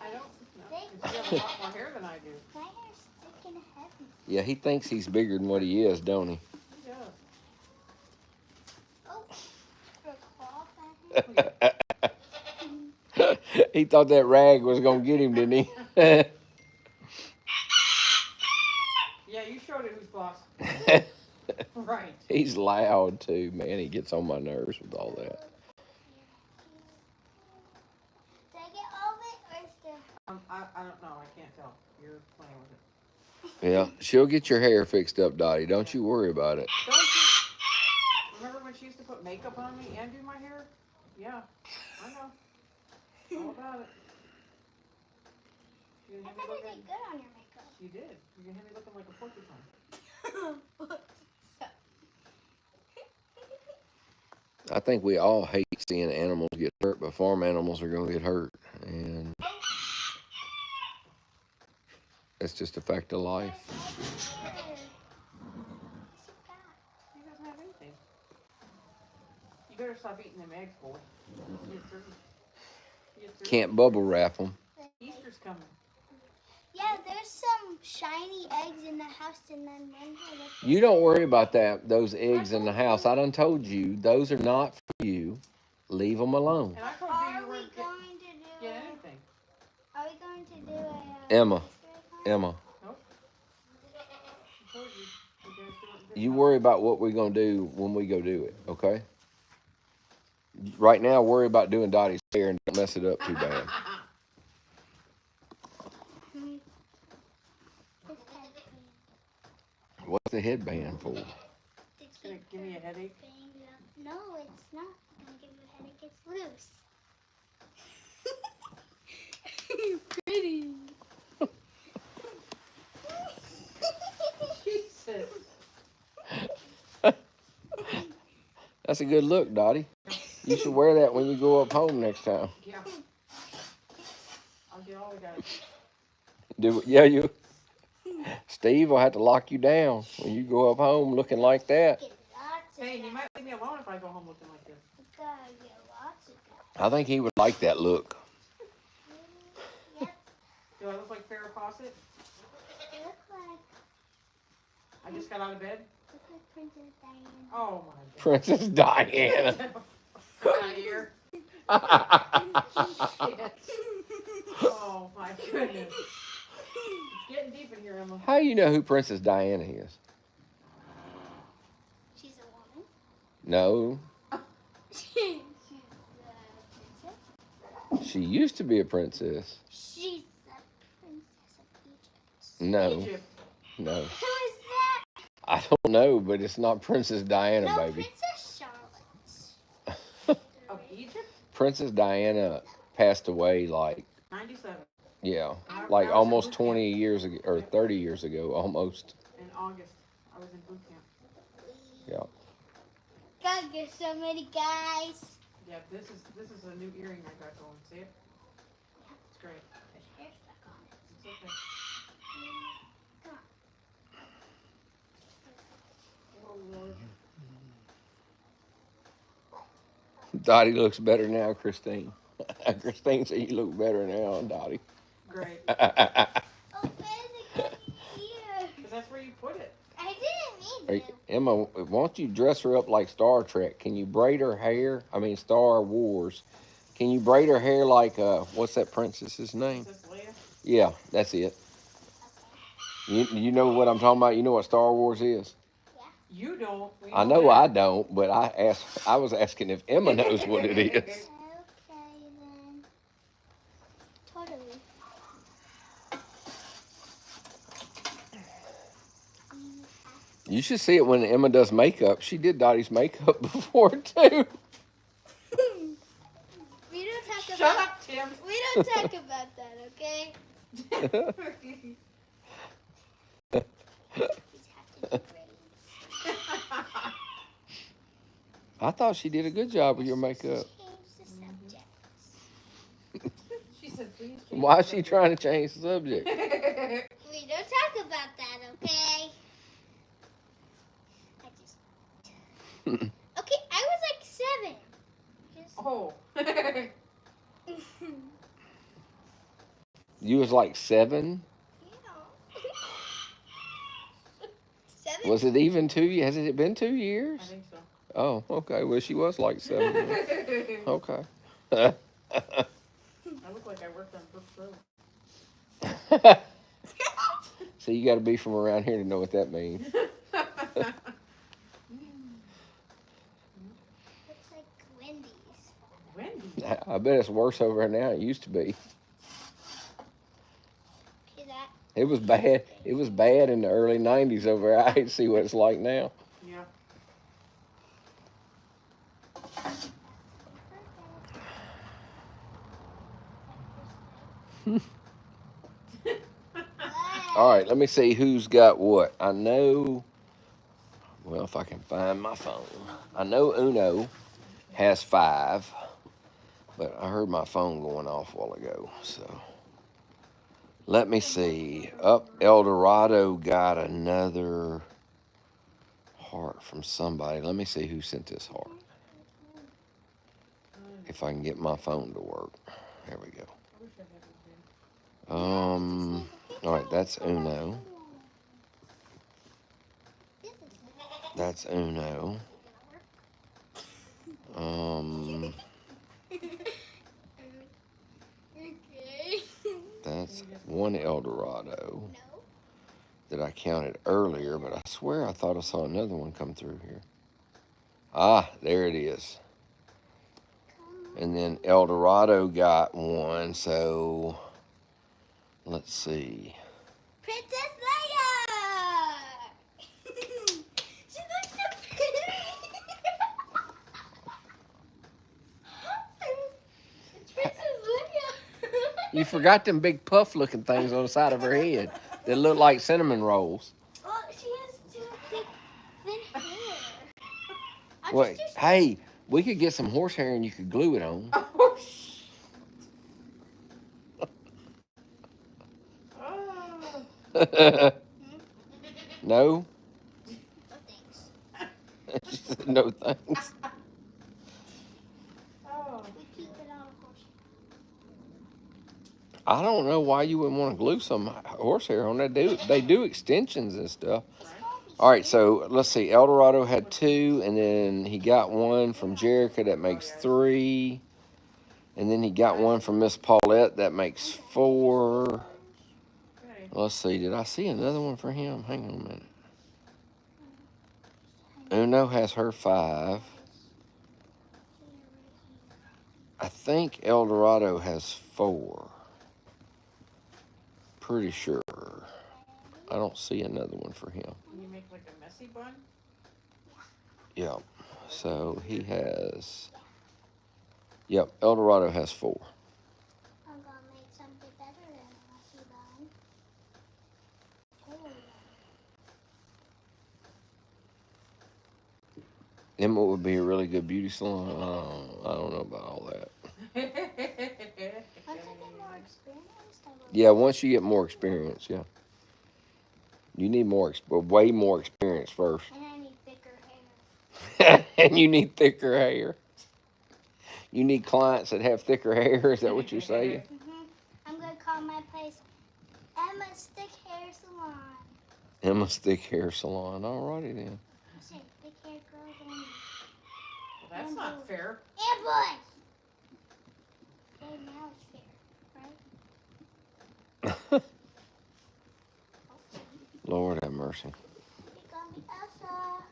I don't know. Thick. You have a lot more hair than I do. My hair's thick and heavy. Yeah, he thinks he's bigger than what he is, don't he? He does. Oh, for a claw back. He thought that rag was gonna get him, didn't he? Yeah, you showed it who's boss. Right. He's loud too, man. He gets on my nerves with all that. Did I get all of it or is there? I don't know. I can't tell. You're playing with it. Yeah, she'll get your hair fixed up, Dottie. Don't you worry about it. Don't you? Remember when she used to put makeup on me and do my hair? Yeah, I know. All about it. She I had me thought I looking. did good on your makeup. She did. You had me looking like a porcupine. I think we all hate seeing animals get hurt, but farm animals are gonna get hurt, and that's just a fact of life. He doesn't have anything. You better stop eating them eggs, boy. Can't bubble wrap them. Easter's coming. Yeah, there's some shiny eggs in the house and then ones are You don't worry about that. Those eggs in the house. I done told you those are not for you. Leave them alone. And I told you Are you we weren't going to do get anything. Are we going to do a Emma. Easter egg hunt? Emma, Nope. I told you. You guys didn't you worry about what we're gonna do when we go do it, okay? Right now, worry about doing Dottie's hair and don't mess it up too bad. This headband. What's the headband for? To It's gonna keep give me a her headache. banged up. No, it's not gonna give you a headache. It's loose. Pretty. Jesus. That's a good look, Dottie. You should wear that when you go up home next time. Yeah. I'll get all the guys. Yeah, Steve will have to lock you down when you go up home looking like that. Get lots of Hey, you guys. might leave me alone if I go home looking like this. We gotta get lots of guys. I think he would like that look. Yep. Do I look like Farrah Fawcett? You look like I just got out of bed. Princess Diana. Oh my god. Princess Diana. Out of here. Oh my goodness. It's getting deep in here, Emma. How do you know who Princess Diana is? She's a woman. No, She's a princess. she used to be a princess. She's the princess of Egypt. No, Egypt. no. Who is that? I don't know, but it's not Princess Diana, No, baby. Princess Charlotte. Of Egypt? Princess Diana passed away like, 97. yeah, I- like I was in almost boot camp 20 years ago, or 30 years ago, almost. in August. I was in boot camp. Yeah. God, there's so many guys. Yeah, this is a new earring I got going. See it? It's great. There's hair stuck on it. It's okay. Oh Lord. Dottie looks better now, Christine. Christine said you look better now, Dottie. Great. Oh, where's it going here? Because that's where you put it. I didn't Hey, mean to. Emma, why don't you dress her up like Star Trek? Can you braid her hair? I mean, Star Wars. Can you braid her hair like, what's that princess's name? Princess Leia. Yeah, that's it. You know what I'm talking about? You know what Star Wars is? You don't. We I know that. I don't, but I was asking if Emma knows what it is. Okay, then. Totally. You should see it when Emma does makeup. She did Dottie's makeup before too. We don't talk Shut about. up, Tim. We don't talk about that, okay? These have to be braids. I thought she did a good job with your makeup. Change the subject. She said, please. change Why the is she subject." trying to change the subject? We don't talk about that, okay? I just. Okay, I was like 7. Just. Oh. You was like 7? Yeah. 7? Was it even 2 years? Has it been 2 years? I think so. Oh, okay. Well, she was like 7. Okay. I look like I worked on Brooks Road. So you got to be from around here to know what that means. Looks like Wendy's. Wendy. I bet it's worse over here now. It used to be. See that? It was bad. It was bad in the early 90s over there. I hate to see what it's like now. Yeah. All right, let me see who's got what. I know, well, if I can find my phone. I know Uno has 5, but I heard my phone going off a while ago, so. Let me see. Up, El Dorado got another heart from somebody. Let me see who sent this heart. If I can get my phone to work. There we go. I wish I had one. All right, that's Uno. That's Uno. Okay. That's one El Dorado No. that I counted earlier, but I swear I thought I saw another one come through here. Ah, there it is. And then El Dorado got one, so let's see. Princess Leia! She looks so pretty! It's Princess Leia! You forgot them big puff looking things on the side of her head that look like cinnamon rolls. Well, she has too thick, thin hair. I'll Wait, just do hey, we could get some horsehair and you could glue it on. Oh, oh. No? No thanks. She said no thanks. Oh, We keep it on a horse. I don't know why you wouldn't want to glue some horsehair on that. They do extensions and stuff. It's right. called All right, so let's see. Eldorado had 2, and then he got one from Jerica that makes 3, and then he got one from Miss Paulette that makes 4. Okay. Let's see. Did I see another one for him? Hang on a minute. Uno has her 5. I think Eldorado has 4. Pretty sure. I don't see another one for him. Can you make like a messy bun? Yep. So he has. Yep. Eldorado has 4. I'm gonna make something better than a messy bun. Totally. Emma would be a really good beauty salon. I don't know about all that. Once I get more experience, I will. Yeah, once you get more experience, yeah. You need way more experience first. And I need thicker hair. And you need thicker hair. You need clients that have thicker hair. Is that what you're saying? I'm gonna call my place Emma's Thick Hair Salon. Emma's Thick Hair Salon. Alrighty then. I say thick hair girls only. Well, that's not fair. And boys. Okay, now it's fair, right? Lord have mercy. It's gonna be Elsa.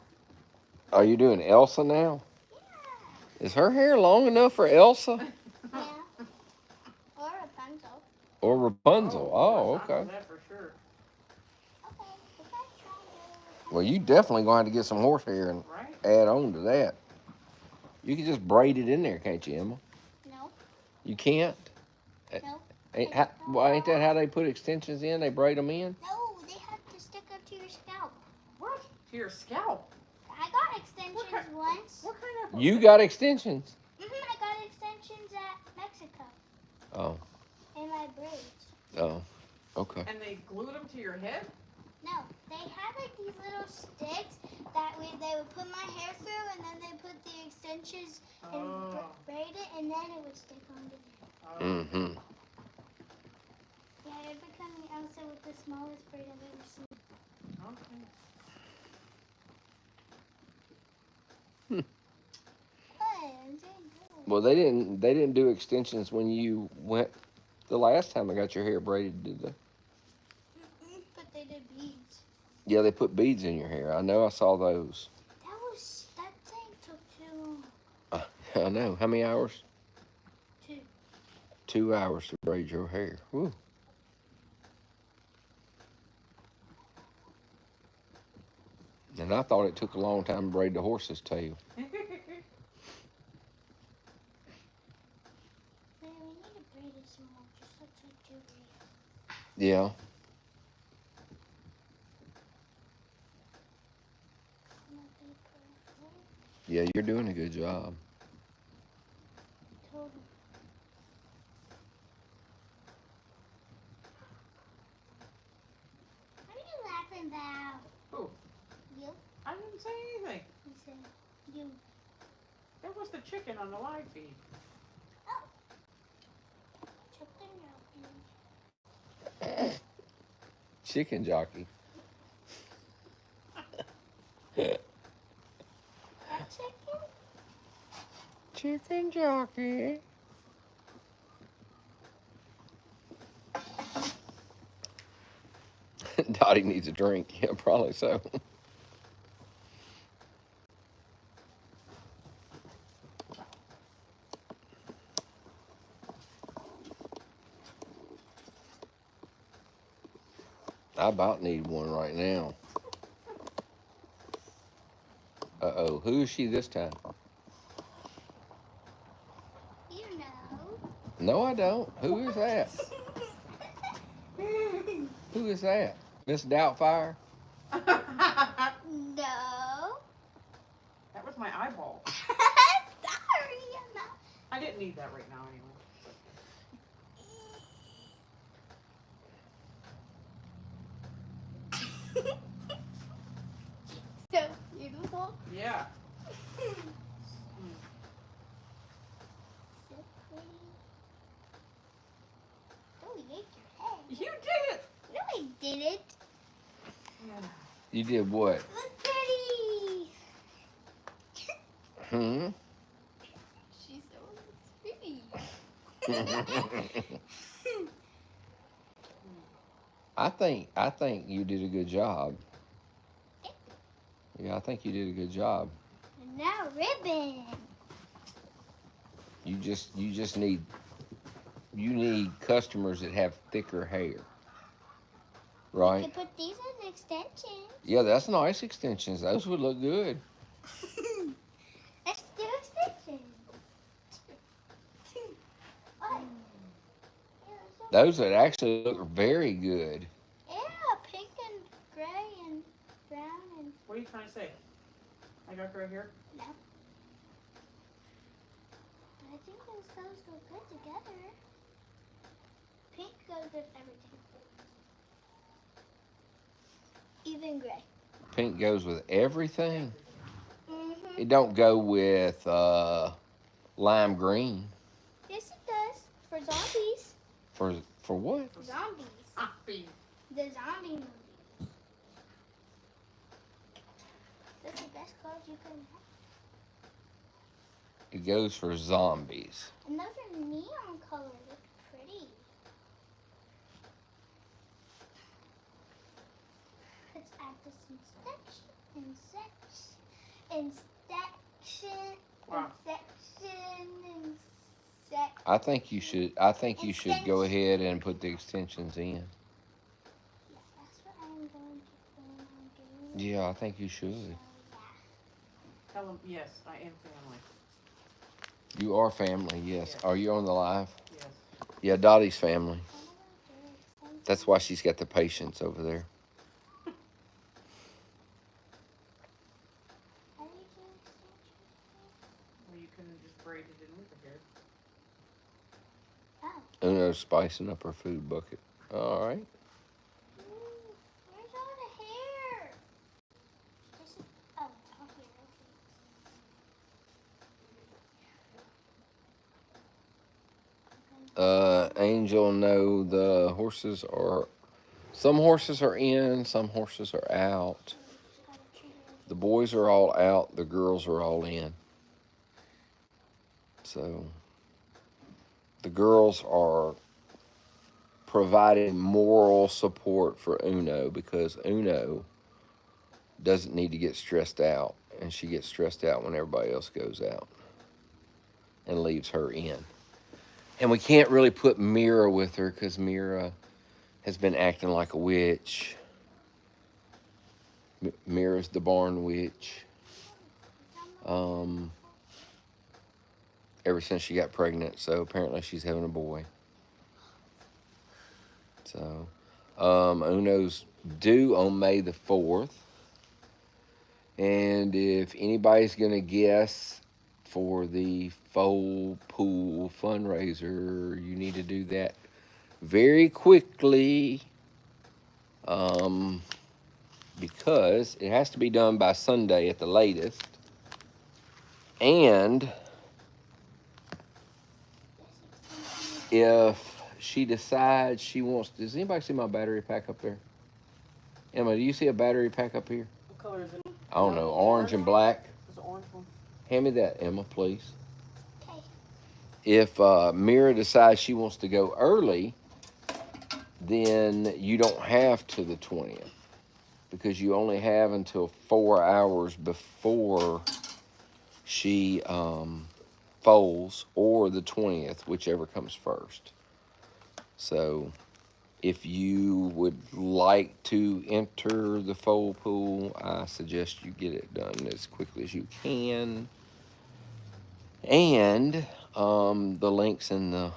Are you doing Elsa now? Yeah. Is her hair long enough for Elsa Yeah. Or Rapunzel. or Rapunzel? Oh, that's not okay. that for sure. Okay, we gotta try Rapunzel. Well, you definitely gonna have to get some horsehair and Right? add on to that. You can just braid it in there, can't you, Emma? No, You can't. no. Ain't that how they put extensions in? They braid them in. No, they have to stick up to your scalp. What? To your scalp? I got extensions once. What kind of? You got extensions. I got extensions at Mexico Oh, in my braids. oh, okay. And they glued them to your head? No, they had like these little sticks that they would put my hair through, and then they put the extensions and braid it, and then it would stick onto there. Mm-hmm. Yeah, you're becoming Elsa with the smallest braid I've ever seen. Okay. Hey, I'm doing good. Well, they didn't do extensions when you went the last time I got your hair braided, did they? But they did beads. Yeah, they put beads in your hair. I know. I saw those. That thing took too long. I know. How many hours? 2. 2 hours to braid your hair. Whew. And I thought it took a long time to braid the horse's tail. Man, we need to braid it some more. Just looks like too big. Yeah. Yeah, you're doing a good job. Totally. What are you laughing about? Who? You? I didn't say anything. You said you. That was the chicken on the live feed. Oh. Chicken jockey. Chicken jockey. That chicken? Chicken jockey. Dottie needs a drink. Yeah, probably so. I about need one right now. Uh-oh. Who is she this time? You know. No, I don't. Who is that? Who is that? Miss Doubtfire? That No. was my eyeball. Sorry, I'm not. I didn't need that right now anyway. Yeah. So pretty. Oh, you ate your head. You did it. No, I didn't. You did what? Look pretty. Hmm? She's so pretty. I think you did a good job. Yeah, I think you did a good job. And now ribbon. You just need customers that have thicker hair. You Right? can put these as extensions. Yeah, that's nice extensions. Those would look good. Let's do extensions. What? Those would actually look very good. Yeah, pink and gray and brown and What are you trying to say? I got gray hair. no. But I think those colors go good together. Pink goes with everything. Even gray. Pink goes with everything. Mm-hmm. It don't go with lime green. Yes, it does. For zombies. For what? Zombies. Happy. The zombie movies. That's the best colors you can have. It goes for zombies. And those are neon colors. Look pretty. Let's add this Wow. inspection. I think you should go ahead and put the extensions in. Yeah, that's what I'm going to plan on doing. Yeah, I think you should. So, yeah. Tell them, yes, I am family. You are family, yes. Are you on the live? Yes. Yeah, Dottie's family. What about your extensions? That's why she's got the patience over there. How do you do extensions? Well, you could have just braided it in with the hair. Oh. Uno's spicing up her food bucket. All right. Where's all the hair? Oh, it's all here. Angel, no, the horses are. Some horses are in, some horses are out. The boys are all out, the girls are all in. So the girls are providing moral support for Uno because Uno doesn't need to get stressed out, and she gets stressed out when everybody else goes out and leaves her in. And we can't really put Mira with her because Mira has been acting like a witch. Mira's the barn witch. Ever since she got pregnant, so apparently she's having a boy. So, Uno's due on May the 4th. And if anybody's going to guess for the Foal Pool fundraiser, you need to do that very quickly because it has to be done by Sunday at the latest. And if she decides she wants, does anybody see my battery pack up there? Emma, do you see a battery pack up here? What color is it? I don't know, orange and black. It's an orange one. Hand me that, Emma, please. Okay. If Mira decides she wants to go early, then you don't have to the 20th because you only have until 4 hours before she foals or the 20th, whichever comes first. So if you would like to enter the foal pool, I suggest you get it done as quickly as you can. And the link's in the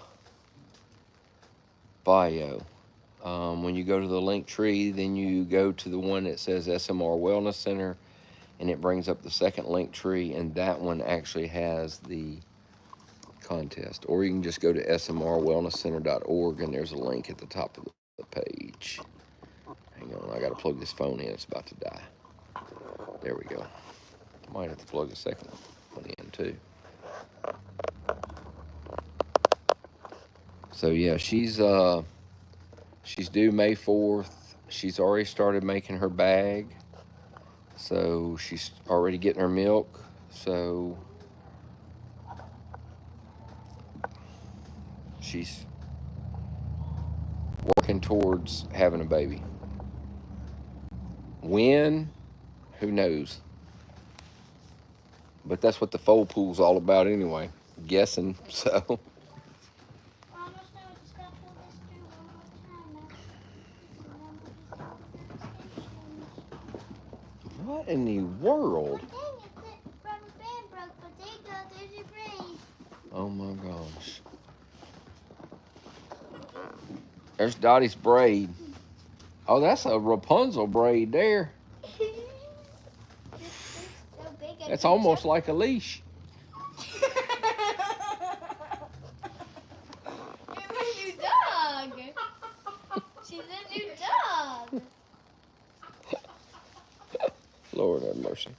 bio. When you go to the link tree, then you go to the one that says SMR Wellness Center, and it brings up the second link tree, and that one actually has the contest. Or you can just go to smrwellnesscenter.org, and there's a link at the top of the page. Hang on, I got to plug this phone in. It's about to die. There we go. Might have to plug the second one in too. So yeah, she's due May 4th. She's already started making her bag. So she's already getting her milk. So she's working towards having a baby. When? Who knows? But that's what the foal pool's all about anyway. Guessing. So what in the world? Rubber band broke, but there you go, there's your brain. Oh my gosh. There's Dottie's braid. Oh, that's a Rapunzel braid there. So big I That's can almost jump. like a leash. You're my new dog. She's a new dog. Lord have mercy.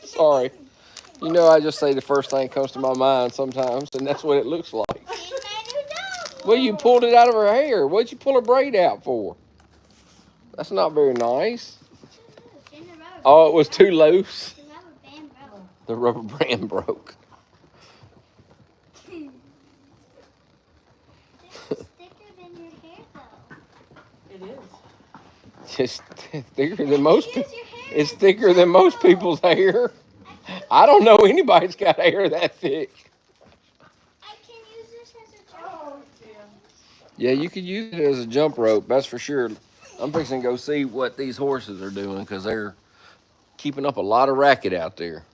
Sorry. You know, I just say the first thing that comes to my mind sometimes, and that's what it looks like. She's my new dog. Well, you pulled it out of her hair. What'd you pull her braid out for? That's not very nice. Oh, it was too loose. The rubber band broke. The rubber band broke. It's thicker than your hair, though. It is. Just thicker than most Use people. your hair It's as a thicker than most jump rope. people's hair. I don't know anybody's got hair that thick. I can use this as a jump rope. Oh, Jim. Yeah, you could use it as a jump rope, that's for sure. I'm fixing to go see what these horses are doing because they're keeping up a lot of racket out there.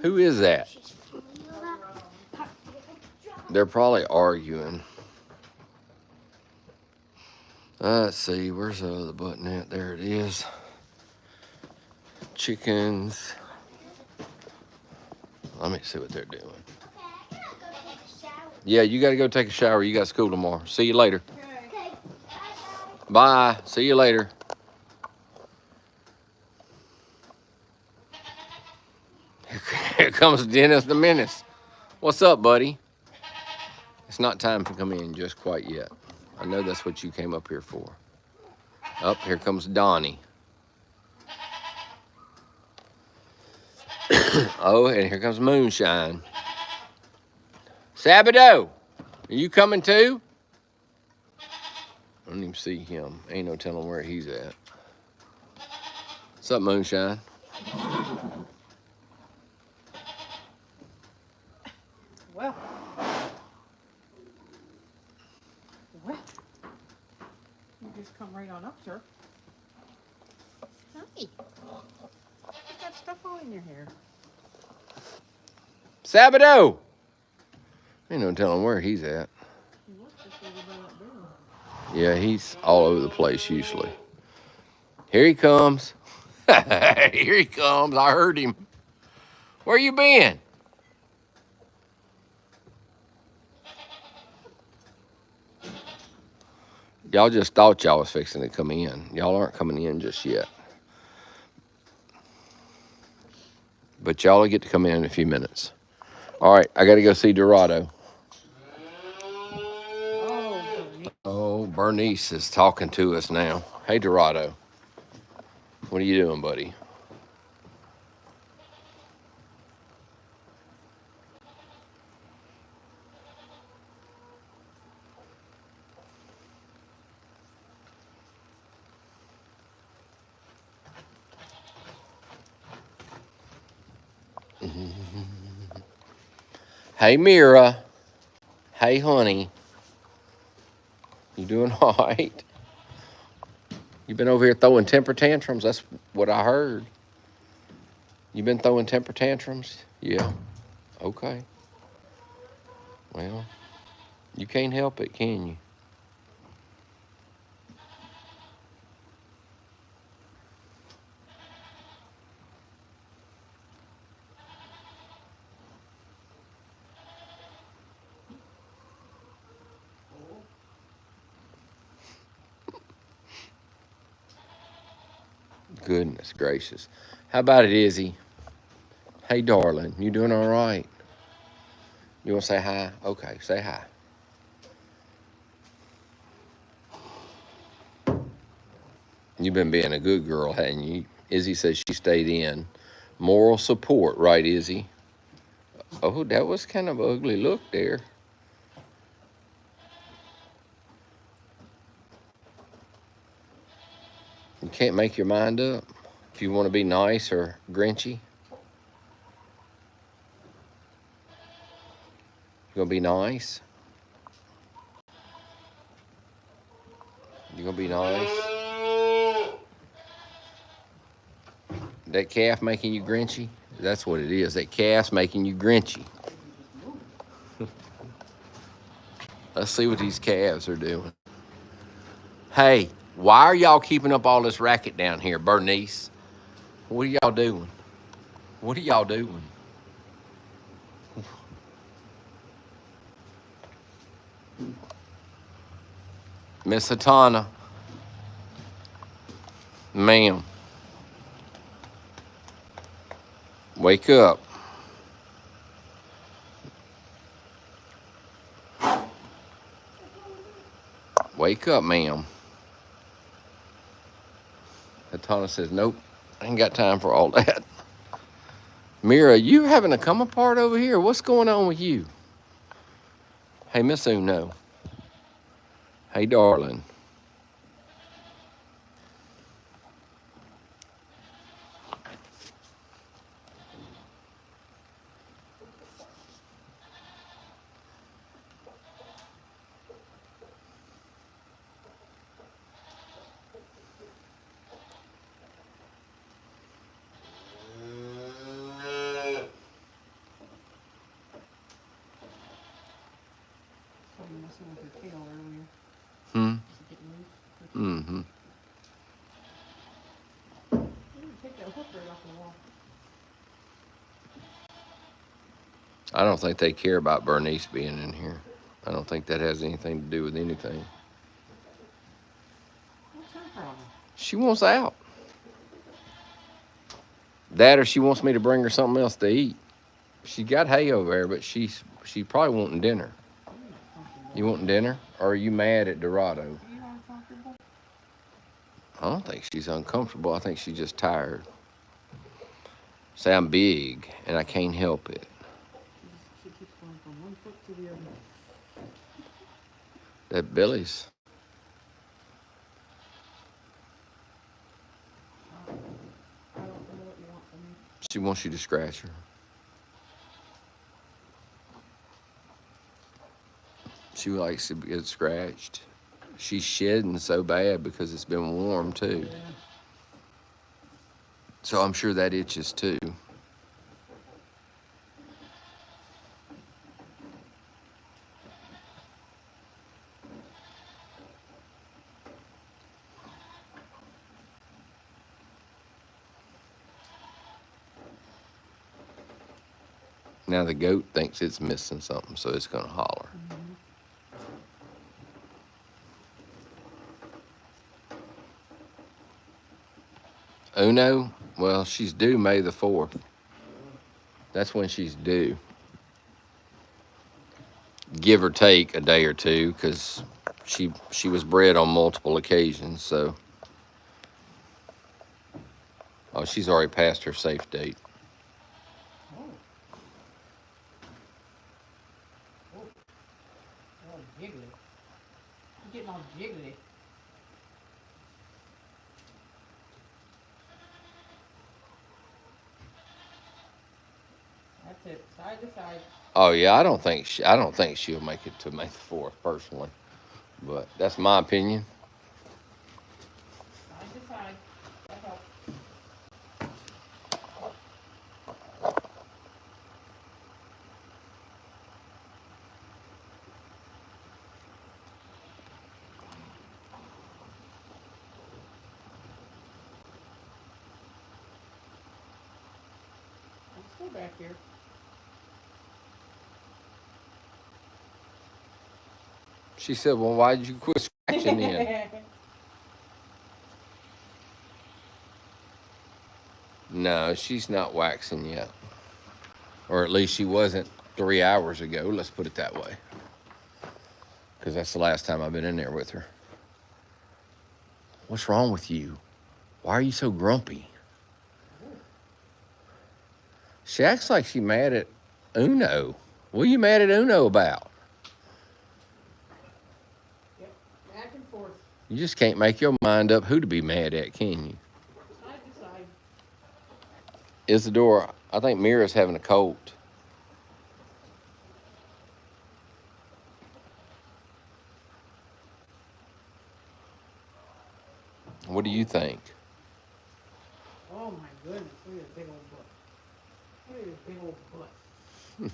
Who is that? She's falling over. They're probably arguing. Let's see, where's the other button at? There it is. Chickens. Let me see what they're doing. Okay, I gotta go take a shower. Yeah, you got to go take a shower. You got school tomorrow. See you later. Okay. Okay, bye. Bye. See you later. Here comes Dennis the Menace. What's up, buddy? It's not time to come in just quite yet. I know that's what you came up here for. Up here comes Donnie. Oh, and here comes Moonshine. Sabado, are you coming too? I don't even see him. Ain't no telling where he's at. What's up, Moonshine? Well. Well. You just come right on up, sir. Hi. You got stuff all in your hair. Sabado! Ain't no telling where he's at. You look just over by that barrel. Yeah, he's all over the place usually. Here he comes. Here he comes. I heard him. Where you been? Y'all just thought y'all was fixing to come in. Y'all aren't coming in just yet. But y'all will get to come in a few minutes. All right, I got to go see Dorado. Oh, Bernie. Oh, Bernice is talking to us now. Hey, Dorado. What are you doing, buddy? Hey, Mira. Hey, honey. You doing all right? You been over here throwing temper tantrums? That's what I heard. You been throwing temper tantrums? Yeah. Okay. Well, you can't help it, can you? Goodness gracious. How about it, Izzy? Hey, darling, you doing all right? You want to say hi? Okay, say hi. You've been being a good girl, hadn't you? Izzy says she stayed in. Moral support, right, Izzy? Oh, that was kind of ugly look there. You can't make your mind up if you want to be nice or grinchy. You're gonna be nice. You're gonna be nice. That calf making you grinchy? That's what it is. That calf's making you grinchy. Let's see what these calves are doing. Hey, why are y'all keeping up all this racket down here, Bernice? What are y'all doing? What are y'all doing? Miss Hatana, ma'am, wake up. Wake up, ma'am. Hatana says, nope, I ain't got time for all that. Mira, you having a come apart over here? What's going on with you? Hey, Miss Uno. Hey, darling. Something messing with her tail earlier. Hmm? Is it getting loose? Mm-hmm. Take that hook right off the wall. I don't think they care about Bernice being in here. I don't think that has anything to do with anything. What's her problem? She wants out. That or she wants me to bring her something else to eat. She got hay over there, but she probably wanting dinner. You wanting dinner? Or are you mad at Dorado? Are you uncomfortable? I don't think she's uncomfortable. I think she's just tired. Say I'm big and I can't help it. She keeps going from one foot to the other. That Billy's. I don't know what you want from me. She wants you to scratch her. She likes to get scratched. She's shedding so bad because it's been warm too. Yeah. So I'm sure that itches too. Now the goat thinks it's missing something, so it's gonna holler. Uno, well, she's due May the 4th. That's when she's due. Give or take a day or two, because she was bred on multiple occasions, so. Oh, she's already passed her safe date. Oh. Oh. Oh, jiggly. You're getting all jiggly. That's it. Side to side. Oh yeah, I don't think she'll make it to May the 4th personally, but that's my opinion. Side to side. That helps. I'm still back here. She said, "Well, why did you quit scratching then?" No, she's not waxing yet. Or at least she wasn't 3 hours ago. Let's put it that way. Because that's the last time I've been in there with her. What's wrong with you? Why are you so grumpy? She acts like she's mad at Uno. What are you mad at Uno about? Yep, back and forth. You just can't make your mind up who to be mad at, can you? Side to side. Isadora, I think Mira's having a cold. What do you think? Oh my goodness, look at his big old butt. Look at his big old butt. Look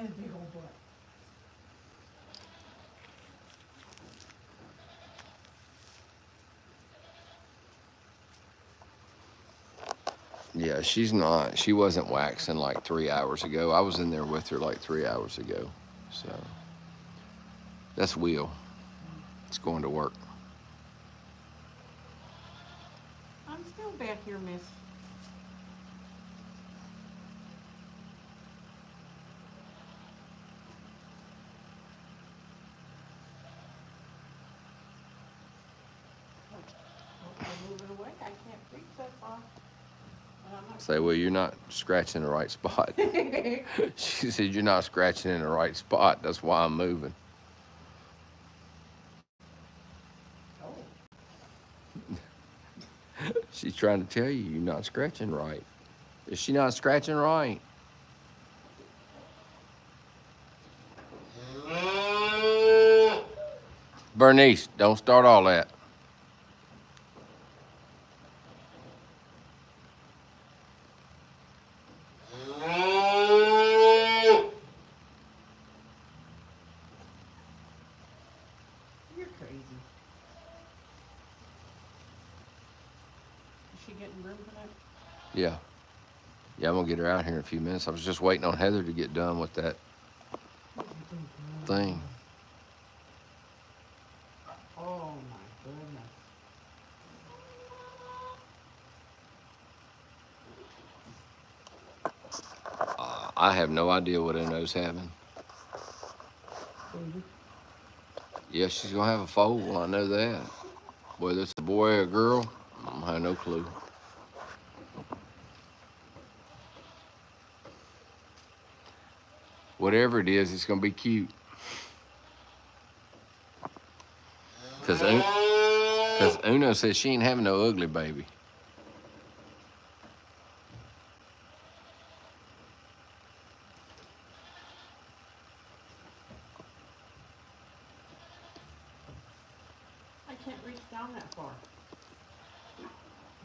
at his big old butt. Yeah, she's not. She wasn't waxing like 3 hours ago. I was in there with her like 3 hours ago. So that's Will. It's going to work. I'm still back here, miss. Oh, I'm moving away. I can't reach that far. And I'm not Say, well, you're not scratching the right spot. She said, you're not scratching in the right spot. That's why I'm moving. Oh. She's trying to tell you you're not scratching right. Is she not scratching right? Bernice, don't start all that. You're crazy. Is she getting room for that? Yeah. Yeah, I'm going to get her out here in a few minutes. I was just waiting on Heather to get done with that thing. Oh my goodness. I have no idea what Uno's having. Baby. Yeah, she's going to have a foal. I know that. Whether it's a boy or a girl, I have no clue. Whatever it is, it's going to be cute. Because Uno says she ain't having no ugly baby. I can't reach down that far. If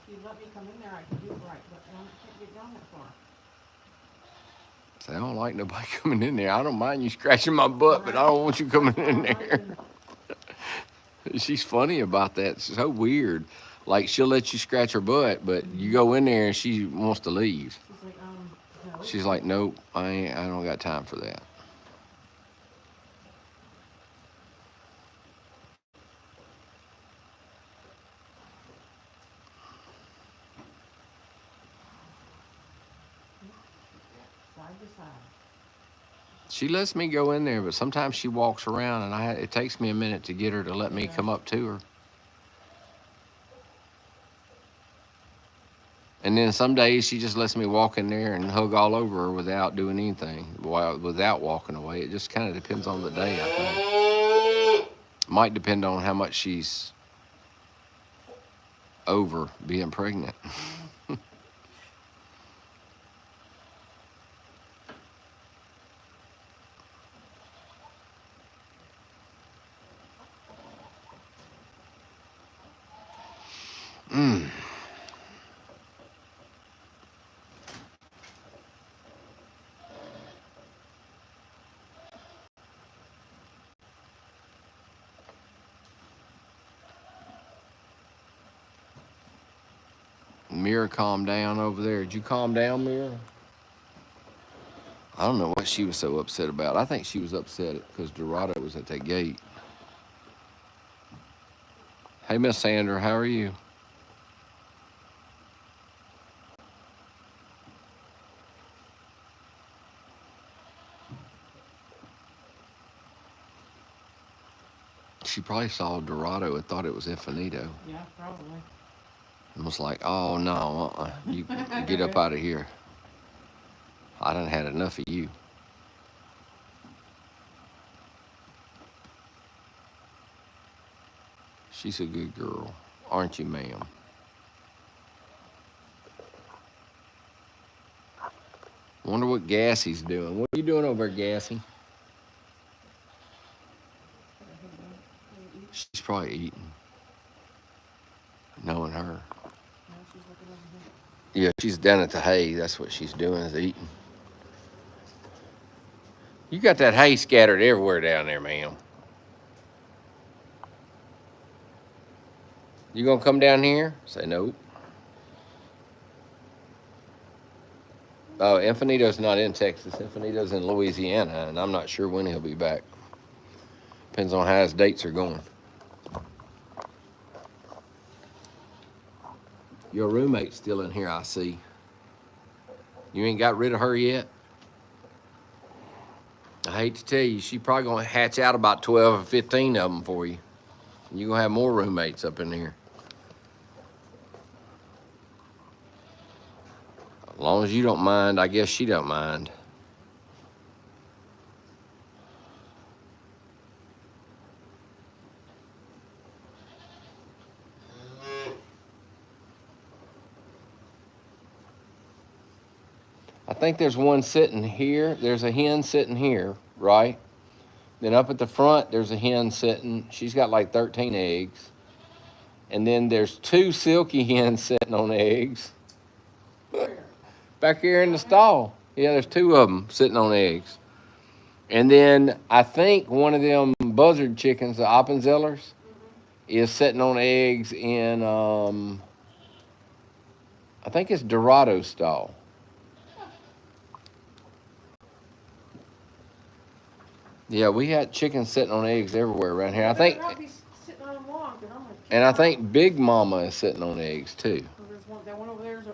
you let me come in there, I can do it right, but I can't get down that far. So I don't like nobody coming in there. I don't mind you scratching my butt, but I don't want you coming in there. She's funny about that. It's so weird. Like she'll let you scratch her butt, but you go in there and she wants to leave. She's like, no. She's like, nope, I don't got time for that. Side to side. She lets me go in there, but sometimes she walks around, and it takes me a minute to get her to let me come up to her. And then some days she just lets me walk in there and hug all over her without doing anything, without walking away. It just kind of depends on the day, I think. Might depend on how much she's over being pregnant. Mira calm down over there. Did you calm down, Mira? I don't know what she was so upset about. I think she was upset because Dorado was at that gate. Hey, Miss Sandra, how are you? She probably saw Dorado and thought it was Infinito. Yeah, probably. And was like, oh, no, you get up out of here. I done had enough of you. She's a good girl, aren't you, ma'am? Wonder what Gassy's doing. What are you doing over there, Gassy? She's probably eating, knowing her. No, she's looking over here. Yeah, she's down at the hay. That's what she's doing, is eating. You got that hay scattered everywhere down there, ma'am. You gonna come down here? Say nope. Oh, Infinito's not in Texas. Infinito's in Louisiana, and I'm not sure when he'll be back. Depends on how his dates are going. Your roommate's still in here, I see. You ain't got rid of her yet? I hate to tell you, she probably gonna hatch out about 12 or 15 of them for you. You're gonna have more roommates up in here. As long as you don't mind, I guess she don't mind. I think there's one sitting here. There's a hen sitting here, right? Then up at the front, there's a hen sitting. She's got like 13 eggs. And then there's 2 silky hens sitting on eggs. Back here in the stall. Yeah, there's 2 of them sitting on eggs. And then I think one of them buzzard chickens, the Appenzellers, is sitting on eggs in, I think it's Dorado's stall. Yeah, we had chickens sitting on eggs everywhere around here. I think, Sitting on them long, but I'm gonna and I think Big Mama is sitting on eggs too. There's one, that one over there is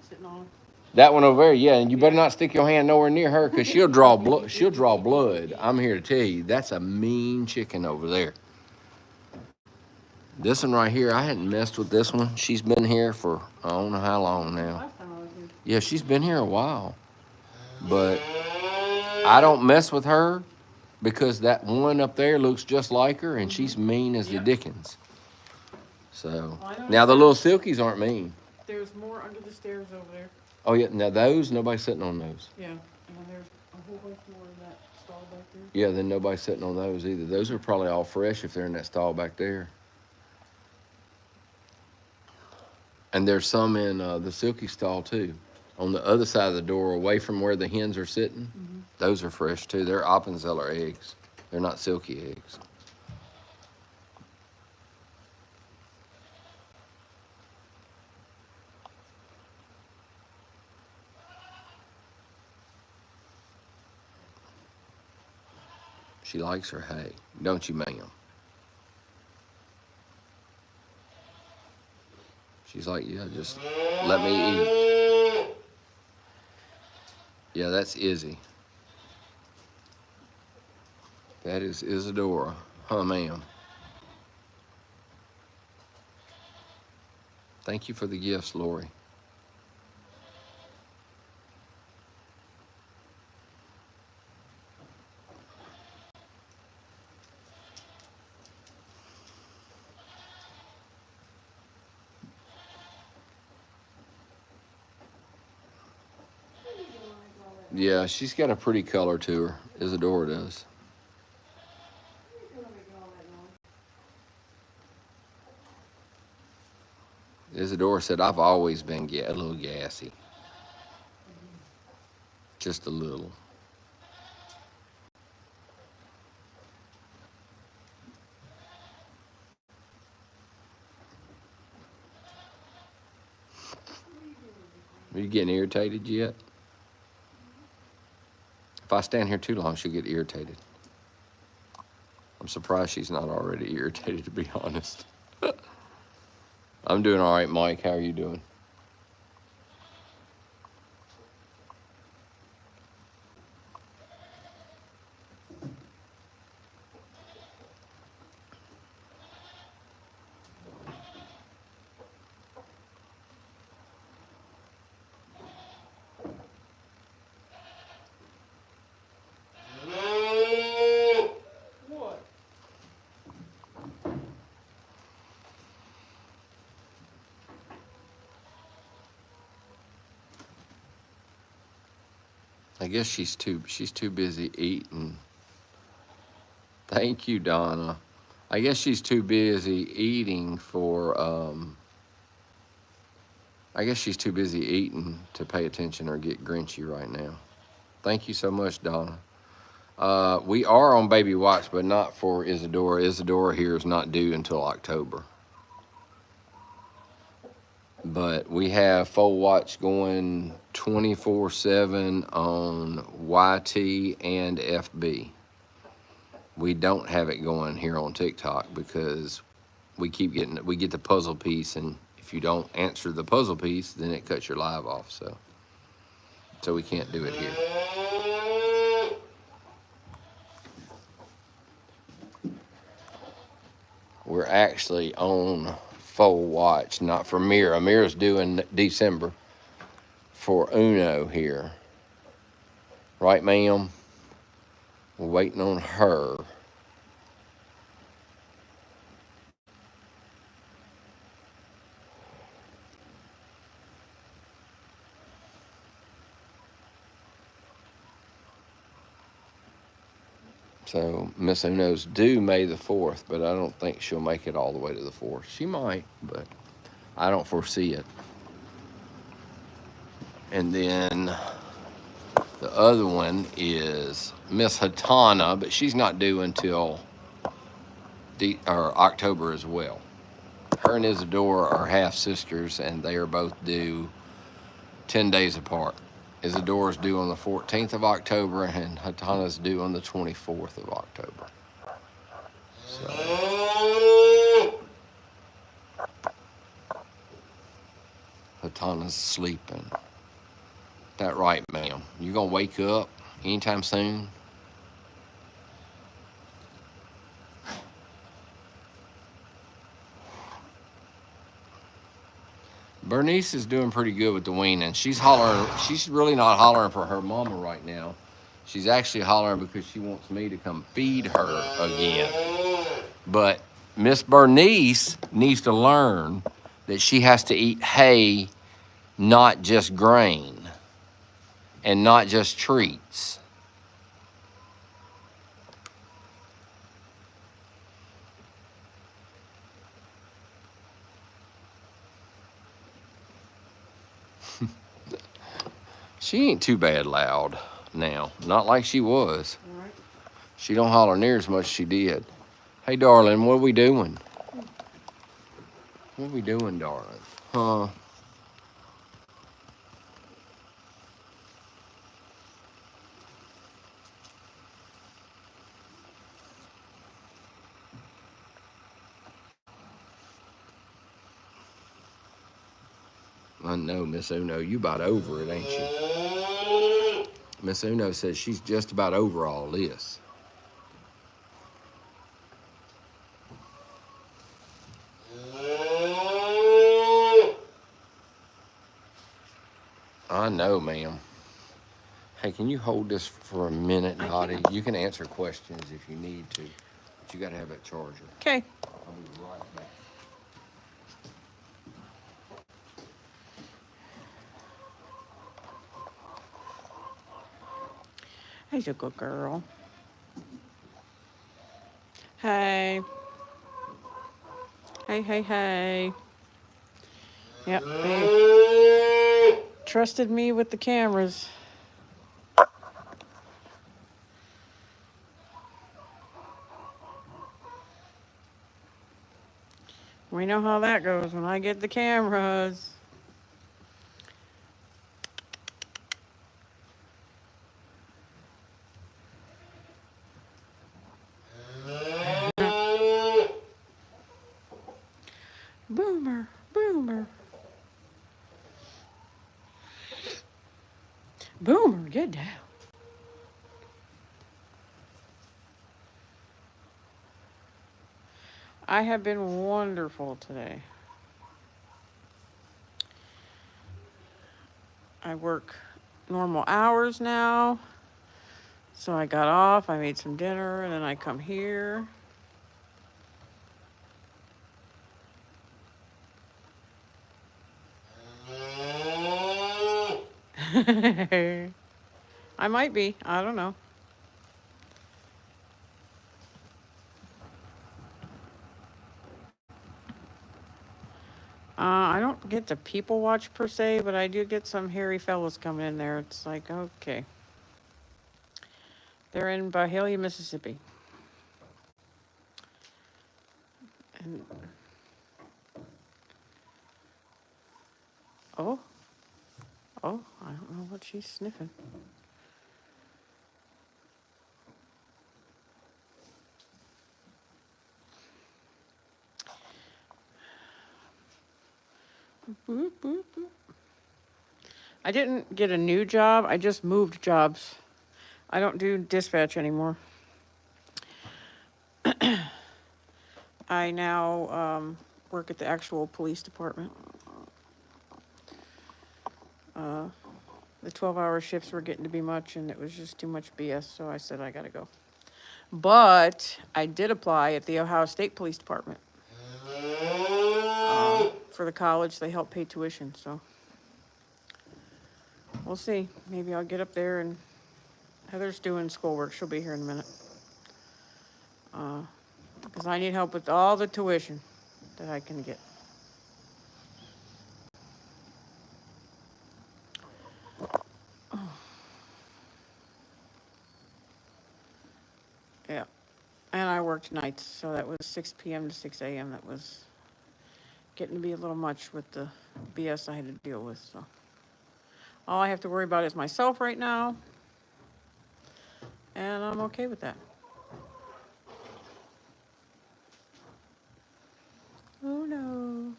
sitting on them. That one over there, yeah, and you better not stick your hand nowhere near her because she'll draw blood. She'll draw blood. I'm here to tell you, that's a mean chicken over there. This one right here, I hadn't messed with this one. She's been here for I don't know how long now. Last time I was here. Yeah, she's been here a while, but I don't mess with her because that one up there looks just like her, and she's mean as the dickens. So now the little silkies aren't mean. There's more under the stairs over there. Oh yeah, now those nobody's sitting on those. Yeah, and then there's a whole bunch more in that stall back there. Yeah, then nobody's sitting on those either. Those are probably all fresh if they're in that stall back there. And there's some in the silky stall too, on the other side of the door, away from where the hens are sitting. Mm-hmm. Those are fresh too. They're Appenzeller eggs. They're not silky eggs. She likes her hay, don't you, ma'am? She's like, yeah, just let me eat. Yeah, that's Izzy. That is Isadora. Huh, ma'am? Thank you for the gifts, Lori. Yeah, she's got a pretty color to her. Isadora does. Isadora said, I've always been a little gassy. Just a little. Are you getting irritated yet? If I stand here too long, she'll get irritated. I'm surprised she's not already irritated, to be honest. I'm doing all right, Mike. How are you doing? What? I guess she's too busy eating. Thank you, Donna. I guess she's too busy eating I guess she's too busy eating to pay attention or get grinchy right now. Thank you so much, Donna. We are on baby watch, but not for Isadora. Isadora here is not due until October. But we have Foal watch going 24/7 on YT and FB. We don't have it going here on TikTok because we get the puzzle piece, and if you don't answer the puzzle piece, then it cuts your live off. So we can't do it here. We're actually on Foal watch, not for Mira. Mira's due in December for Uno here. Right, ma'am? We're waiting on her. So Miss Uno's due May the 4th, but I don't think she'll make it all the way to the 4th. She might, but I don't foresee it. And then the other one is Miss Hatana, but she's not due until October as well. Her and Isadora are half sisters, and they are both due 10 days apart. Isadora's due on the 14th of October, and Hatana's due on the 24th of October. So Hatana's sleeping. That right, ma'am? You gonna wake up anytime soon? Bernice is doing pretty good with the weaning. She's hollering. She's really not hollering for her mama right now. She's actually hollering because she wants me to come feed her again. But Miss Bernice needs to learn that she has to eat hay, not just grain, and not just treats. She ain't too bad loud now. Not like she was. All right. She don't holler near as much as she did. Hey, darling, what are we doing? What are we doing, darling? Huh? I know, Miss Uno, you about over it, ain't you? Miss Uno says she's just about over all this. I know, ma'am. Hey, can you hold this for a minute, Dottie? You can answer questions if you need to, but you got to have that charger. Okay. I'll be right back. He's a good girl. Hey. Hey, hey, hey. Yep, they trusted me with the cameras. We know how that goes when I get the cameras. Boomer. Boomer, get down. I have been wonderful today. I work normal hours now. So I got off, I made some dinner, and then I come here. I might be. I don't know. I don't get to people watch per se, but I do get some hairy fellas coming in there. It's like, okay. They're in Byhalia, Mississippi. And oh, I don't know what she's sniffing. Boop, boop, boop. I didn't get a new job. I just moved jobs. I don't do dispatch anymore. I now work at the actual police department. The 12-hour shifts were getting to be much, and it was just too much BS, so I said I gotta go. But I did apply at the Ohio State Police Department. For the college, they help pay tuition, so we'll see. Maybe I'll get up there, and Heather's doing schoolwork. She'll be here in a minute. Because I need help with all the tuition that I can get. Yeah. And I worked nights, so that was 6 p.m. to 6 a.m. That was getting to be a little much with the BS I had to deal with, so. All I have to worry about is myself right now, and I'm okay with that. Oh no.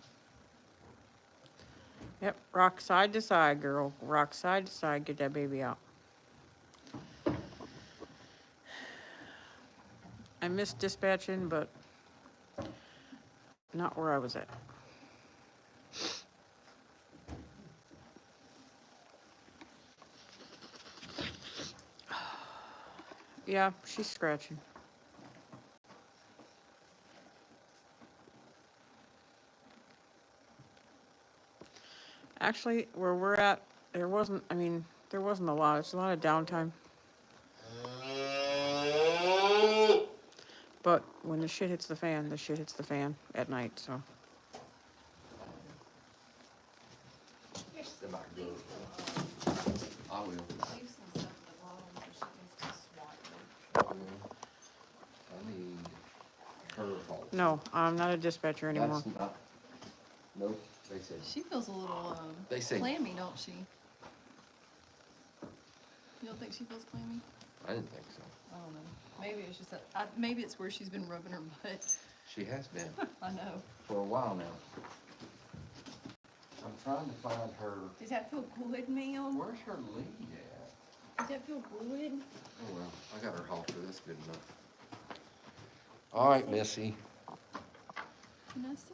Yep, rock side to side, girl. Rock side to side, get that baby out. I missed dispatching, but not where I was at. Yeah, she's scratching. Actually, where we're at, there wasn't a lot. It's a lot of downtime. But when the shit hits the fan at night, so. I will. Leave some stuff at the bottom so she can still swat them. I need her fault. No, I'm not a dispatcher anymore. That's not. Nope. They said. She feels a little They say. clammy, don't she? You don't think she feels clammy? I didn't think so. I don't know. Maybe it's just that. Maybe it's where she's been rubbing her butt. She has been I know. for a while now. I'm trying to find her. Does that feel good, ma'am? Where's her lead at? Does that feel good? Oh well, I got her halter. That's good enough. All right, Missy. Can I see?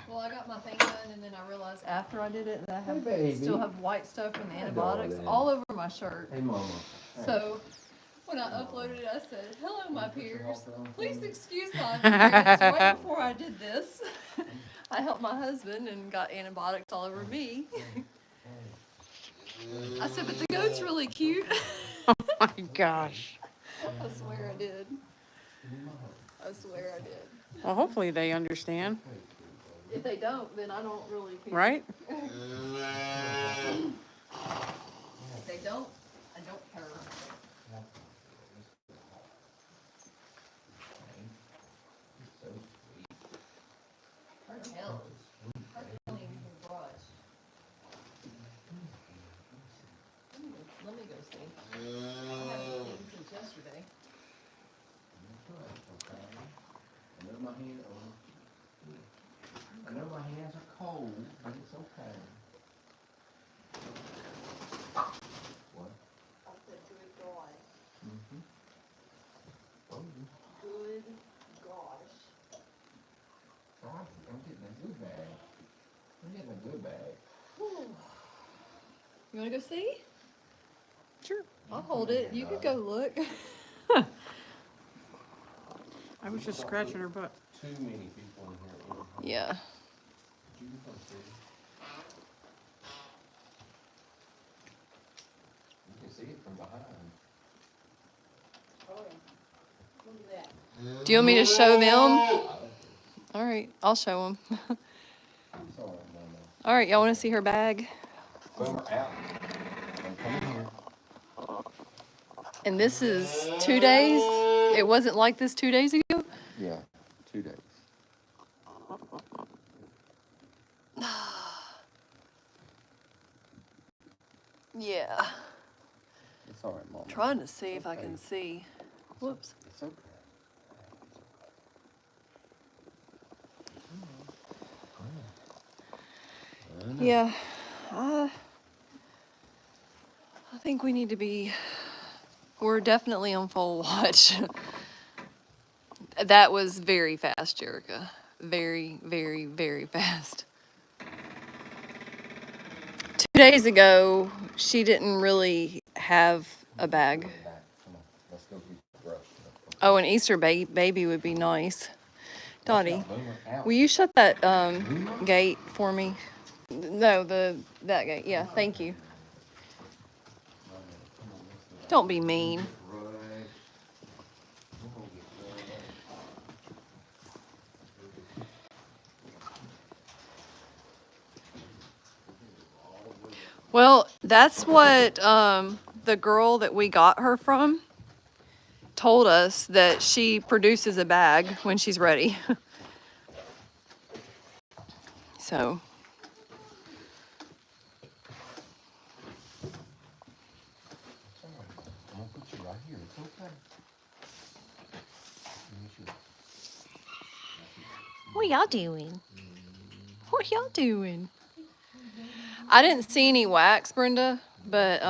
Well, I got my thing done, and then I realized after I did it that I Hey, still baby. have white stuff from the Hi, antibiotics darling. all over my shirt. Hey, Mama. So when I uploaded it, I said, "Hello, my Put your peers. halter on for Please me? excuse my appearance." Right before I did this, I helped my husband and got antibiotics all over me. I said, "But the goat's really cute." Oh my gosh. I swear I did. I swear I did. Well, hopefully they understand, If they don't, then I don't really care. right? If they don't, I don't care. Her tail is, her tail needs a brush. Let me go see. I haven't seen since yesterday. my hand over. I know my hands are cold, but it's okay. What? I said good God. Mm-hmm. Oh, Good gosh. I'm getting a good bag. I'm getting a good bag. Whew. You want to go see? Sure. I'll hold it. You could go look. I was just scratching her butt. Too many people in here. Yeah. You can come see. You can see it from behind. Oh, yeah. Look at that. Do you want me to show them? Oh, All right, I'll show them. sorry, Mama. All right, y'all want to see her bag? Boomer out. I'm coming here. And this is 2 days. It wasn't like this 2 days ago. Yeah, 2 days. Yeah. It's all right, Mama. Trying to see if I can see. Whoops. It's okay. Yeah. I think we need to be. We're definitely on full watch. That was very fast, Jerica. Very, very, very fast. 2 days ago, she didn't really have a bag. Come on, let's go get the brush. Oh, an Easter baby would be nice. Dottie, Boomer out. will you shut that gate for me? No, that gate. Yeah, thank you. Don't be mean. Well, that's what the girl that we got her from told us, that she produces a bag when she's ready. So. I'm gonna put you right here. It's okay. What y'all doing? What y'all doing? I didn't see any wax, Brenda, but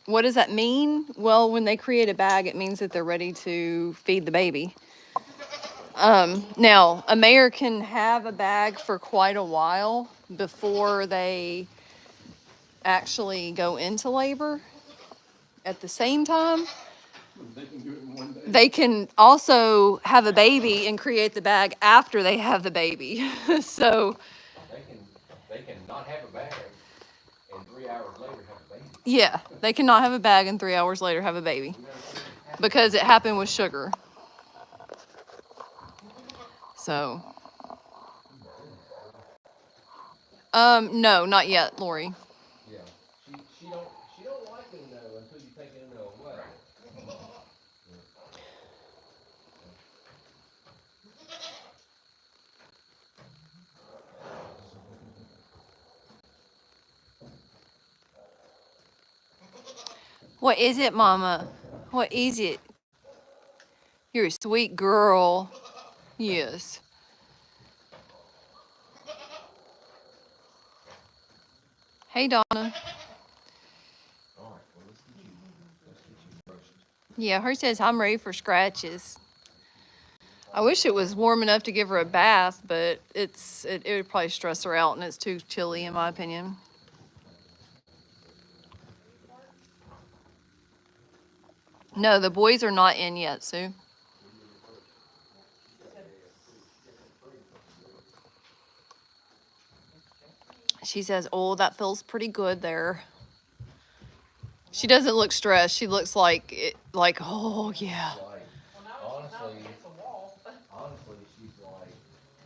what does that mean? Well, when they create a bag, it means that they're ready to feed the baby. Now, a mare can have a bag for quite a while before they actually go into labor. At the same time, They can do it in one day. they can also have a baby and create the bag after they have the baby. So, They can not have a bag and 3 hours later have a baby. yeah, they cannot have a bag and 3 hours later have a baby because it happened with sugar. So, no, not yet, Lori. Yeah, she don't like them though until you take them away. What is it, Mama? What is it? You're a sweet girl. Yes. Hey, Donna. All right, well let's get you brushed. Yeah, her says I'm ready for scratches. I wish it was warm enough to give her a bath, but it would probably stress her out, and it's too chilly in my opinion. No, the boys are not in yet, Sue. She says, oh, that feels pretty good there. She doesn't look stressed. She looks like, oh, yeah. Honestly, she's like,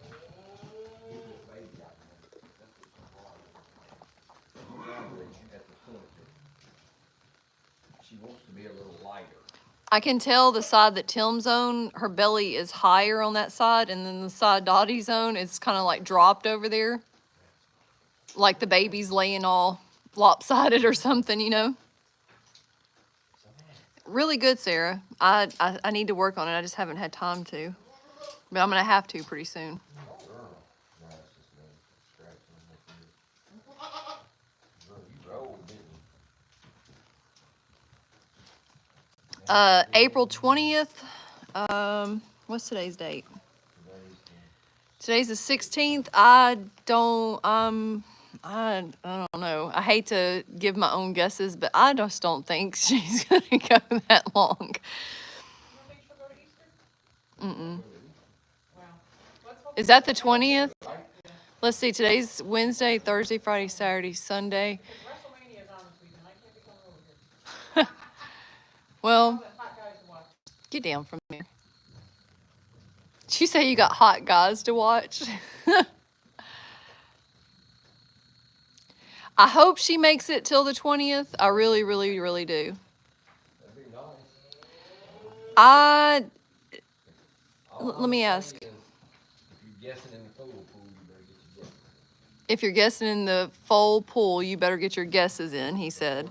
get this baby out there. That's what she's like. At the point that she wants to be a little lighter. I can tell the side that Tim's on, her belly is higher on that side, and then the side Dottie's on, it's kind of like dropped over there. Like the baby's laying all lopsided or something, you know? Really good, Sarah. I need to work on it. I just haven't had time to. But I'm gonna have to pretty soon. Oh, girl. No, it's just me scratching my ear. Girl, you rolled, didn't you? April 20th. What's today's date? Today's the 16th. I don't know. I hate to give my own guesses, but I just don't think she's gonna go that long. You don't think she'll go to Easter? Mm-mm. Wow. Let's hope Is that the 20th? Let's see. Today's Wednesday, Thursday, Friday, Saturday, Sunday. WrestleMania is on this weekend. I can't be coming over here. Well, All the hot guys to watch. get down from there. Did you say you got hot guys to watch? I hope she makes it till the 20th. I really, really, really do. That'd be nice. Let me ask. If you're guessing in the Foal pool, you better get your guesses. If you're guessing in the Foal pool, you better get your guesses in, he said.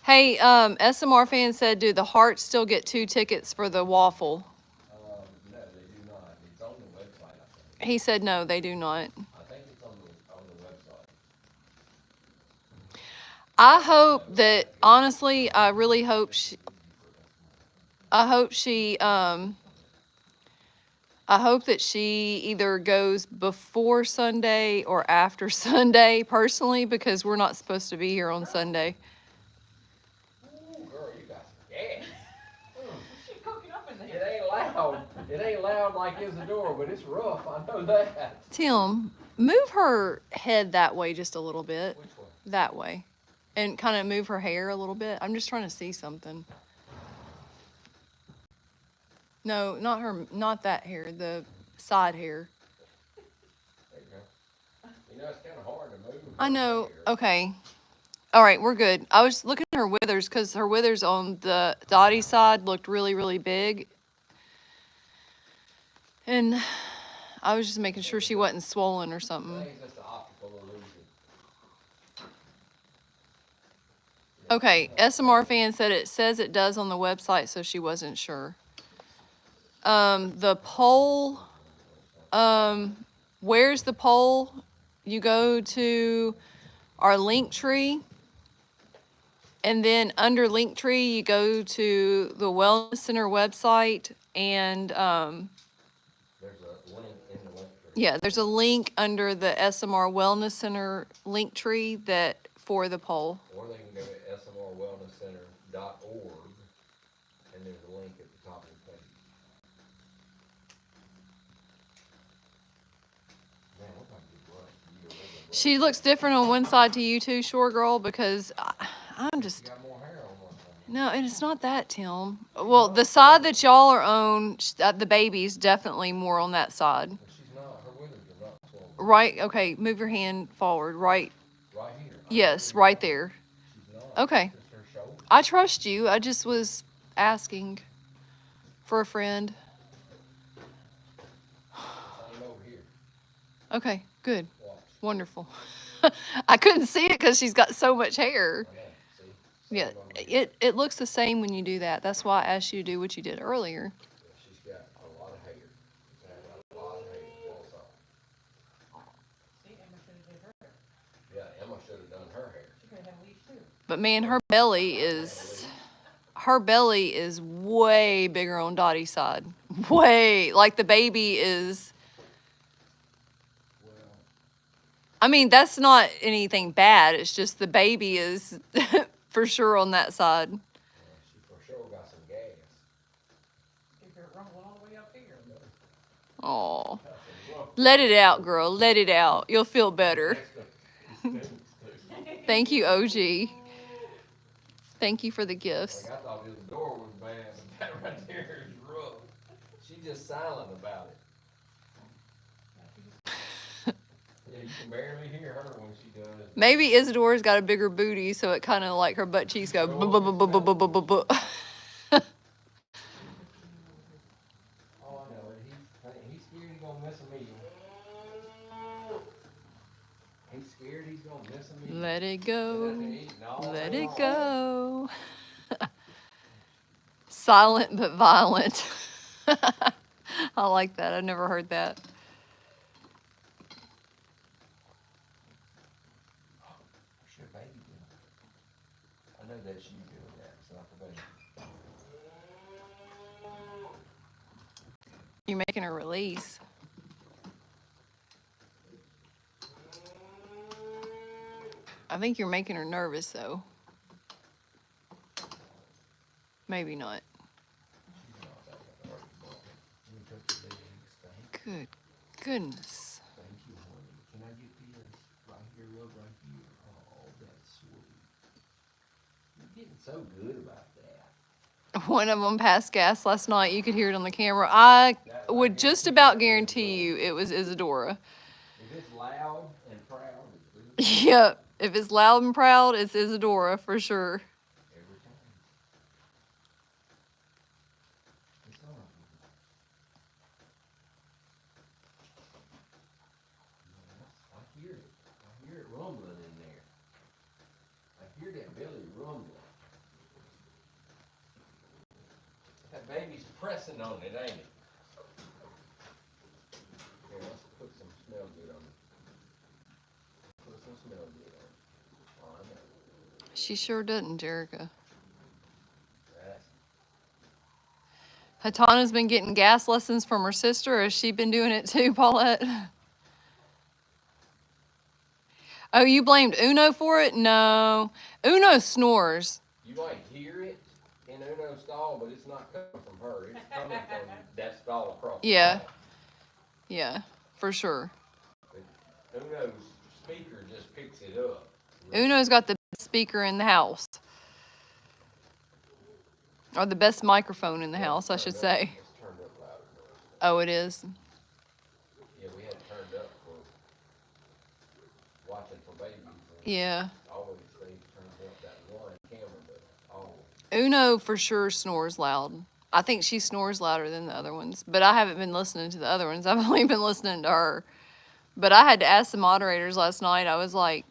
Hey, SMR fan said, do the Hearts still get 2 tickets for the waffle? No, they do not. It's on the website, I think. He said no, they do not. I think it's on the website. I hope that, honestly, I really hope she, I hope that she either goes before Sunday or after Sunday, personally, because we're not supposed to be here on Sunday. Ooh, girl, you got some gas. She's cooking up in It there. ain't loud. It ain't loud like Isadora, but it's rough. I know that. Tim, move her head that way just a little bit. Which one? That way. And kind of move her hair a little bit. I'm just trying to see something. No, not her, not that hair, the side hair. There you go. You know, it's kind of hard to move. I know. hair. Okay. All right, we're good. I was looking at her withers because her withers on the Dottie side looked really, really big. And I was just making sure she wasn't swollen or I something. think it's just an optical illusion. Okay, SMR fan said it says it does on the website, so she wasn't sure. The poll, where's the poll? You go to our link tree, and then under link tree, you go to the Wellness Center website, and There's a link in the link tree. yeah, there's a link under the SMR Wellness Center link tree that for the poll. Or they can go to smrwellnesscenter.org, and there's a link at the top of the page. Man, what about your brush? She looks different on one side to you too, Shore Girl, because I'm You just, got more hair on one side. no, and it's not that, Tim. Well, the side that y'all are on, the baby's definitely more on that side. But she's not. Her withers are not swollen. Right, okay, move your hand forward, right, Right here. yes, right there. She's not. Okay. It's just her shoulder. I trust you, I just was asking for a friend. Same over here. Okay, good, Watch. wonderful. I couldn't see it because she's got so much hair. I know. See? Yeah, Same over here. it looks the same when you do that. That's why I asked you to do what you did earlier. Yeah, she's got a lot of hair. She's got a lot of hair on both sides. See, Emma should have did her hair. Yeah, Emma should have done her hair. She could have leaves too. But man, her belly is way bigger on Dottie's side. Way, like the baby is. Well, I mean, that's not anything bad. It's just the baby is for sure on that side. she for sure got some gas. Keep her rumbling all the way up here. Oh, let it out, girl. Let it out. You'll feel better. Thank you, OG. Thank you for the gifts. Like, I thought his door was bad, but that right there is rough. She's just silent about it. Yeah, you can barely hear her when she does. Maybe Isadora's got a bigger booty, so it kind of like her butt cheeks go. Bu- bu- bu- bu- bu- bu- bu- bu- bu. Oh, I know it. He's scared he's gonna miss a meal. He's scared he's gonna miss a meal. Let it go. And that's eating all Let day it long. go. Silent but violent. I like that. I've never heard that. What's your baby doing? I know that's you doing that. It's not the baby. You're making her release. I think you're making her nervous, though. Maybe not. Good goodness. Thank you, honey. Can I get this right here, love, right here? Oh, that's sweet. You're getting so good about that. One of them passed gas last night. You could hear it on the camera. I would just about guarantee you it was Isadora. If it's loud and proud, it's Yep. If it's loud and proud, it's Isadora for sure. every time. It's on. I hear it. I hear it rumbling in there. I hear that belly rumbling. That baby's pressing on it, ain't it? Here, let's put some smell good on it. Put some smell good on it. Oh, I know. She sure doesn't, Jerica. That's Hatana's been getting gas lessons from her sister. Has she been doing it too, Paulette? Oh, you blamed Uno for it? No. Uno snores. you might hear it in Uno's stall, but it's not coming from her. It's coming from that stall across the Yeah. hall. Yeah, for sure. But Uno's speaker just picks it up. Uno's got the best speaker in the house. Or the best microphone in the house, I should say. It's turned up louder than us. Oh, it is? Yeah, we had it turned up for watching for babies. And Yeah. always stays turned up that one camera, but always. Uno for sure snores loud. I think she snores louder than the other ones, but I haven't been listening to the other ones. I've only been listening to her. But I had to ask the moderators last night. I was like,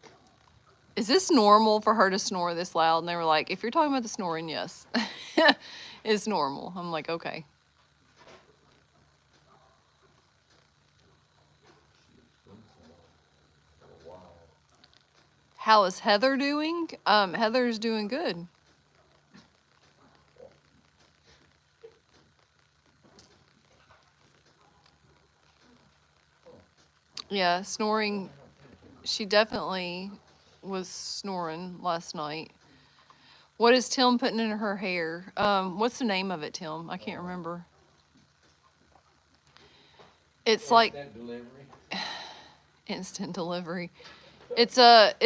is this normal for her to snore this loud? And they were like, if you're talking about the snoring, yes. It's normal. I'm like, okay. For a while. How is Heather doing? Heather's doing good. Yeah, snoring. She definitely was snoring last night. What is Tim putting in her hair? What's the name of it, Tim? I can't remember. It's like Instant delivery. instant delivery. It's got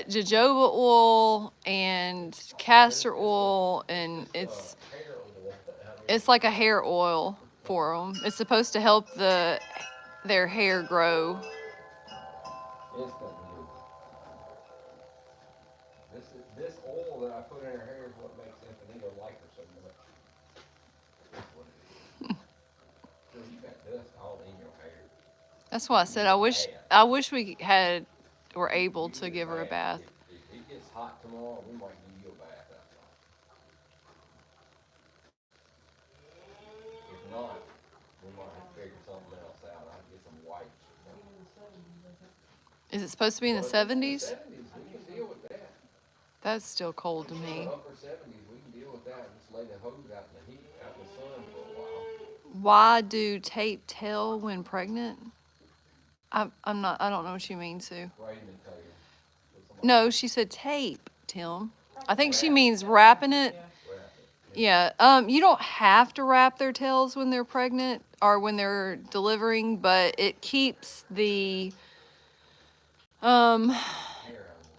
jojoba oil and castor oil, and it's Hair oil. it's like a hair oil for them. It's supposed to help their hair grow. Instant delivery. This oil that I put in her hair is what makes Infinito like her so much. That's what it is. Girl, you got dust all in your hair. That's why I said I wish we were able to give her a bath. If it gets hot tomorrow, we might give you a bath outside. If not, we might have to figure something else out. I'll get some wipes. Is it supposed to be in the 70s? 70s, we can deal with that. That's still cold to me. Upper 70s, we can deal with that. Just lay the hose out in the heat, out in the sun for a while. Why do tape tell when pregnant? I don't know what she means, Sue. Braiding and tail. Put some No, she said tape, Tim. I think she means wrapping it. wrap it. Yeah. You don't have to wrap their tails when they're pregnant or when they're delivering, but it keeps the Hair out of the way.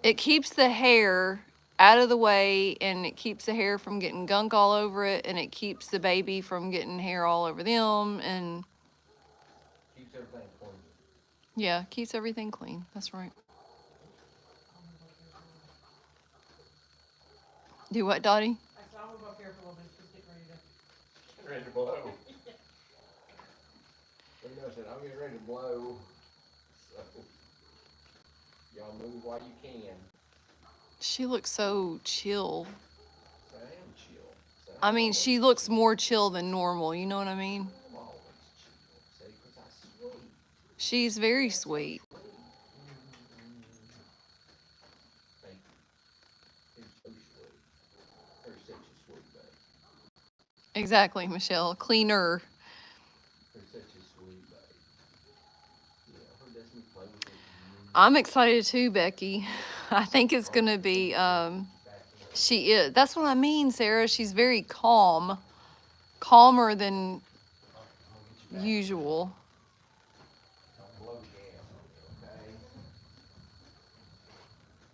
it keeps the hair out of the way, and it keeps the hair from getting gunk all over it, and it keeps the baby from getting hair all over them, and Keeps everything clean. yeah, keeps everything clean. That's right. Do what, Dottie? I saw him up here for a little bit, just getting ready to. Ready to blow. I said, I'm getting ready to blow. So, y'all move while you can. She looks so chill. I am chill. So I mean, she looks more chill than normal. You know what I mean? I'm always She's very sweet. Thank you. It's so sweet. You're such a sweet baby. Exactly, Michelle. Cleaner. You're such a sweet baby. Yeah, her lets me play with her. I'm excited too, Becky. I think it's gonna be. She is. That's what I mean, Sarah. She's very calm, calmer than usual. Don't blow gas on me, okay?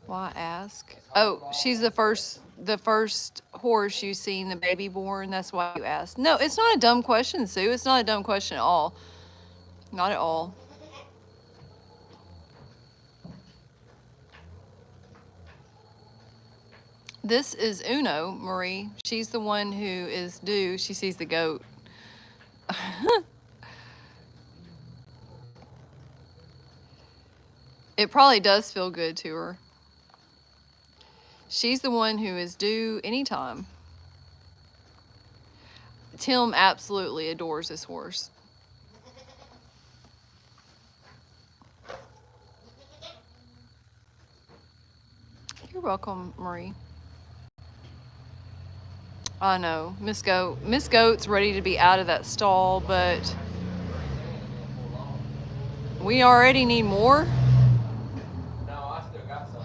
Why ask? Oh, she's the first horse you've seen the baby born. That's why you asked. No, it's not a dumb question, Sue. It's not a dumb question at all. Not at all. This is Uno, Marie. She's the one who is due. She sees the goat. It probably does feel good to her. She's the one who is due anytime. Tim absolutely adores this horse. You're welcome, Marie. I know. Miss Goat's ready to be out of that stall, but we already need more. No, I still got some.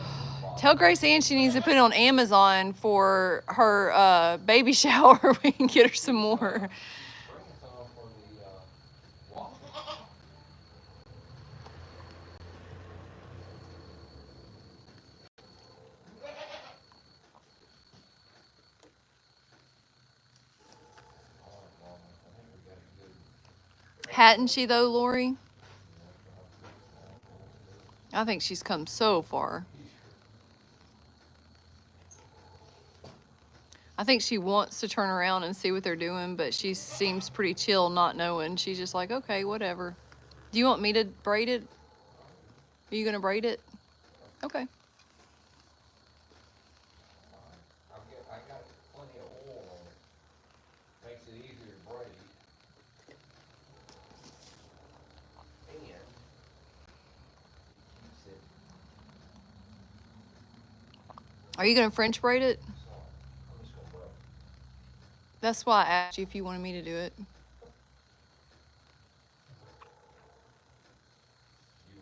Tell Grace Ann she needs to put it on Amazon for her baby shower. We can get her some more. Bring some for the waffle. Hadn't she though, Lori? I think she's come so far. I think she wants to turn around and see what they're doing, but she seems pretty chill not knowing. She's just like, okay, whatever. Do you want me to braid it? Are you gonna braid it? Okay. I got plenty of oil on it. Makes it easier to braid. And it keeps it Are you gonna French braid it? soft. I'm just gonna braid. That's why I asked you if you wanted me to do it. You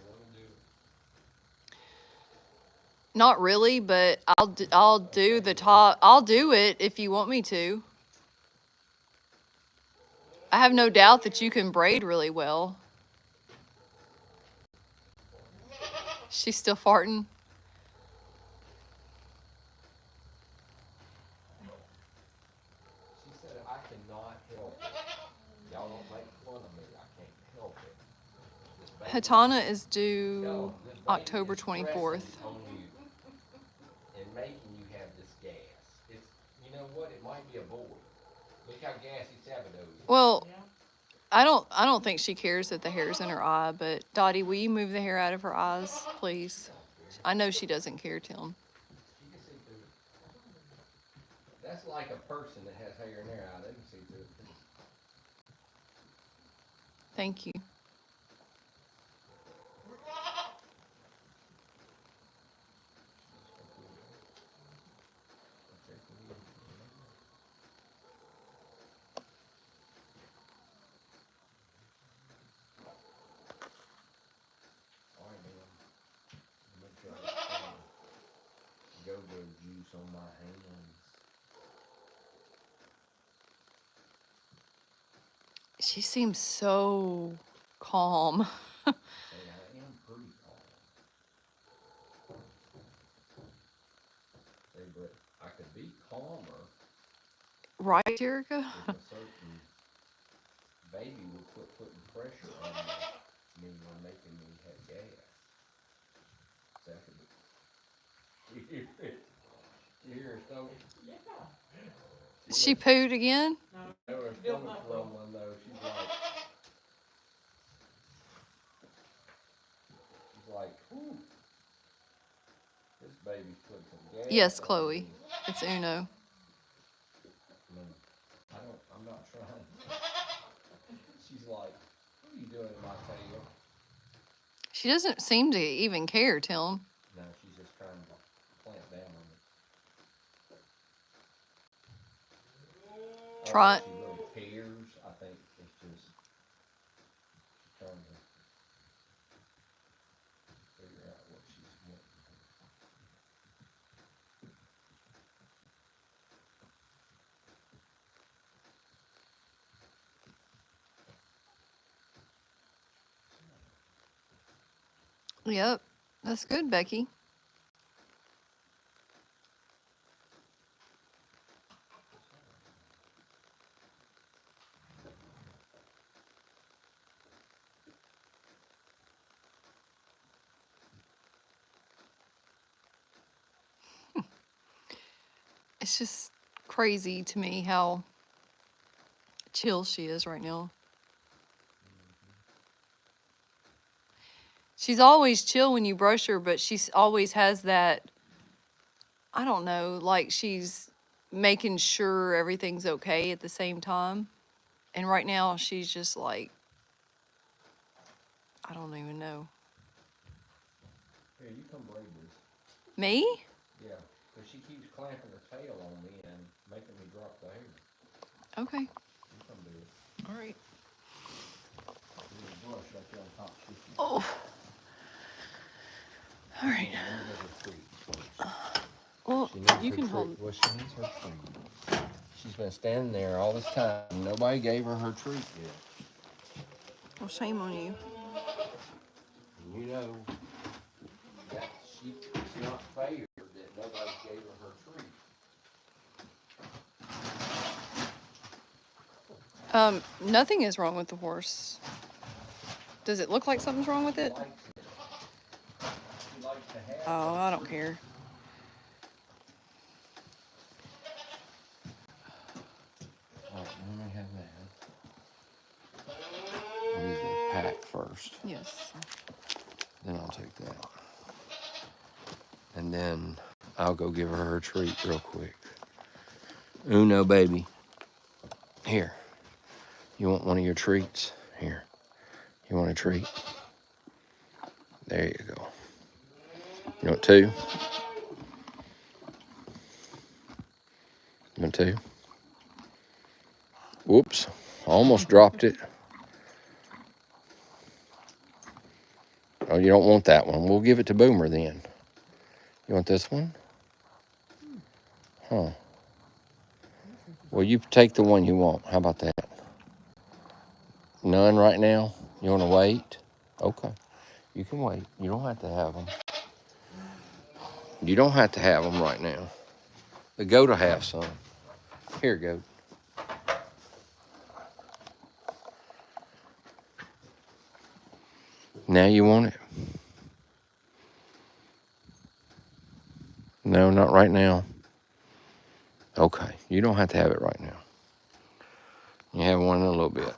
want to do it? Not really, but I'll do the top. I'll do it if you want me to. I have no doubt that you can braid really well. She's still farting. She said I cannot help it. Y'all don't make fun of me. I can't help it. This baby, Hatana is due no, this baby October is 24th. stressing on you and making you have this gas. It's, you know what? It might be a boy. Look how gassy Sabados is. Well, I don't think she cares that the hair's in her eye, but Dottie, will you move the hair out of her eyes, please? I know she doesn't care, Tim. She can see through it. That's like a person that has hair in their eye. They can see through it. Thank you. Go-go juice on my hands. She seems so calm. Hey, I am pretty calm. Hey, but I could be calmer Right, Jerica? if a certain baby would quit putting pressure on me and making me have gas. So I could be. You hear it? You hear her stomach? She pooed again? No, her stomach's rumbling though. She's like, whew. This baby's putting some gas. Yes, on Chloe. me. It's Uno. I'm not trying. She's like, what are you doing in my tail? She doesn't seem to even care, Tim. No, she's just trying to clamp down on it. Try. She really cares. I think it's just trying to figure out what she's wanting. Yep, that's good, Becky. It's just crazy to me how chill she is right now. She's always chill when you brush her, but she always has that, I don't know, like she's making sure everything's okay at the same time. And right now she's just like, I don't even know. Here, you come braid this. Me? Yeah, because she keeps clamping her tail on me and making me drop the hair. Okay. You come do it. All right. There's a brush right there on top. Oh. All right. Let me get her treats first. Well, She needs you her can treat. hold. Well, she needs her treat. She's been standing there all this time. Nobody gave her her treat yet. Well, shame on you. And you know that it's not fair that nobody gave her her treat. Nothing is wrong with the horse. Does it look like something's wrong with it? She likes it. She likes to have Oh, her I don't treat. care. All right, let me have that. I need the pack first. Yes. Then I'll take that. And then I'll go give her her treat real quick. Uno, baby. Here. You want one of your treats? Here. You want a treat? There you go. You want two? You want two? Whoops. Almost dropped it. Oh, you don't want that one. We'll give it to Boomer then. You want this one? Huh. Well, you take the one you want. How about that? None right now? You want to wait? Okay. You can wait. You don't have to have them. You don't have to have them right now. The goat will have some. Here, goat. Now you want it? No, not right now. Okay. You don't have to have it right now. You have one in a little bit.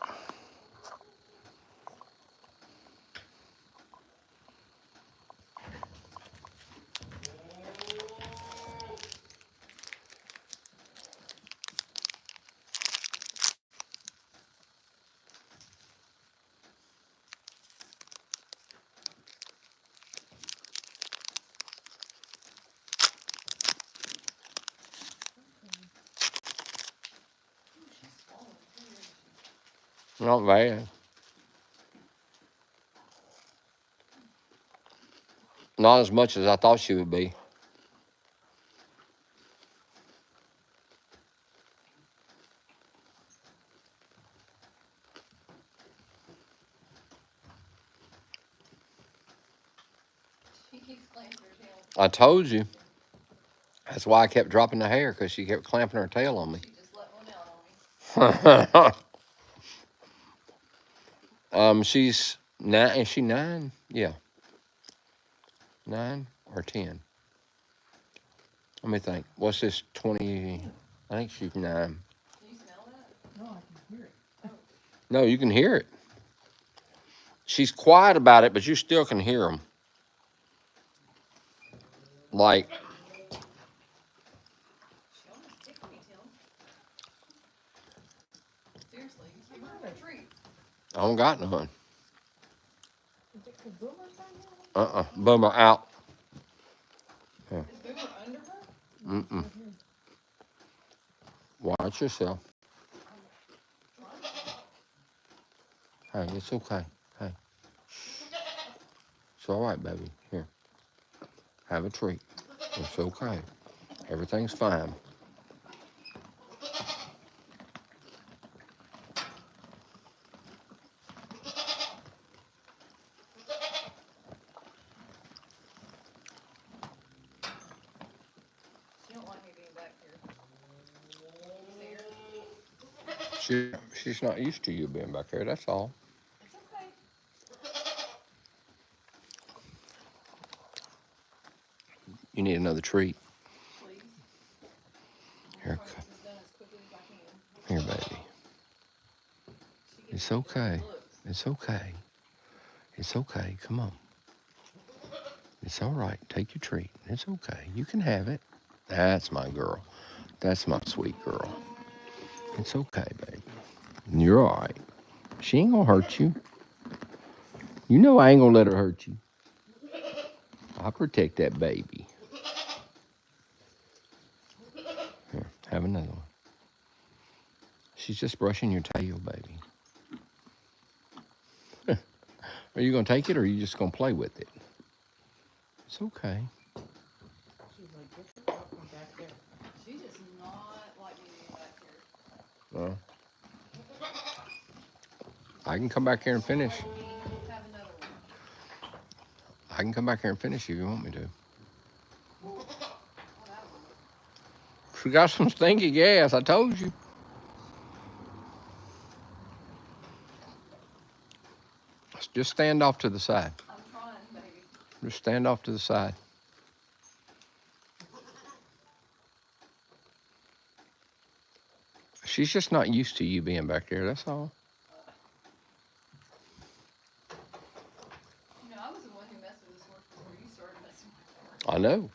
Not bad. Not as much as I thought she would be. She keeps clamping her tail. I told you. That's why I kept dropping the hair, because she kept clamping her tail on me. She just let one out on me. She's 9. Is she 9? Yeah. 9 or 10? Let me think. What's this? 20? I think she's 9. Can you smell that? No, I can hear it. No, you can hear it. She's quiet about it, but you still can hear them. Like, She almost kicked me, Tim. Seriously, you keep her treats. I don't got none. Is it because Boomer's on Boomer out. Is Boomer under her? Mm-mm. Watch yourself. Hey, it's okay. Hey. It's all right, baby. Here. Have a treat. It's okay. Everything's fine. She don't like me being back here. See her? She's not used to you being back there, that's all. It's okay. You need another treat. Please. Here, I'm trying to get this done as quickly as I can. here, baby. She gets It's okay. looks. It's okay. It's okay. Come on. It's all right. Take your treat. It's okay. You can have it. That's my girl. That's my sweet girl. It's okay, baby. You're all right. She ain't gonna hurt you. You know I ain't gonna let her hurt you. I'll protect that baby. Here, have another one. She's just brushing your tail, baby. Are you gonna take it or are you just gonna play with it? It's okay. She's like, get your popcorn back there. She does not like me being back here. Well, I can come back here and finish. Have another one. I can come back here and finish if you want me to. What happened? She got some stinky gas, I told you. Just stand off to the side. I'm trying, baby. Just stand off to the side. She's just not used to you being back there, that's all. You know, I was the one who messed with this horse before you started messing with her. I know.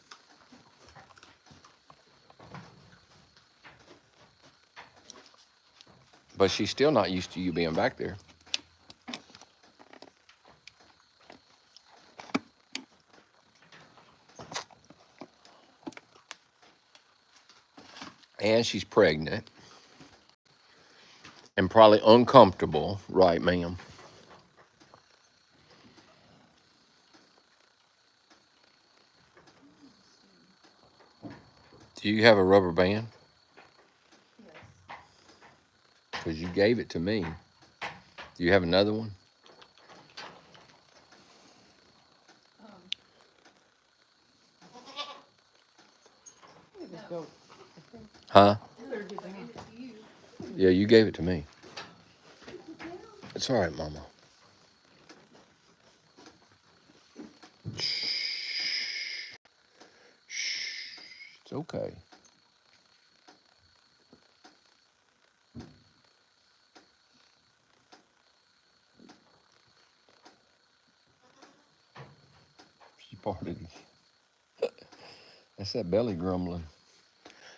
But she's still not used to you being back there. And she's pregnant. And probably uncomfortable, right, ma'am? Do you have a rubber band? Yes. Because you gave it to me. Do you have another one? Look at this goat. Huh? I gave it to you. Yeah, you gave it to me. It's all right, Mama. Shh. Shh. It's okay. She parted. That's that belly grumbling.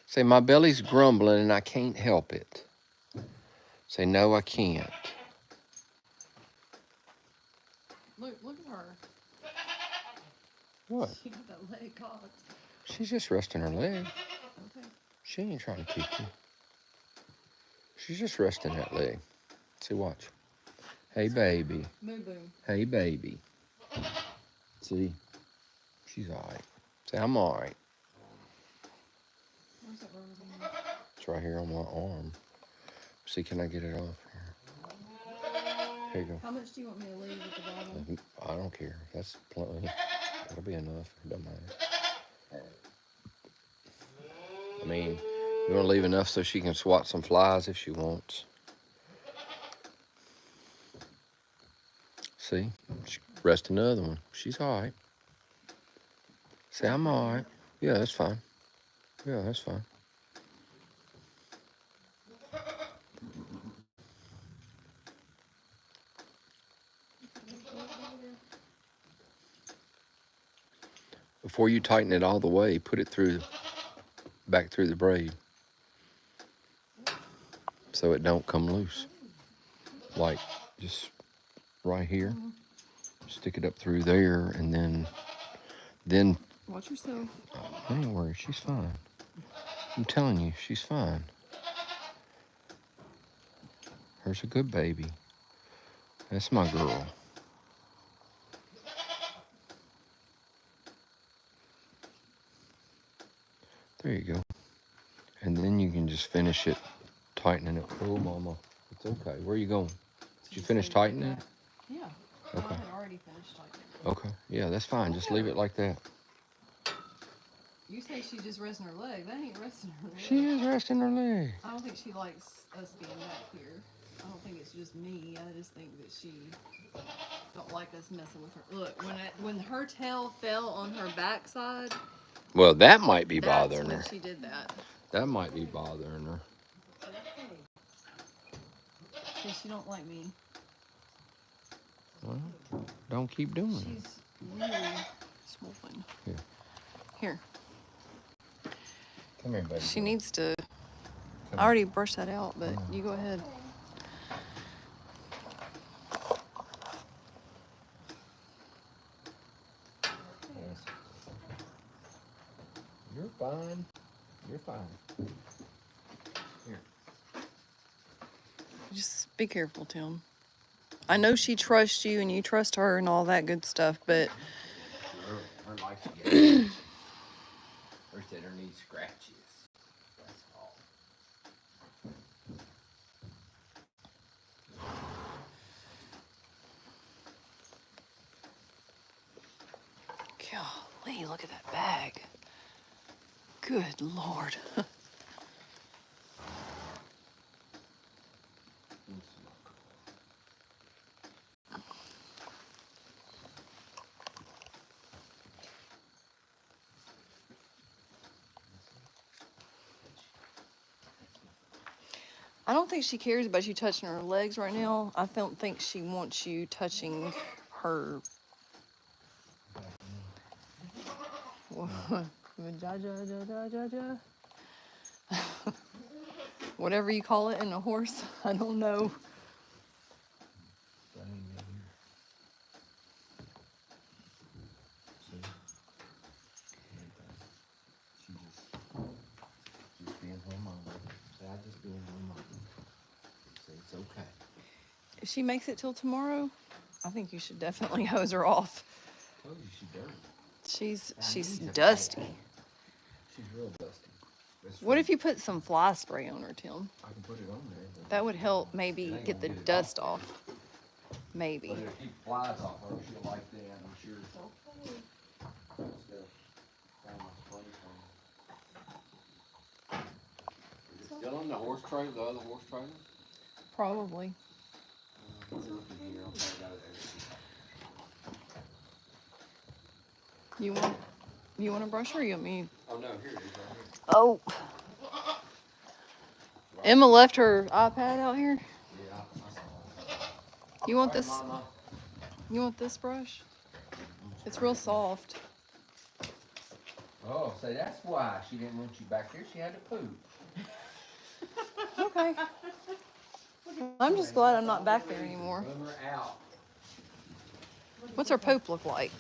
Say, my belly's grumbling and I can't help it. Say, no, I can't. Look at her. What? She got that leg cocked. She's just resting her leg. Okay. She ain't trying to kick you. She's just resting that leg. See, watch. Hey, baby. Boom, boom. Hey, baby. See? She's all right. Say, I'm all right. Where's that rubber band? It's right here on my arm. See, can I get it off here? Here you go. How much do you want me to leave at the bottom? I don't care. That's plenty. That'll be enough. It doesn't matter. I mean, you want to leave enough so she can swat some flies if she wants. See? Rest another one. She's all right. Say, I'm all right. Yeah, that's fine. Yeah, that's fine. Before you tighten it all the way, put it back through the braid so it don't come loose. Like just right here. Stick it up through there, and then Watch yourself. don't worry, she's fine. I'm telling you, she's fine. Her's a good baby. That's my girl. There you go. And then you can just finish it, tightening it. Oh, mama, it's okay. Where are you going? Did you finish tightening it? Yeah. Okay. I had already finished tightening. Okay. Yeah, that's fine. Just leave it like that. You say she just resting her leg. That ain't resting her leg. She is resting her leg. I don't think she likes us being back here. I don't think it's just me. I just think that she don't like us messing with her. Look, when her tail fell on her backside, Well, that might be that's bothering when her. she did that. That might be bothering her. See, she don't like me. Well, don't keep doing it. She's really swollen. Here. Here. Come here, baby. She needs to. Come I already brushed that out, but you go ahead. Yes. You're fine. You're fine. Here. Just be careful, Tim. I know she trusts you and you trust her and all that good stuff, but Her likes to get scratches. Her said her needs scratches. That's all. golly, look at that bag. Good Lord. I don't think she cares about you touching her legs right now. I don't think she wants you touching her. Whatever you call it in a horse, I don't know. Just being her mama. Dad just being her mama. Say it's okay. If she makes it till tomorrow, I think you should definitely hose her off. Told you she's dirty. She's dusty. She's real dusty. What if you put some fly spray on her, Tim? I can put it on there. But That would help maybe get the dust off. Maybe. But if keep flies off her, she'll like that, I'm sure. Is it still on the horse trailer, the other horse trailer? Probably. You want to brush her? Or you want me? Oh no, here it is right here. Oh. Emma left her iPad out here. Yeah, I saw it. You want All right, this? Mama. You want this brush? It's real soft. Oh, so that's why she didn't want you back there. She had to poop. Okay. I'm just glad I'm not back there anymore. Boomer out. What's her poop look like?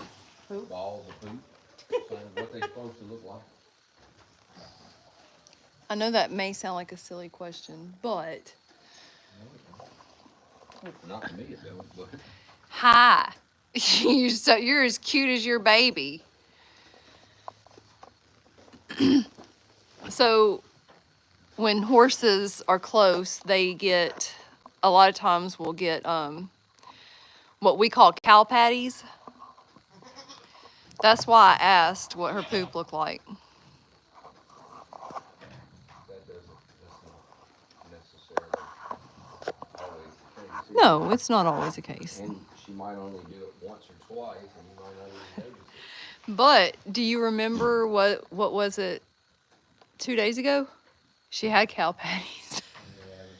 Balls of poop. So what they supposed to look like? I know that may sound like a silly question, but Not to me, it don't, but. hi. You're as cute as your baby. So when horses are close, they get, a lot of times we'll get what we call cow patties. That's why I asked what her poop looked like. No, it's not always the case. And she might only do it once or twice, and you might not even notice it. But do you remember what was it 2 days ago? She had cow patties.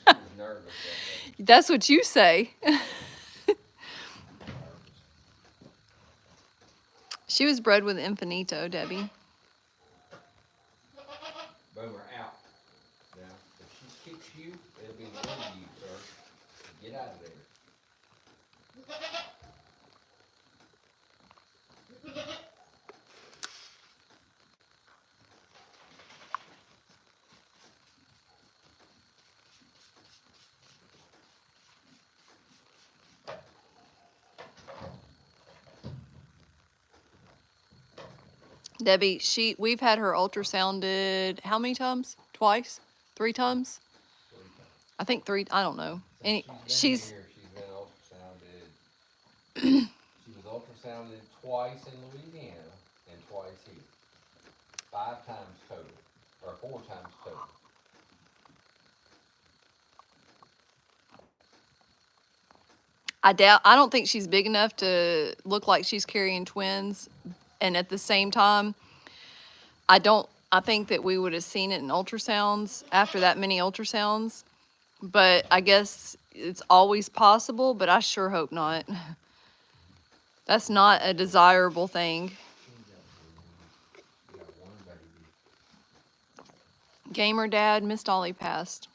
Yeah, she was nervous that day. That's what you say. She was bred with Infinito, Debbie. Boomer out. Now, if she kicks you, it'll be the end of you, sir. Get out of there. Debbie, we've had her ultrasounded how many times? Twice? 3 times? 3 times. I think 3. I don't know. Since And she's she's been here, she's been ultrasounded. She was ultrasounded twice in Louisiana and twice here. 5 times total, or 4 times total. I don't think she's big enough to look like she's carrying twins. And at the same time, I think that we would have seen it in ultrasounds after that many ultrasounds. But I guess it's always possible, but I sure hope not. That's not a desirable thing. She got 1 baby. Gamer Dad, Miss Dolly passed.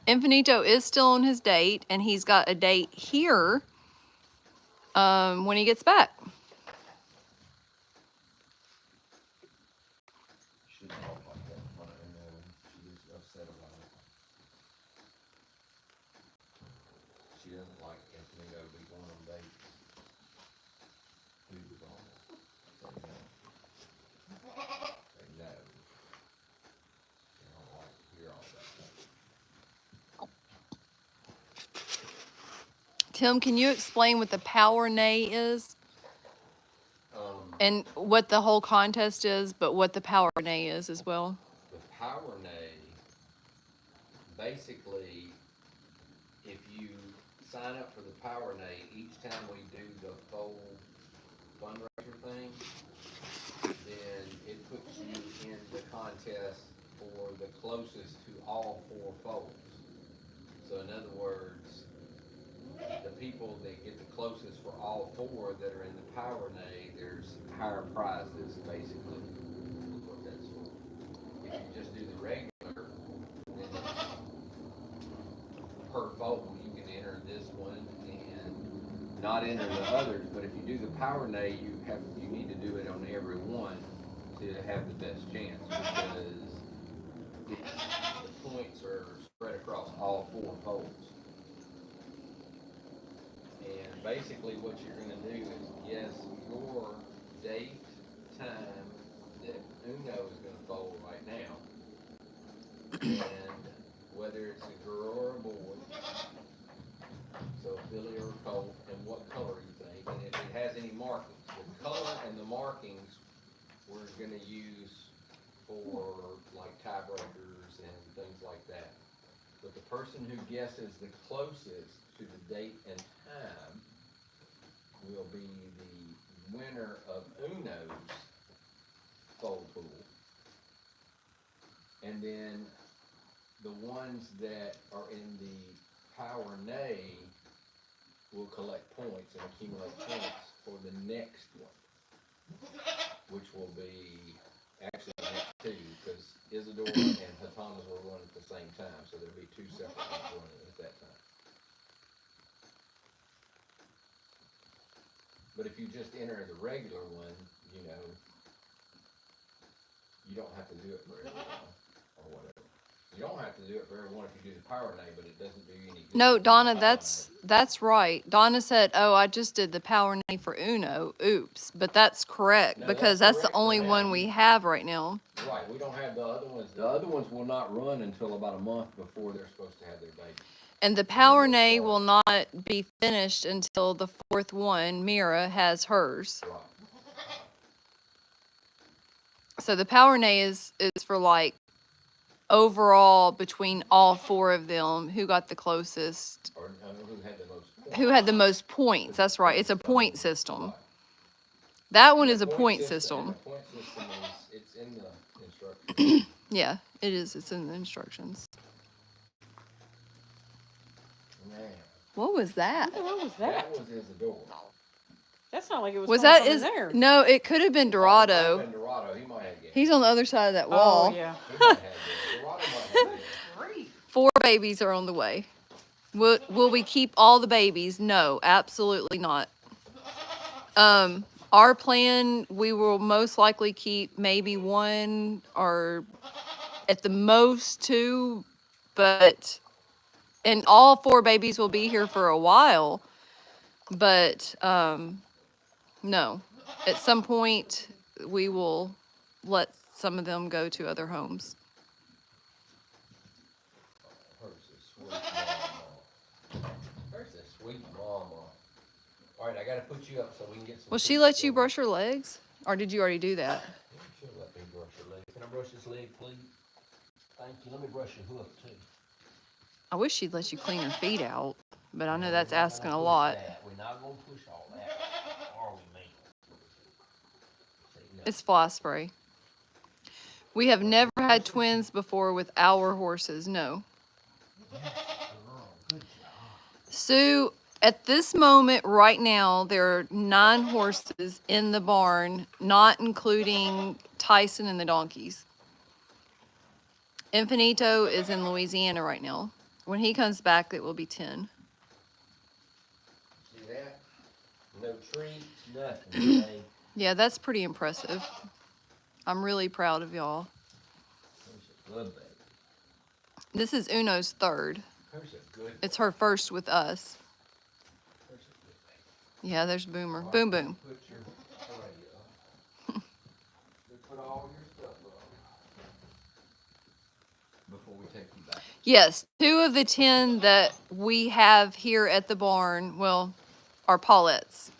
Infinito is still on his date, and he's got a date here when he gets back. She didn't talk like that in front of Uno. She was upset about it. She doesn't like Anthony to be going on dates. Who was on it? Say no. Say no. She don't like to hear all that stuff. Tim, can you explain what the power nay is? And what the whole contest is, but what the power nay is as well? The power nay, basically, if you sign up for the power nay, each time we do the Foal fundraiser thing, then it puts you in the contest for the closest to all 4 foals. So in other words, the people that get the closest for all 4 that are in the power nay, there's higher prizes, basically. That's what that's for. If you just do the regular, then per foal, you can enter this one and not enter the others. But if you do the power nay, you need to do it on every one to have the best chance, because the points are spread across all 4 foals. And basically what you're going to do is guess your date, time that Uno is going to foal right now, and whether it's a girl or a boy, so a filly or a colt, and what color you think, and if it has any markings. The color and the markings we're going to use for like tiebreakers and things like that. But the person who guesses the closest to the date and time will be the winner of Uno's foal pool. And then the ones that are in the power nay will collect points and accumulate points for the next one, which will be actually the next 2, because Isadora and Hatanas will run at the same time, so there'll be 2 separate ones running at that time. But if you just enter the regular one, you don't have to do it for everyone or whatever. You don't have to do it for everyone if you do the power nay, but it doesn't do you any good. No, Donna, that's right. Donna said, "Oh, I just did the power nay for Uno. Oops." But that's correct, No, because that's that's the correct for only now. one we have right now. Right, we don't have the other ones. The other ones will not run until about a month before they're supposed to have their baby. And the power nay will not be finished until the 4th one, Mira, has hers. Right. So the power nay is for like overall between all 4 of them who got the closest, Or who had the most points. who had the most points. That's right. It's a point system. Right. That one And is the a point The system. point system it's in the instructions. Yeah, it is. It's in the instructions. Man, What was that? What was that that? was Isadora. That's not like it was. Was coming that from is there. no? It could have been Dorado. Dorado, he might have game. He's on the other side of that Oh wall. yeah. He might have game. Dorado might have game. 4 babies are on the way. Will we keep all the babies? No, absolutely not. Our plan, we will most likely keep maybe 1 or at the most 2, and all 4 babies will be here for a while, but no. at some point, we will let some of them go to other homes. Where's the sweet mama? Where's the sweet mama? All right, I got to put you up so we can get some. Will she food let you going. brush her legs? Or did you already do that? Yeah, she'll let me brush her leg. Can I brush this leg, please? Thank you. Let me brush your hoof, too. I wish she'd let you clean her feet out, but I know that's We're not asking gonna a push lot. that. We're not going to push all that. Are we, man? See, no. It's fly spray. We have never had twins before with our horses, no. Yes, girl. Good job. Sue, at this moment right now, there are 9 horses in the barn, not including Tyson and the donkeys. Infinito is in Louisiana right now. When he comes back, it will be 10. See that? No treats, nothing. Okay? Yeah, that's pretty impressive. I'm really proud of y'all. Who's a good baby? This is Uno's 3rd. Who's a good It's her first with us. Who's a good baby? Yeah, there's Boomer. All Boom, right, boom. Put your array up. Put all your stuff up before we take you back. Yes, 2 of the 10 that we have here at the barn, well, are Paulettes.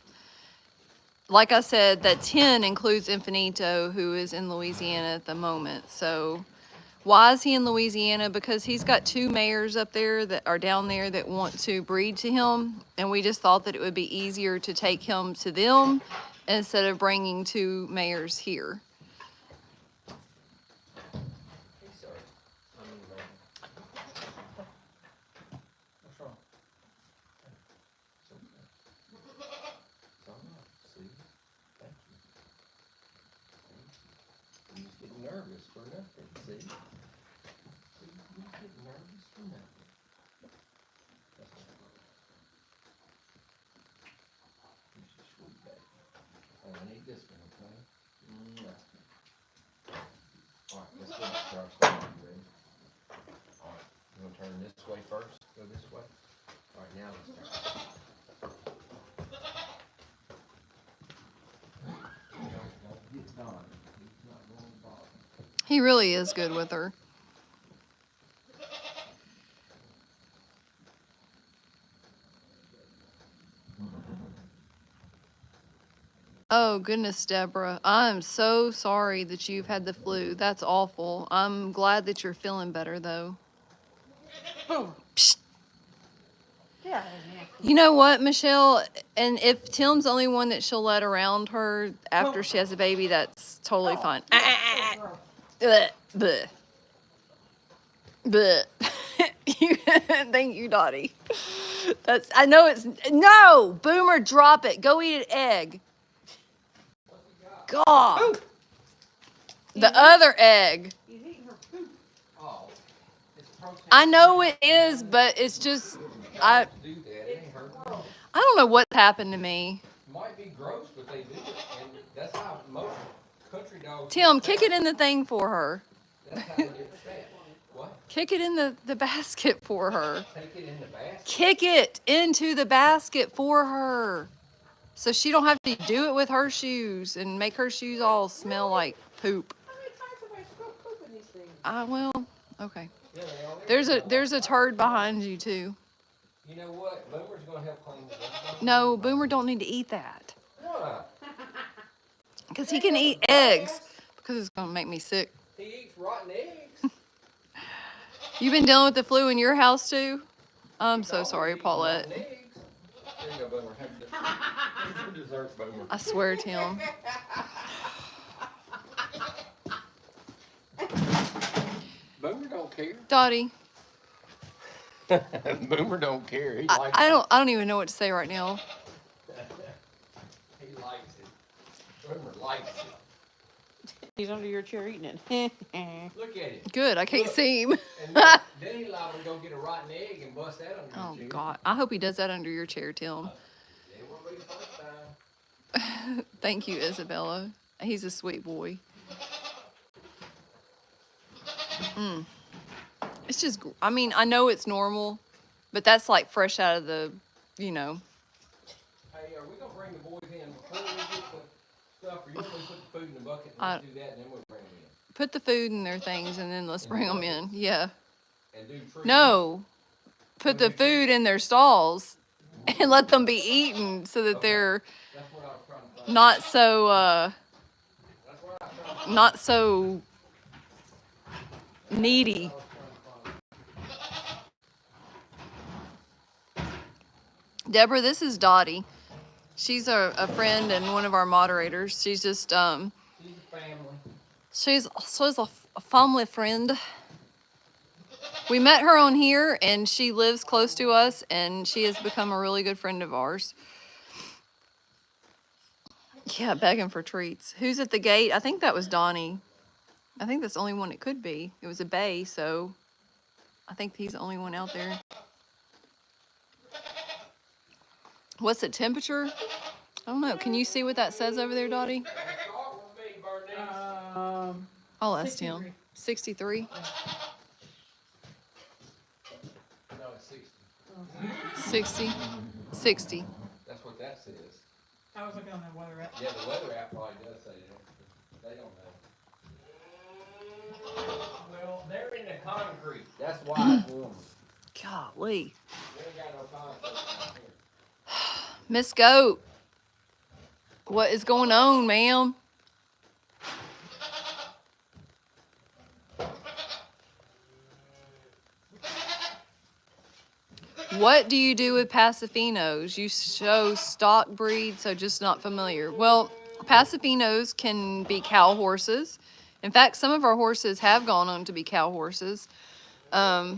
Like I said, that 10 includes Infinito, who is in Louisiana at the moment. So why is he in Louisiana? Because he's got 2 mares up there that are down there that want to breed to him. And we just thought that it would be easier to take him to them instead of bringing 2 mares here. Hey, sir. Ma'am. What's wrong? It's okay. It's all right. See? Thank you. You just get nervous for nothing, see? See, you get nervous for nothing. That's all right. You're so sweet, baby. Oh, I need this one, okay? All right, let's go back to our stuff. You ready? All right, you want to turn this way first? Go this way? All right, now let's turn. Don't get done. He's not going to bother. He really is good with her. Oh, goodness, Deborah. I'm so sorry that you've had the flu. That's awful. I'm glad that you're feeling better, though. Boom. Psst. Yeah. You know what, Michelle? And if Tim's the only one that she'll let around her after she has a baby, that's totally fine. Bleh, bleh. Bleh. Thank you, Dottie. I know it's, no, Boomer, drop it. Go eat an egg. God. The other egg. He's eating her poop. Oh, it's protein. I know it is, but it's just, I Do that. It ain't hurt. don't know what's happened to me. Might be gross, but they do it, and that's how most country dogs. Tim, get kick fat. it in the thing for her. That's how they get fat. What? Kick it in the basket for her. Take it in the basket. Kick it into the basket for her. So she don't have to do it with her shoes and make her shoes all smell like poop. How many times have I spilled poop in these things? Well, okay. Yeah, they all There's a turd behind you too. You know what? Boomer's gonna help clean the rest. No, Boomer don't need to eat that. Why? Because he can eat eggs. Because it's gonna make me sick. He eats rotten eggs. You been dealing with the flu in your house too? I'm so Always sorry, eating Paulette. rotten eggs. There you go, Boomer. Have your dessert, Boomer. I swear, Tim. Boomer don't care. Dottie, Boomer don't care. He likes I don't even know what to say right now. He likes it. Boomer likes it. He's under your chair eating it. Look at it. Good, I can't Look. see him. And look, then he allowed to go get a rotten egg and bust that under Oh your chin. God, I hope he does that under your chair, Tim. It won't be the first time. Thank you, Isabella. He's a sweet boy. It's just, I mean, I know it's normal, but that's like fresh out of the, you know. Hey, are we gonna bring the boys in before we get Stuff, or usually put the food in the bucket and I- let's do that, and then we'll bring them in. Put the food in their things and then let's bring them in. Yeah. And do treats. No. Put the food in their stalls and let them be eaten so that they're That's what I was trying to find. not so That's what I was trying to not so needy. Deborah, this is Dottie. She's a friend and one of our moderators. She's just She's a family. she's a family friend. We met her on here and she lives close to us and she has become a really good friend of ours. Yeah, begging for treats. Who's at the gate? I think that was Donnie. I think that's the only one it could be. It was a bay, so I think he's the only one out there. What's the temperature? I don't know. Can you see what that says over there, Dottie? I'll ask him. 63? No, it's 60. 60? 60. That's what that says. I was looking on the weather app. Yeah, the weather app probably does say that. They don't know. Well, they're in the concrete. That's why it's warmer. Golly. We ain't got no concrete out here. Miss Goat, what is going on, ma'am? What do you do with Pasafinos? You show stock breed, so just not familiar. Well, Pasafinos can be cow horses. In fact, some of our horses have gone on to be cow horses. Like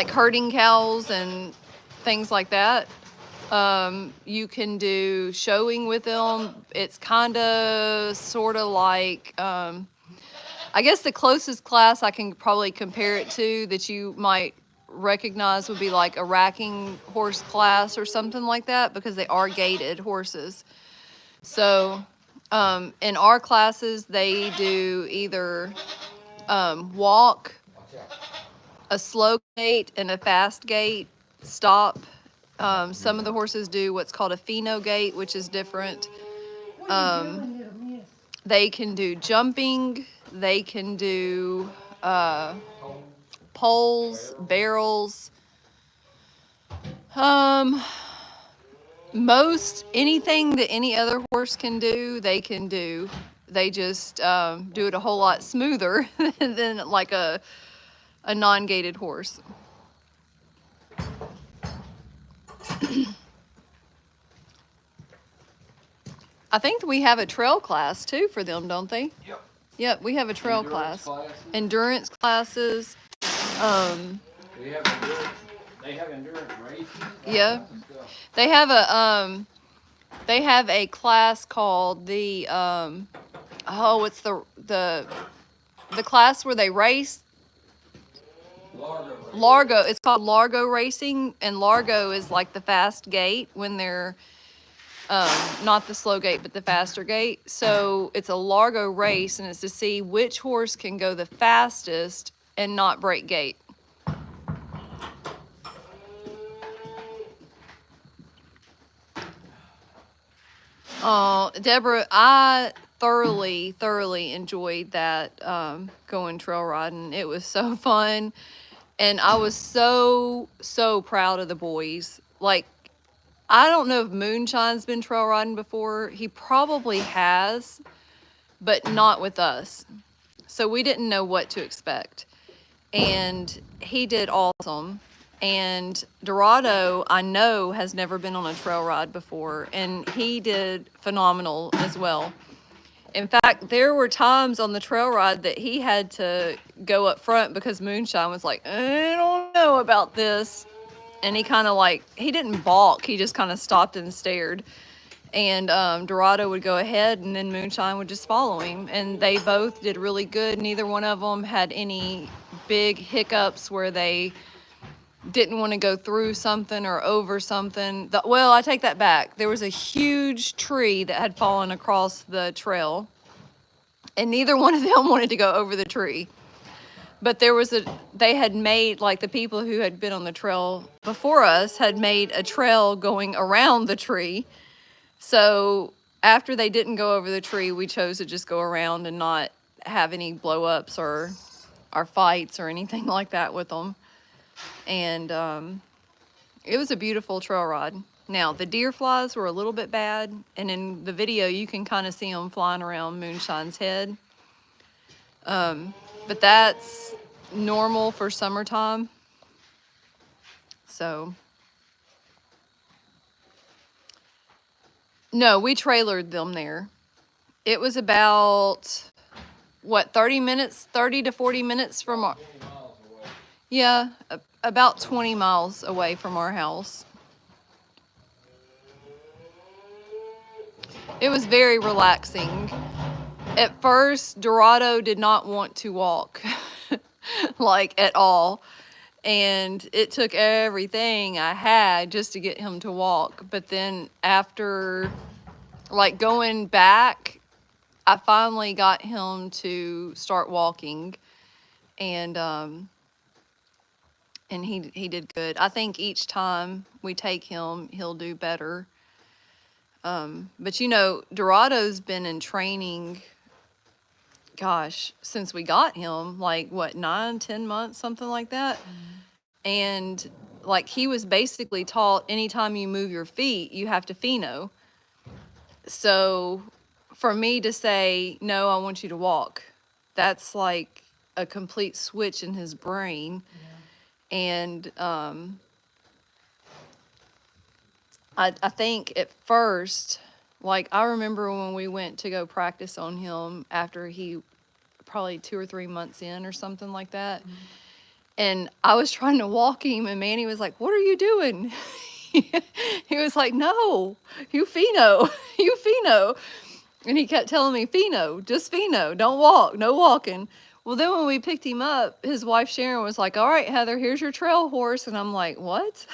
herding cows and things like that. You can do showing with them. It's kind of sort of like, I guess the closest class I can probably compare it to that you might recognize would be like a racking horse class or something like that, because they are gaited horses. So in our classes, they do either walk, a slow gait and a fast gait, stop. Some of the horses do what's called a pheno gait, which is different. They can do jumping. They can do poles, barrels. Most anything that any other horse can do, they can do. They just do it a whole lot smoother than like a non-gaited horse. I think we have a trail class too for them, don't they? Yep. Yep, we have a trail Endurance class. classes. Endurance classes. We have endurance. They have endurance races. Yeah. They have a class called the it's the class where they race. Largo. It's called Largo racing, and Largo is like the fast gait when they're not the slow gait, but the faster gait. So it's a Largo race, and it's to see which horse can go the fastest and not break gait. Oh, Deborah, I thoroughly enjoyed that going trail riding. It was so fun. And I was so proud of the boys. Like, I don't know if Moonshine's been trail riding before. He probably has, but not with us. So we didn't know what to expect. And he did awesome. And Dorado, I know, has never been on a trail ride before, and he did phenomenal as well. In fact, there were times on the trail ride that he had to go up front because Moonshine was like, I don't know about this. And he kind of like, he didn't balk, he just kind of stopped and stared. And Dorado would go ahead, and then Moonshine would just follow him. And they both did really good. Neither one of them had any big hiccups where they didn't want to go through something or over something. Well, I take that back. There was a huge tree that had fallen across the trail, and neither one of them wanted to go over the tree. But they had made, like the people who had been on the trail before us had made a trail going around the tree. So after they didn't go over the tree, we chose to just go around and not have any blow ups or fights or anything like that with them. And it was a beautiful trail ride. Now, the deer flies were a little bit bad, and in the video, you can kind of see them flying around Moonshine's head. But that's normal for summertime. So, no, we trailered them there. It was about, what, 30 to 40 minutes from our, yeah, about 20 miles away from our house. It was very relaxing. At first, Dorado did not want to walk, like at all. And it took everything I had just to get him to walk. But then after, like, going back, I finally got him to start walking. And he did good. I think each time we take him, he'll do better. But you know, Dorado's been in training, gosh, since we got him, like what, 9-10 months, something like that. And like, he was basically taught anytime you move your feet, you have to pheno. So for me to say, no, I want you to walk, that's like a complete switch in his brain. And I think at first, like, I remember when we went to go practice on him after he probably 2 or 3 months in or something like that. And I was trying to walk him, and Manny was like, what are you doing? He was like, no, you pheno, you pheno. And he kept telling me, pheno, just pheno, don't walk, no walking. Well, then when we picked him up, his wife Sharon was like, all right, Heather, here's your trail horse. And I'm like, what?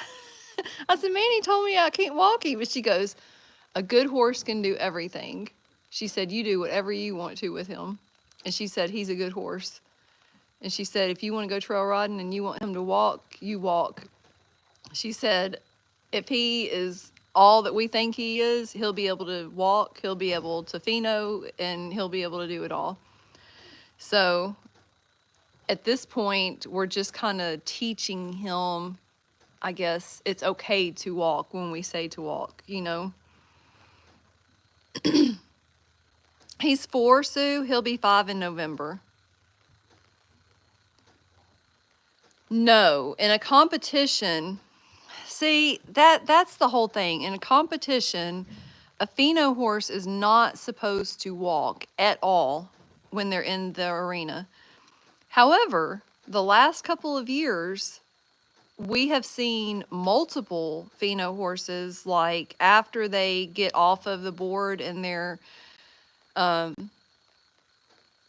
I said, Manny told me I can't walk him. But she goes, a good horse can do everything. She said, you do whatever you want to with him. And she said, he's a good horse. And she said, if you want to go trail riding and you want him to walk, you walk. She said, if he is all that we think he is, he'll be able to walk, he'll be able to pheno, and he'll be able to do it all. So at this point, we're just kind of teaching him, I guess, it's okay to walk when we say to walk, you know. He's 4, Sue. He'll be 5 in November. No, in a competition, see, that's the whole thing. In a competition, a pheno horse is not supposed to walk at all when they're in the arena. However, the last couple of years, we have seen multiple pheno horses, like after they get off of the board and they're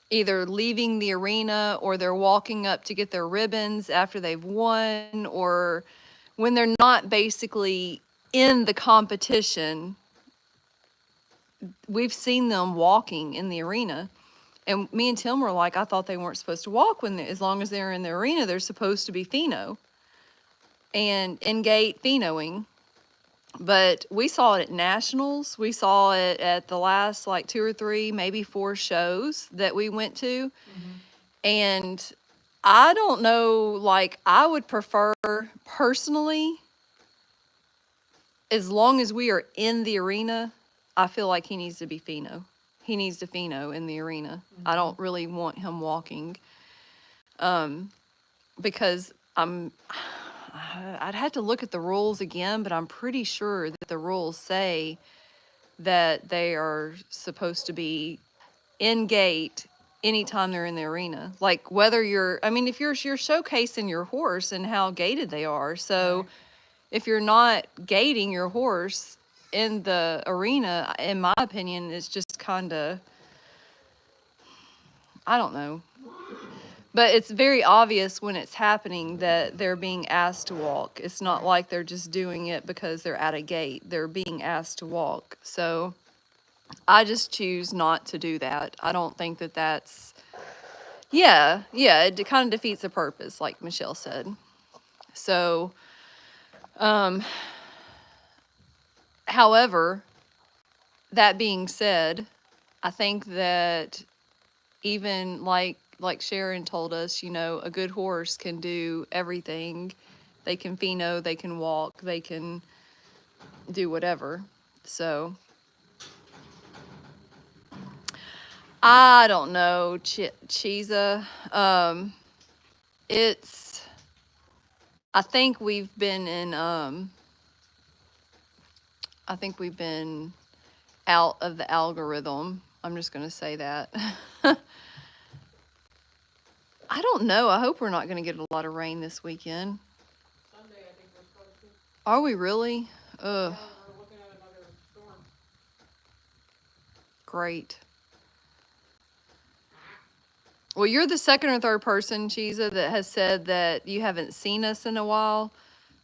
either leaving the arena or they're walking up to get their ribbons after they've won, or when they're not basically in the competition, we've seen them walking in the arena. And me and Tim were like, I thought they weren't supposed to walk when as long as they're in the arena, they're supposed to be pheno and in-gate phenoing. But we saw it at nationals. We saw it at the last like 2 or 3, maybe 4 shows that we went to. And I don't know, like, I would prefer personally, as long as we are in the arena, I feel like he needs to be pheno. He needs to pheno in the arena. I don't really want him walking. Because I'd have to look at the rules again, but I'm pretty sure that the rules say that they are supposed to be in gate anytime they're in the arena. Like, whether you're, I mean, if you're showcasing your horse and how gated they are. So if you're not gating your horse in the arena, in my opinion, it's just kind of, I don't know. But it's very obvious when it's happening that they're being asked to walk. It's not like they're just doing it because they're at a gate. They're being asked to walk. So I just choose not to do that. I don't think that that's, yeah, it kind of defeats the purpose, like Michelle said. So, however, that being said, I think that even like Sharon told us, a good horse can do everything. They can pheno, they can walk, they can do whatever. So I don't know, Cheesa. It's I think we've been in I think we've been out of the algorithm. I'm just gonna say that. I don't know. I hope we're not gonna get a lot of rain this weekend. Sunday, I think we're supposed to. Are we really? Ugh. Yeah, we're looking at another storm. Great. Well, you're the second or third person, Cheesa, that has said that you haven't seen us in a while.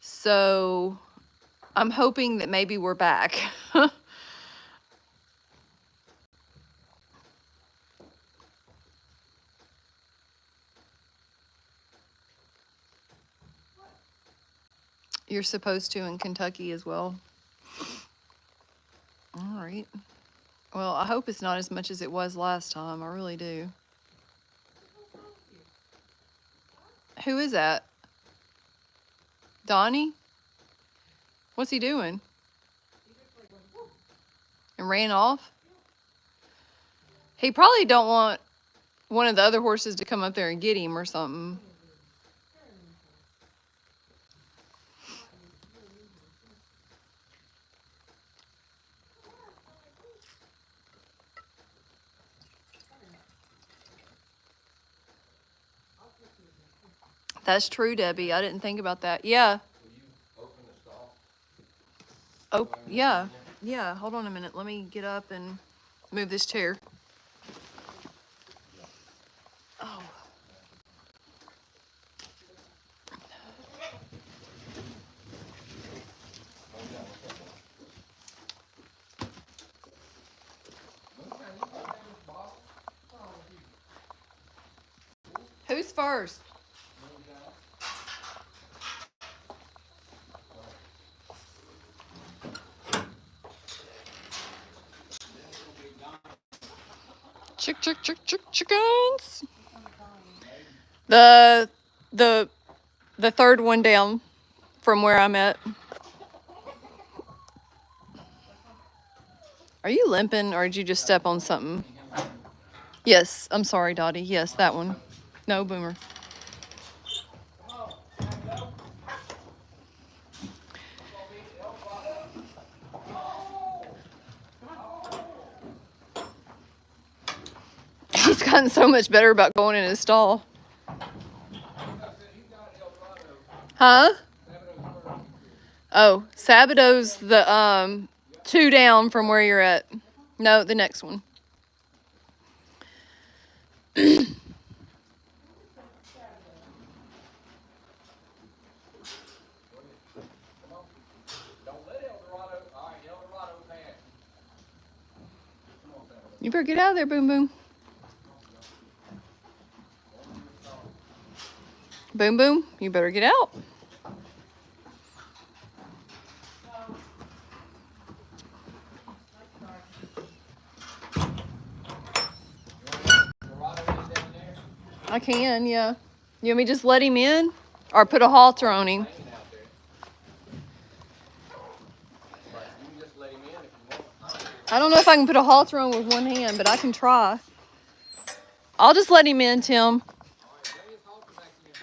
So I'm hoping that maybe we're back. You're supposed to in Kentucky as well. All right. Well, I hope it's not as much as it was last time. I really do. Who is that? Donnie? What's he doing? And ran off? He probably don't want one of the other horses to come up there and get him or something. That's true, Debbie. I didn't think about that. Yeah. Will you open the stall? Oh, yeah. Yeah. Hold on a minute. Let me get up and move this chair. Oh. Who's first? Chickens. The third one down from where I'm at. Are you limping or did you just step on something? Yes, I'm sorry, Dottie. Yes, that one. No, Boomer. He's gotten so much better about going in his stall. Huh? Oh, Sabado's the two down from where you're at. No, the next one. You better get out of there, Boom Boom. Boom Boom, you better get out. I can, yeah. You want me to just let him in? Or put a halter on him? I don't know if I can put a halter on with one hand, but I can try. I'll just let him in, Tim.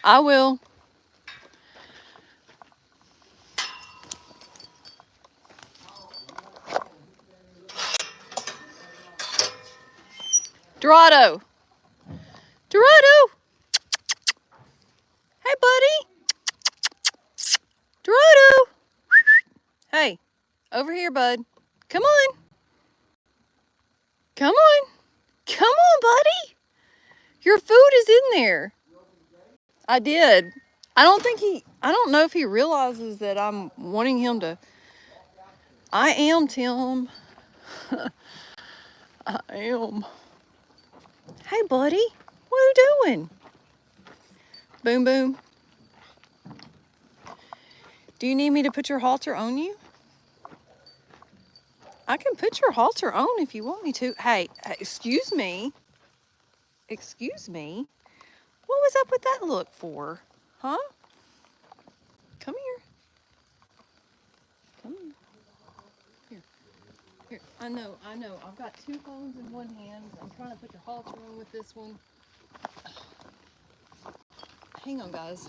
I will. Dorado. Dorado. Hey, buddy. Dorado. Hey, over here, bud. Come on. Come on. Come on, buddy. Your food is in there. I did. I don't know if he realizes that I'm wanting him to. I am, Tim. I am. Hey, buddy. What are you doing? Boom, boom. Do you need me to put your halter on you? I can put your halter on if you want me to. Hey, excuse me. Excuse me. What was up with that look for? Huh? Come here. Come here. Here. I know. I've got two phones in one hand. I'm trying to put your halter on with this one. Hang on, guys.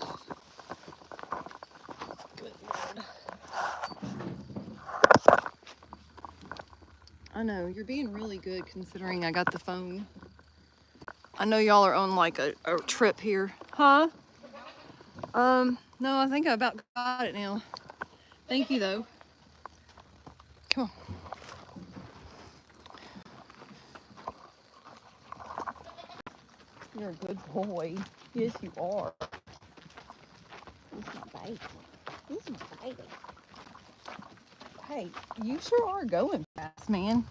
Good Lord. I know, you're being really good considering I got the phone. I know y'all are on like a trip here. Huh? No, I think I about got it now. Thank you though. Come on. You're a good boy. Yes, you are. He's my baby. He's my baby. Hey, you sure are going fast, man.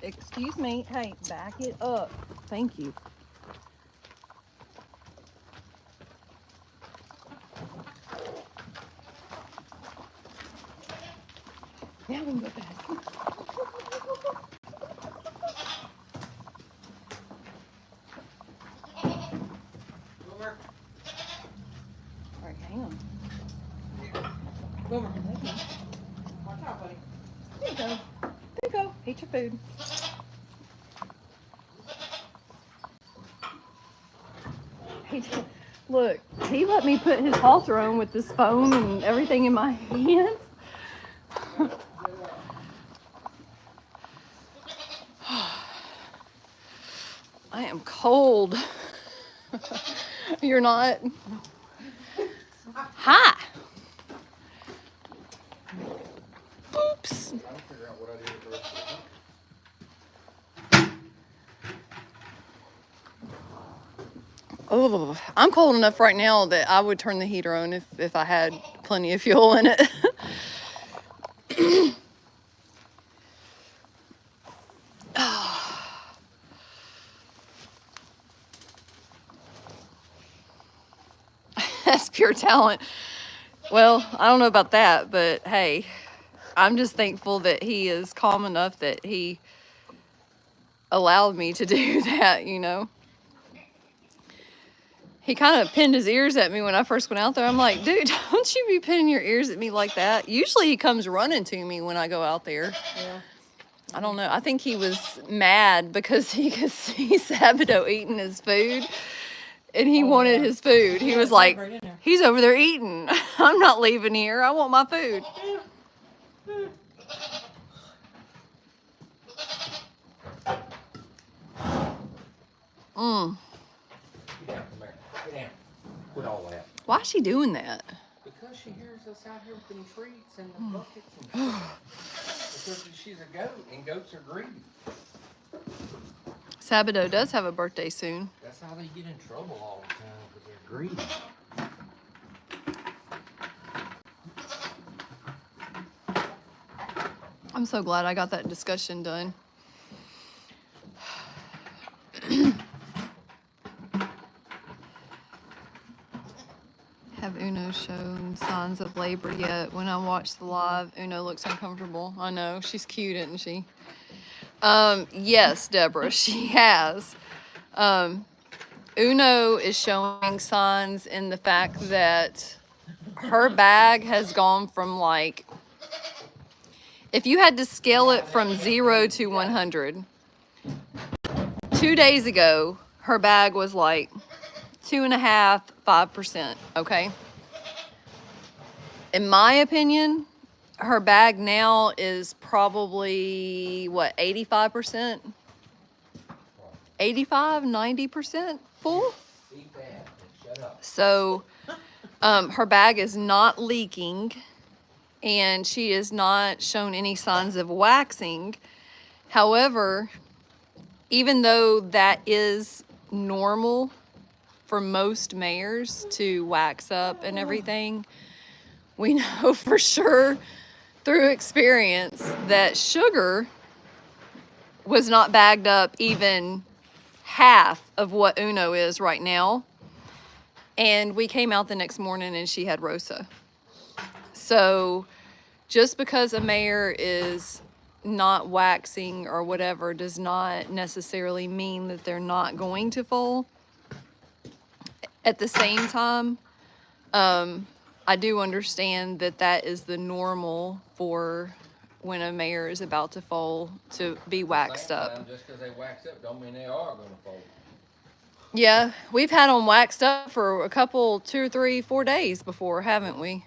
Excuse me. Hey, back it up. Thank you. Yeah, we can go fast. All right, hang on. Boomer. Watch out, buddy. There you go. There you go. Eat your food. Look, he let me put his halter on with this phone and everything in my hands. I am cold. You're not? Hi. Oops. Oh, I'm cold enough right now that I would turn the heater on if I had plenty of fuel in it. That's pure talent. Well, I don't know about that, but hey, I'm just thankful that he is calm enough that he allowed me to do that, you know. He kind of pinned his ears at me when I first went out there. I'm like, dude, don't you be pinning your ears at me like that. Usually he comes running to me when I go out there. Yeah. I don't know. I think he was mad because he could see Sabato eating his food and he wanted his food. He was like, he's over there eating. I'm not leaving here. I want my food. Mm. Get down, come here. Get down. Quit all that. Why is she doing that? Because she hears us out here with them treats and the buckets and stuff. Because she's a goat and goats are greedy. Sabato does have a birthday soon. That's how they get in trouble all the time, because they're greedy. I'm so glad I got that discussion done. Have Uno shown signs of labor yet? When I watched the live, Uno looks uncomfortable. I know, she's cute, isn't she? Yes, Deborah, she has. Uno is showing signs in the fact that her bag has gone from like, if you had to scale it from 0 to 100, 2 days ago, her bag was like 2.5%, 5%, okay? In my opinion, her bag now is probably, what, 85%? 85, 90% full? Eat that. Shut up. So her bag is not leaking and she has not shown any signs of waxing. However, even though that is normal for most mares to wax up and everything, we know for sure through experience that Sugar was not bagged up even half of what Uno is right now. And we came out the next morning and she had Rosa. So just because a mare is not waxing or whatever does not necessarily mean that they're not going to foal. At the same time, I do understand that that is the normal for when a mare is about to foal to be waxed up. Just because they wax up don't mean they are going to foal. Yeah, we've had them waxed up for a couple, 2 or 3, 4 days before, haven't we?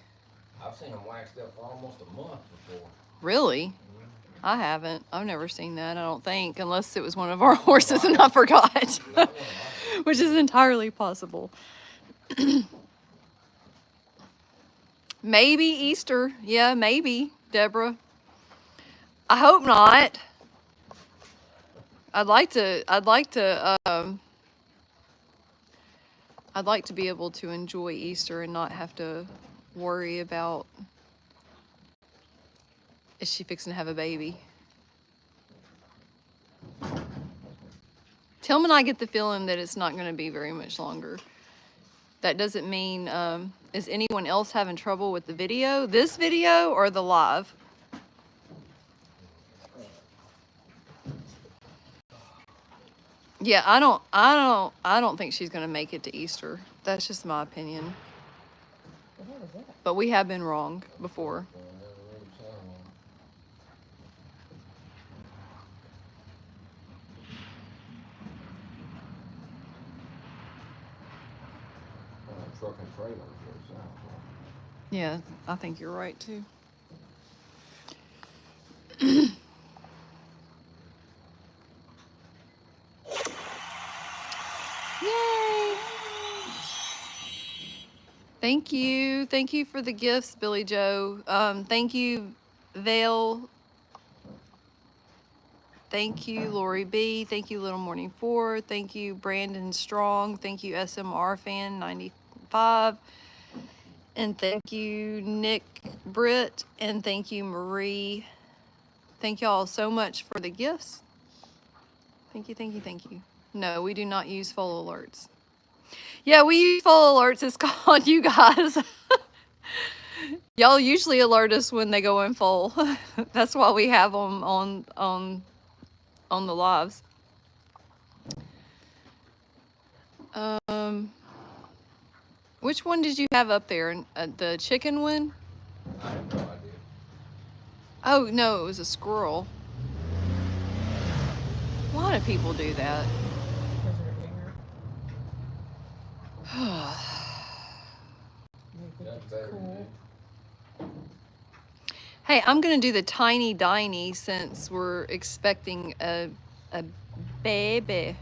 I've seen them waxed up for almost a month before. Really? I haven't. I've never seen that, I don't think, unless it was one of our horses and I forgot, which is entirely possible. Maybe Easter. Yeah, maybe, Deborah. I hope not. I'd like to be able to enjoy Easter and not have to worry about, is she fixing to have a baby? Tim and I get the feeling that it's not going to be very much longer. That doesn't mean, is anyone else having trouble with the video? This video or the live? Yeah, I don't think she's gonna make it to Easter. That's just my opinion. But we have been wrong before. Truck and trailer here, Yeah, I think you're right too. Yay! Thank you. Thank you for the gifts, Billy Joe. Thank you, Vale. Thank you, Lori B. Thank you, Little Morning 4. Thank you, Brandon Strong. Thank you, SMR Fan 95. And thank you, Nick Britt. And thank you, Marie. Thank y'all so much for the gifts. Thank you, thank you, thank you. No, we do not use foal alerts. Yeah, we use foal alerts. It's called, you guys. Y'all usually alert us when they go in foal. That's why we have them on the lives. Which one did you have up there? The chicken one? I have no idea. Oh, no, it was a squirrel. A lot of people do that. Hey, I'm going to do the tiny diny since we're expecting a baby.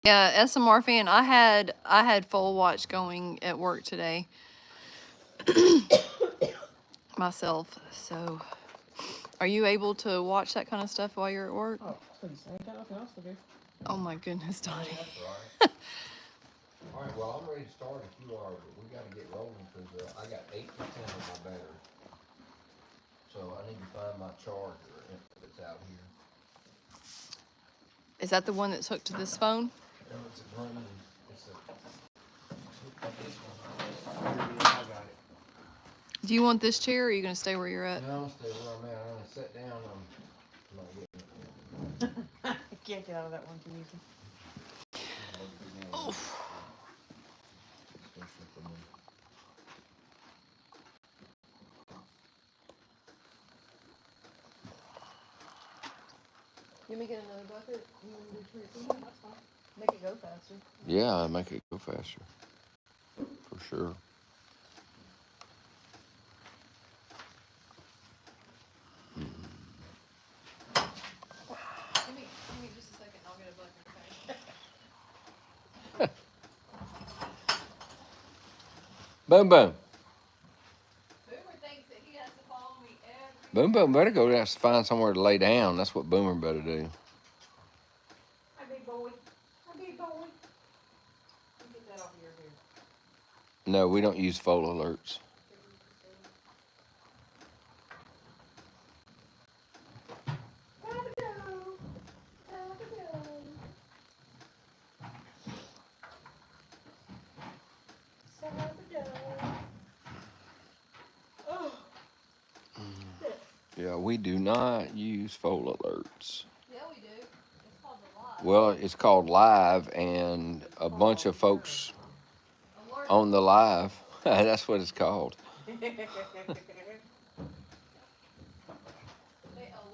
Yeah, SMR Fan, I had Foal Watch going at work today. Myself. So, are you able to watch that kind of stuff while you're at work? Oh, please, I ain't got nothing else to do. Oh my goodness, Donnie. That's right. All right, well, I'm ready to start if you are, but we got to get rolling because I got 8% of my battery. So I need to find my charger that's out here. Is that the one that's hooked to this phone? No, it's a Grooming. It's this one. I got it. Do you want this chair or are you going to stay where you're at? No, I'm gonna stay where I'm at. I'm gonna sit down. I'm not getting it. I can't get out of that one too easy. Oh. Especially for me. You make it another bucket? You want to do treats? That's fine. Make it go faster. Yeah, make it go faster. For sure. Give me just a second. I'll get a bucket. Okay? Boom, boom. Boomer thinks that he has to follow me every. Boom, boom better go down find somewhere to lay down. That's what Boomer better do. Hi, big boy. Hi, big boy. Let me get that off your hair. No, we don't use Foal alerts. Yeah, we do not use Foal alerts. Yeah, we do. It's called the live. Well, it's called live, and a bunch of folks Alert. on the live. That's what it's called. They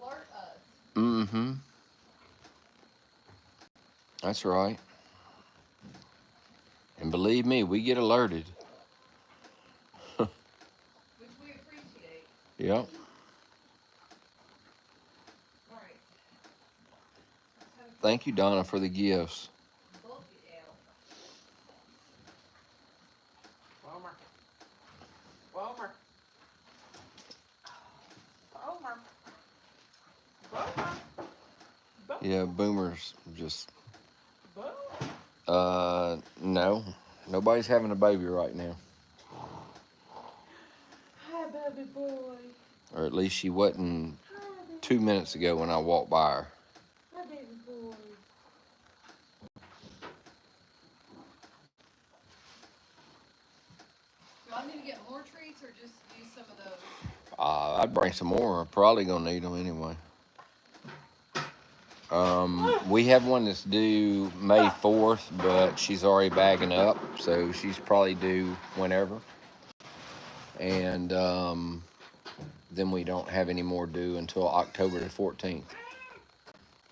alert us. Mm-hmm. That's right. And believe me, we get alerted. Which we appreciate. Yep. All right. Thank you, Donna, for the gifts. Bulk it out. Wilmer. Wilmer. Yeah, Boomer's just, Boomer. no. Nobody's having a baby right now. Hi, baby boy. Or at least she wasn't 2 minutes ago when I walked by her. Hi, baby boy. Do I need to get more treats or just use some of those? I'd bring some more. I'm probably gonna need them anyway. We have one that's due May 4th, but she's already bagging up, so she's probably due whenever. And then we don't have any more due until October the 14th.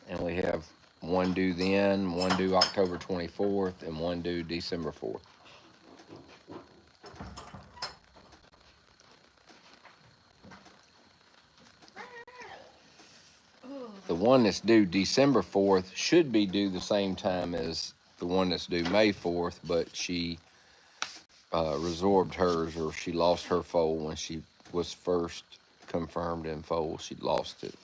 And we have one due then, one due October 24th, and one due December 4th. The one that's due December 4th should be due the same time as the one that's due May 4th, but she resorbed hers, or she lost her foal when she was first confirmed in foal. She lost it,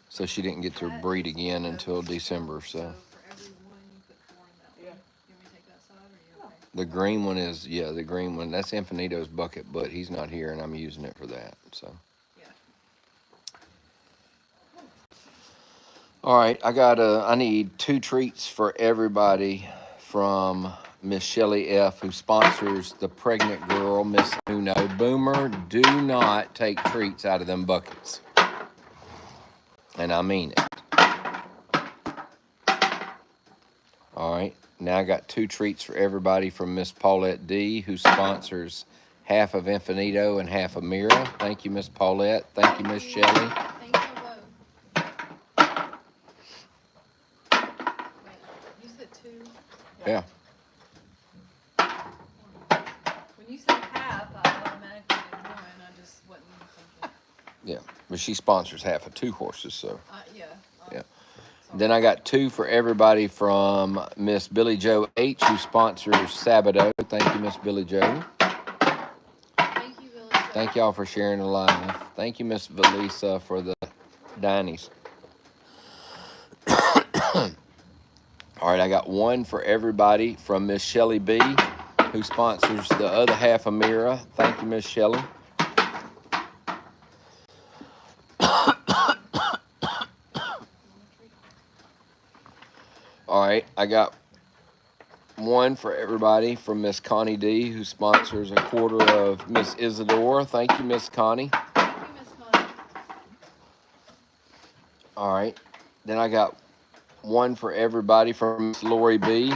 so she didn't get to breed again until December. So For every one, you put 4 in that one. Yeah. You want me to take that side or you okay? the green one is, yeah, the green one. That's Infinito's bucket, but he's not here, and I'm using it for that. So. Yeah. All right, I need 2 treats for everybody from Miss Shelley F., who sponsors the pregnant girl, Miss Uno. Boomer, do not take treats out of them buckets. And I mean it. All right, now I got 2 treats for everybody from Miss Paulette D., who sponsors half of Infinito and half of Mira. Thank you, Miss Paulette. Thank you, Miss Shelley. Thanks for both. Wait, you said 2? Yeah. When you said half, I automatically did 1. I just wasn't thinking. Yeah, but she sponsors half of 2 horses, so. Yeah. Yeah. Then I got 2 for everybody from Miss Billy Joe H., who sponsors Sabado. Thank you, Miss Billy Joe. Thank you, Billy. Thank y'all for sharing the live. Thank you, Miss Valisa, for the Dinnies. All right, I got 1 for everybody from Miss Shelley B., who sponsors the other half of Mira. Thank you, Miss Shelley. All right, I got 1 for everybody from Miss Connie D., who sponsors a quarter of Miss Isadora. Thank you, Miss Connie. Thank you, Miss Connie. All right, then I got 1 for everybody from Miss Lori B.,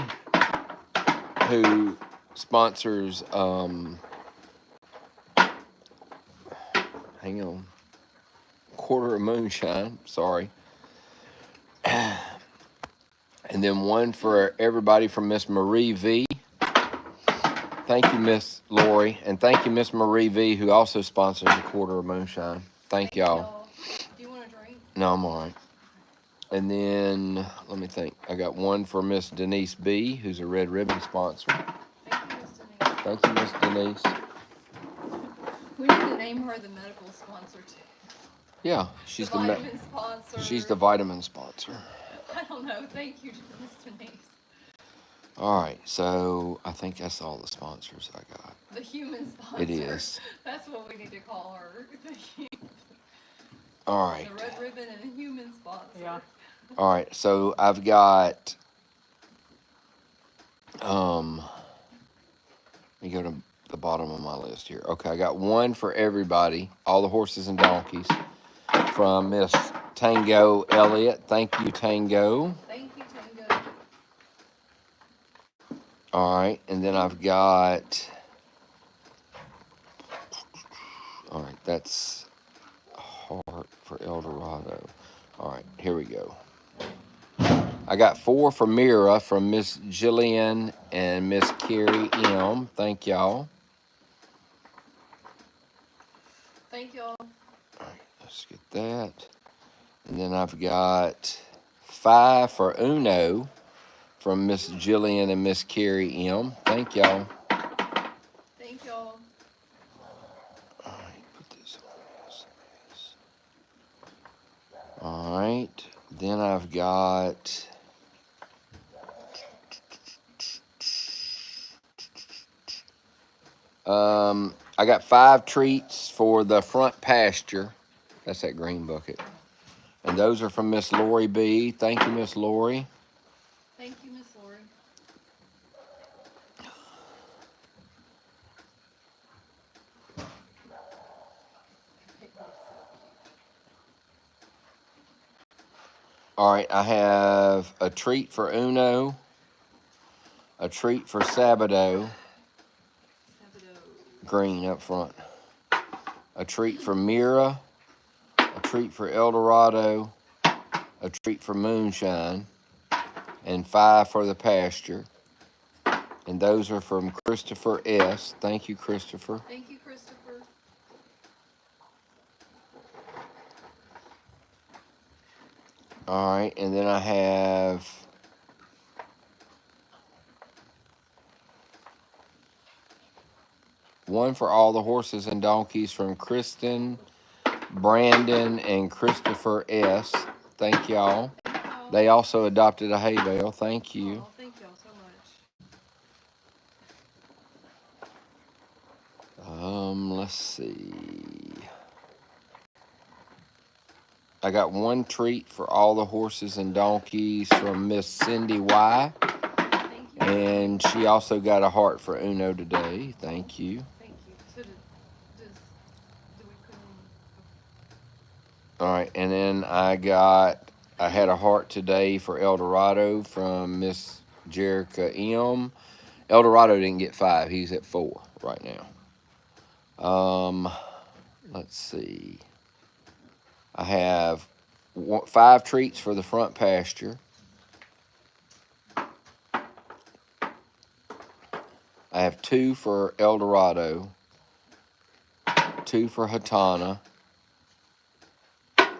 who sponsors, hang on, quarter of moonshine, sorry. And then 1 for everybody from Miss Marie V. Thank you, Miss Lori. And thank you, Miss Marie V., who also sponsors a quarter of moonshine. Thank y'all. Do you want a drink? No, I'm all right. And then, let me think. I got 1 for Miss Denise B., who's a Red Ribbon sponsor. Thank you, Miss Denise. Thank you, Miss Denise. We need to name her the medical sponsor too. Yeah, she's the vitamin sponsor. She's the vitamin sponsor. I don't know. Thank you, Miss Denise. All right, so I think that's all the sponsors I got. The human sponsor. It is. That's what we need to call her. All right. The red ribbon and human sponsor. Yeah. All right, so I've got, let me go to the bottom of my list here. Okay, I got one for everybody, all the horses and donkeys, from Miss Tango Elliott. Thank you, Tango. Thank you, Tango. All right, and then I've got. All right, that's heart for El Dorado. All right, here we go. I got 4 for Mira from Miss Jillian and Miss Carrie M. Thank y'all. Thank y'all. All right, let's get that. And then I've got 5 for Uno from Miss Jillian and Miss Carrie M. Thank y'all. Thank y'all. All right, put this on this. All right, then I've got. I got 5 treats for the front pasture. That's that green bucket. And those are from Miss Lori B. Thank you, Miss Lori. Thank you, Miss Lori. All right, I have a treat for Uno, a treat for Sabado, green up front, a treat for Mira, a treat for El Dorado, a treat for Moonshine, and 5 for the pasture. And those are from Christopher S. Thank you, Christopher. Thank you, Christopher. All right, and then I have one for all the horses and donkeys from Kristen, Brandon, and Christopher S. Thank y'all. Thank y'all. They also adopted a hay bale. Thank you. Oh, thank y'all so much. Let's see. I got one treat for all the horses and donkeys from Miss Cindy Y. Thank you. And she also got a heart for Uno today. Thank you. Thank you. So do we put in? All right, and then I had a heart today for El Dorado from Miss Jerica M. El Dorado didn't get 5. He's at 4 right now. Let's see. I have 5 treats for the front pasture. I have 2 for El Dorado, 2 for Hatana,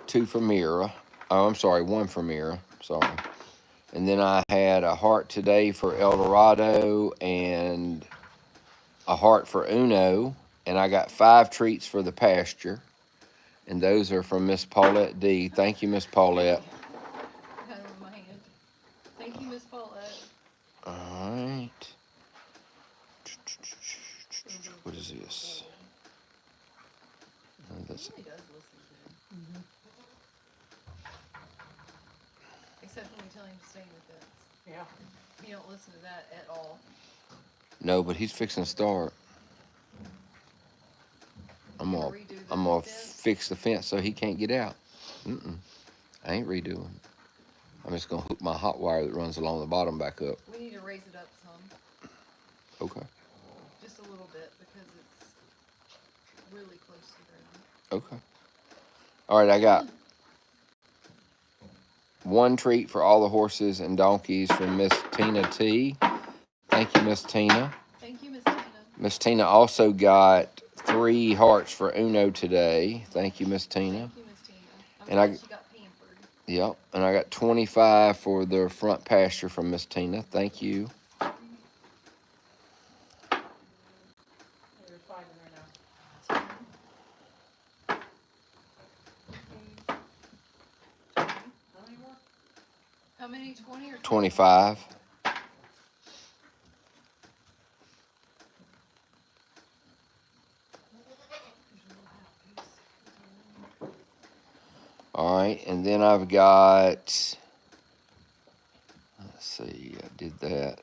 2 for Mira. Oh, I'm sorry, 1 for Mira. Sorry. And then I had a heart today for El Dorado and a heart for Uno. And I got 5 treats for the pasture. And those are from Miss Paulette D. Thank you, Miss Paulette. I had it in my hand. Thank you, Miss Paulette. All right. What is this? That's He does listen to him. Except when we tell him to stay in the fence. Yeah. He don't listen to that at all. No, but he's fixing to start. I'm You gonna redo the I'm gonna fence? fix the fence so he can't get out. I ain't redoing. I'm just gonna hook my hot wire that runs along the bottom back up. We need to raise it up some, Okay. just a little bit, because it's really close to the ground. Okay. All right, I got one treat for all the horses and donkeys from Miss Tina T. Thank you, Miss Tina. Thank you, Miss Tina. Miss Tina also got 3 hearts for Uno today. Thank you, Miss Tina. Thank you, Miss Tina. I'm And glad she got pampered. Yep, and I got 25 for the front pasture from Miss Tina. Thank you. There's 5 in there now. How many more? How many? 20 or 25. All right, and then I've got, let's see, I did that.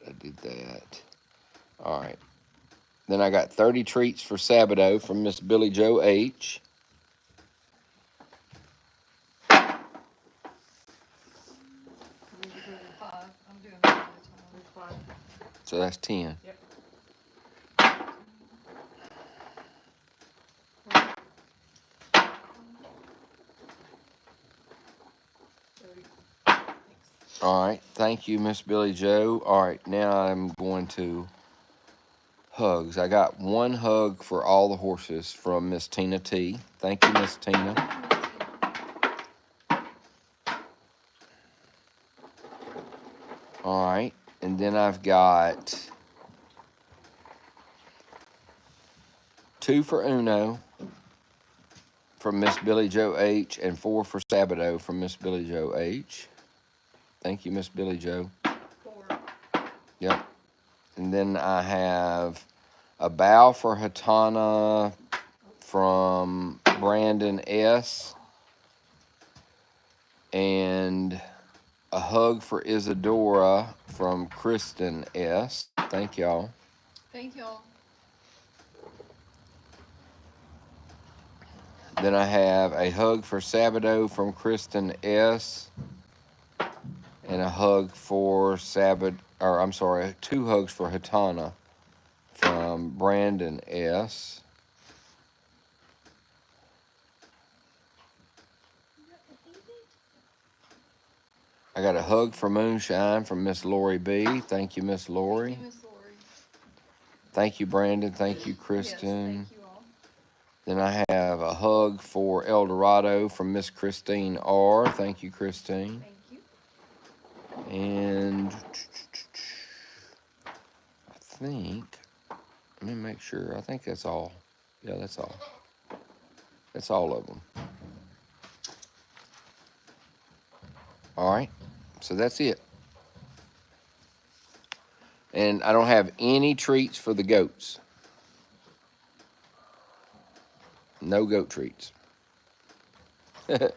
All right. Then I got 30 treats for Sabado from Miss Billy Joe H. We're doing 5. I'm doing 5 at a time. So that's 10. Yep. All right. Thank you, Miss Billy Joe. All right. Now I'm going to hugs. I got one hug for all the horses from Miss Tina T. Thank you, Miss Tina. All right. And then I've got 2 for Uno from Miss Billy Joe H and 4 for Sabado from Miss Billy Joe H. Thank you, Miss Billy Joe. 4. Yep. And then I have a bow for Hatana from Brandon S. And a hug for Isadora from Kristen S. Thank y'all. Thank y'all. Then I have a hug for Sabado from Kristen S. And a hug for I'm sorry, 2 hugs for Hatana from Brandon S. I got a hug for Moonshine from Miss Lori B. Thank you, Miss Lori. Thank you, Miss Lori. Thank you, Brandon. Thank you, Yes, Kristen. thank you all. Then I have a hug for El Dorado from Miss Christine R. Thank you, Christine. Thank you. And I think, let me make sure. I think that's all. Yeah, that's all. That's all of them. All right. So that's it. And I don't have any treats for the goats. No goat treats. Every time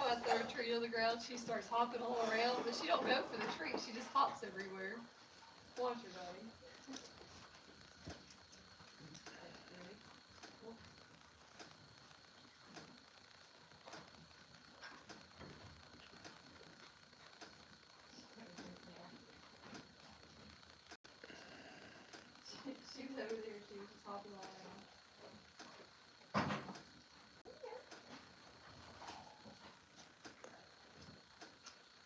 I throw a treat on the ground, she starts hopping all around, but she don't go for the treat. She just hops everywhere. Watch her, buddy. She was over there. She was just hopping all around.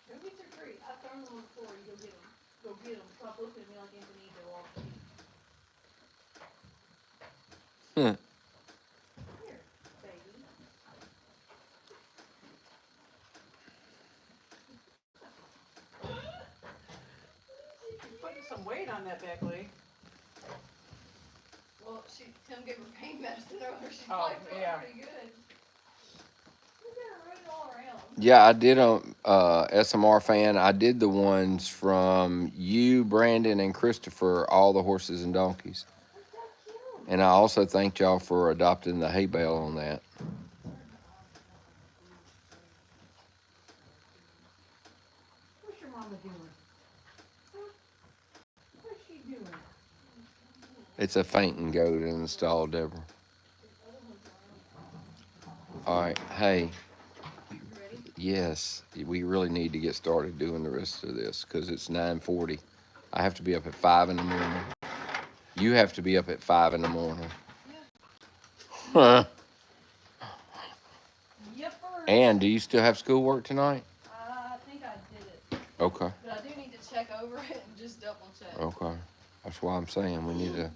Go get your treat. I thrown them on the floor. You go get them. Go get them. Stop looking at me like Anthony walk. Hmm. Here, baby. You're putting some weight on that back leg. Well, Tim gave her pain medicine earlier. She's Oh, probably feeling yeah. pretty good. Look at her running all around. Yeah, I did on SMR fan. I did the ones from you, Brandon, and Christopher, all the horses and donkeys. That's so cute. And I also thanked y'all for adopting the hay bale on that. What's your mama doing? Huh? What's she doing? It's a fainting goat in the stall, Deborah. All right, hey, You ready? yes, we really need to get started doing the rest of this because it's 9:40. I have to be up at 5 in the morning. You have to be up at 5 in the morning. Huh. Yep. And do you still have schoolwork tonight? I think I did it. Okay. But I do need to check over it and just double check. Okay. That's why I'm saying we need to.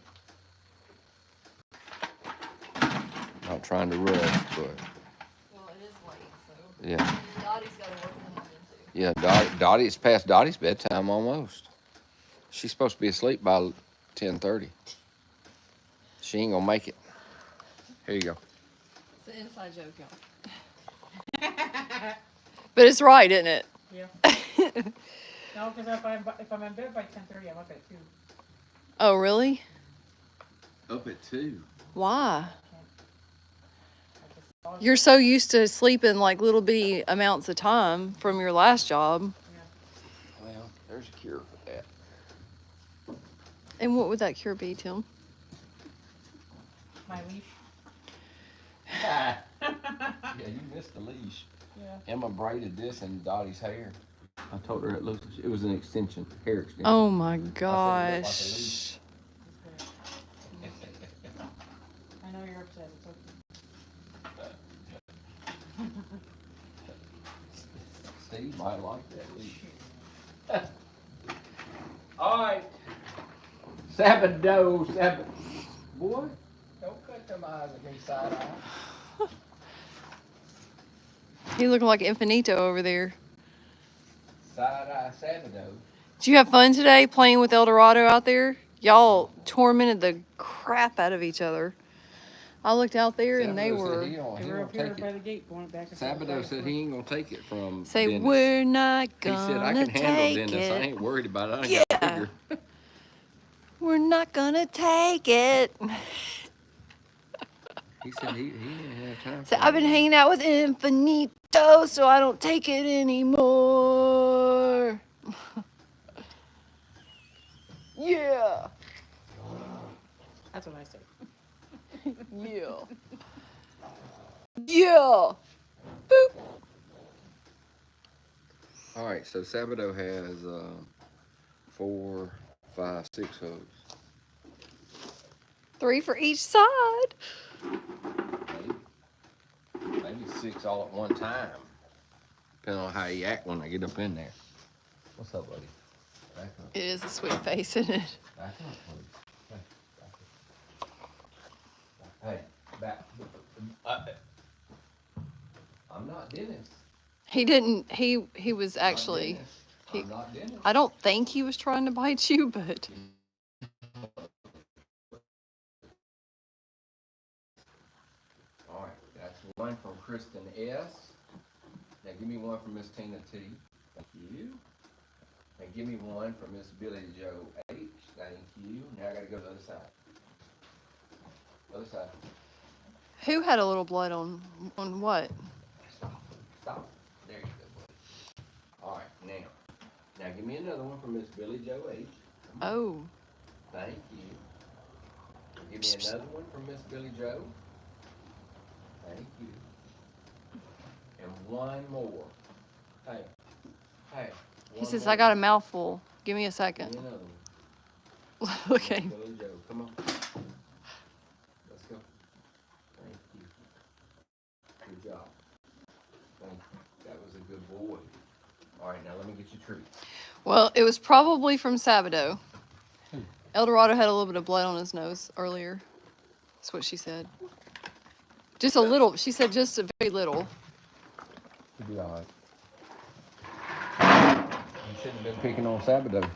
Not trying to rush, but Well, it is late, so. yeah. Dottie's got to work in the morning, too. Yeah, Dottie, it's past Dottie's bedtime almost. She's supposed to be asleep by 10:30. She ain't gonna make it. Here you go. It's an inside joke, y'all. But it's right, isn't it? Yeah. No, because if I'm in bed by 10:30, I'm up at 2. Oh, really? Up at 2. Why? I just You're so used to sleeping like little bitty amounts of time from your last job. Well, There's a cure for that. And what would that cure be, Tim? My leash. Yeah, you missed the leash. Yeah. Emma braided this in Dottie's hair. I told her it was an extension, hair extension. Oh my I said it gosh. I know you're upset. It's okay. Steve might like that leash. All right. Sabado. Boy, don't cut them eyes at me side eye. He looking like Infinito over there. Side eye Sabado. Did you have fun today playing with El Dorado out there? Y'all tormented the crap out of each other. I looked out there and they were. They were up here by the gate going back and forth. Sabado said he ain't gonna take it from Say, Dennis. we're not He said, I gonna can handle take Dennis. I it. ain't worried about it. I Yeah. got bigger. We're not gonna take it. He said he didn't have time. So I've been hanging out with Infinito, so I don't take it anymore. Yeah. That's what I say. Yeah. Yeah. Boop. All right, so Sabado has 4, 5, 6 hooks. 3 for each side. Maybe 6 all at one time. Depending on how you act when I get up in there. What's up, buddy? Back up. It is a sweet face, isn't it? Back up, buddy. Hey, back. I'm not Dennis. He didn't. He was I'm actually. Dennis. he- I'm not Dennis. I don't think he was trying to bite you, but All right, that's one from Kristen S. Now give me one from Miss Tina T. Thank you. And give me one from Miss Billy Joe H. Thank you. Now I gotta go to the other side. Other side. who had a little blood on what? Stop. There you go, buddy. All right, now give me another one from Miss Billy Joe H. Oh, Thank you. Give me another one from Miss Billy Joe. Thank you. And one more. Hey. he one says more. I got a mouthful. Give me a Give second. me another one. Okay. Miss Billy Joe, come on. Let's go. Thank you. Good job. Thank you. That was a good boy. All right, now let me get you treats. Well, it was probably from Sabado. El Dorado had a little bit of blood on his nose earlier. That's what she said. Just a little. She said just a very little. You'll be all right. You shouldn't have been picking on Sabado.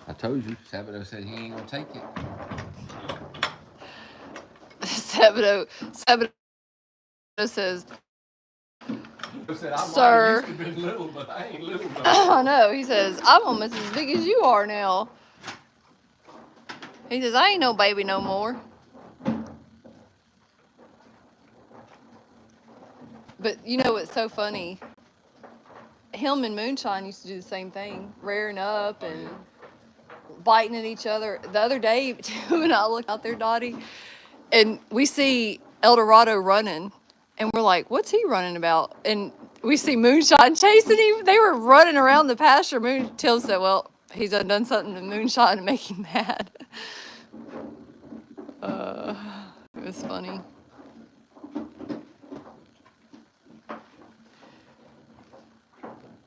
I told you, Sabado said he ain't gonna take it. Sabado says, Said, I Sir. might used to been little, but I ain't little no more. I know. He says, I'm almost as big as you are now. He says, I ain't no baby no more. But you know what's so funny? Him and Moonshine used to do the same thing, rearing up and biting at each other. The other day, Tim and I looked out there, Dottie, and we see El Dorado running, and we're like, what's he running about? And we see Moonshine chasing him. They were running around the pasture. Tim said, well, he's done something to Moonshine to make him mad. It was funny.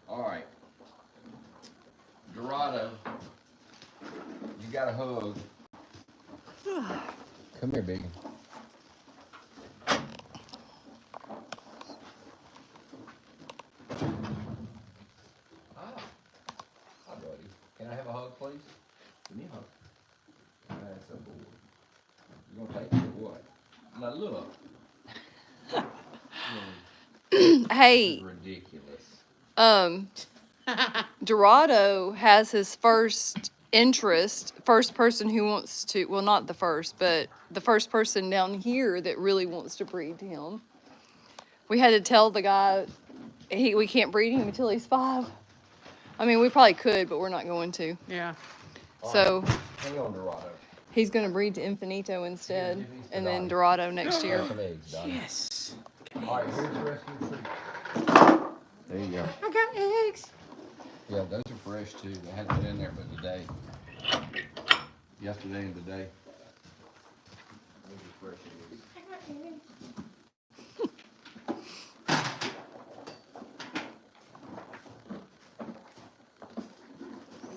All right. Dorado, you got a hug. Come here, baby. Hi, buddy. Can I have a hug, please? Give me a hug. That's a boy. You gonna take it or what? Now look. Hey, This is ridiculous. Dorado has his first person who wants to, well, not the first, but the first person down here that really wants to breed to him. We had to tell the guy we can't breed him until he's 5. I mean, we probably could, but we're not going to. Yeah. So Hang on, Dorado. he's going to breed to Infinito instead, Give these to and then Dottie. Dorado next Have year. some eggs, Dottie. Yes. All right, here's the rest of your treat. There you go. I got eggs. Yeah, those are fresh too. They hadn't been in there but today. Yesterday and today. Those are fresh eggs.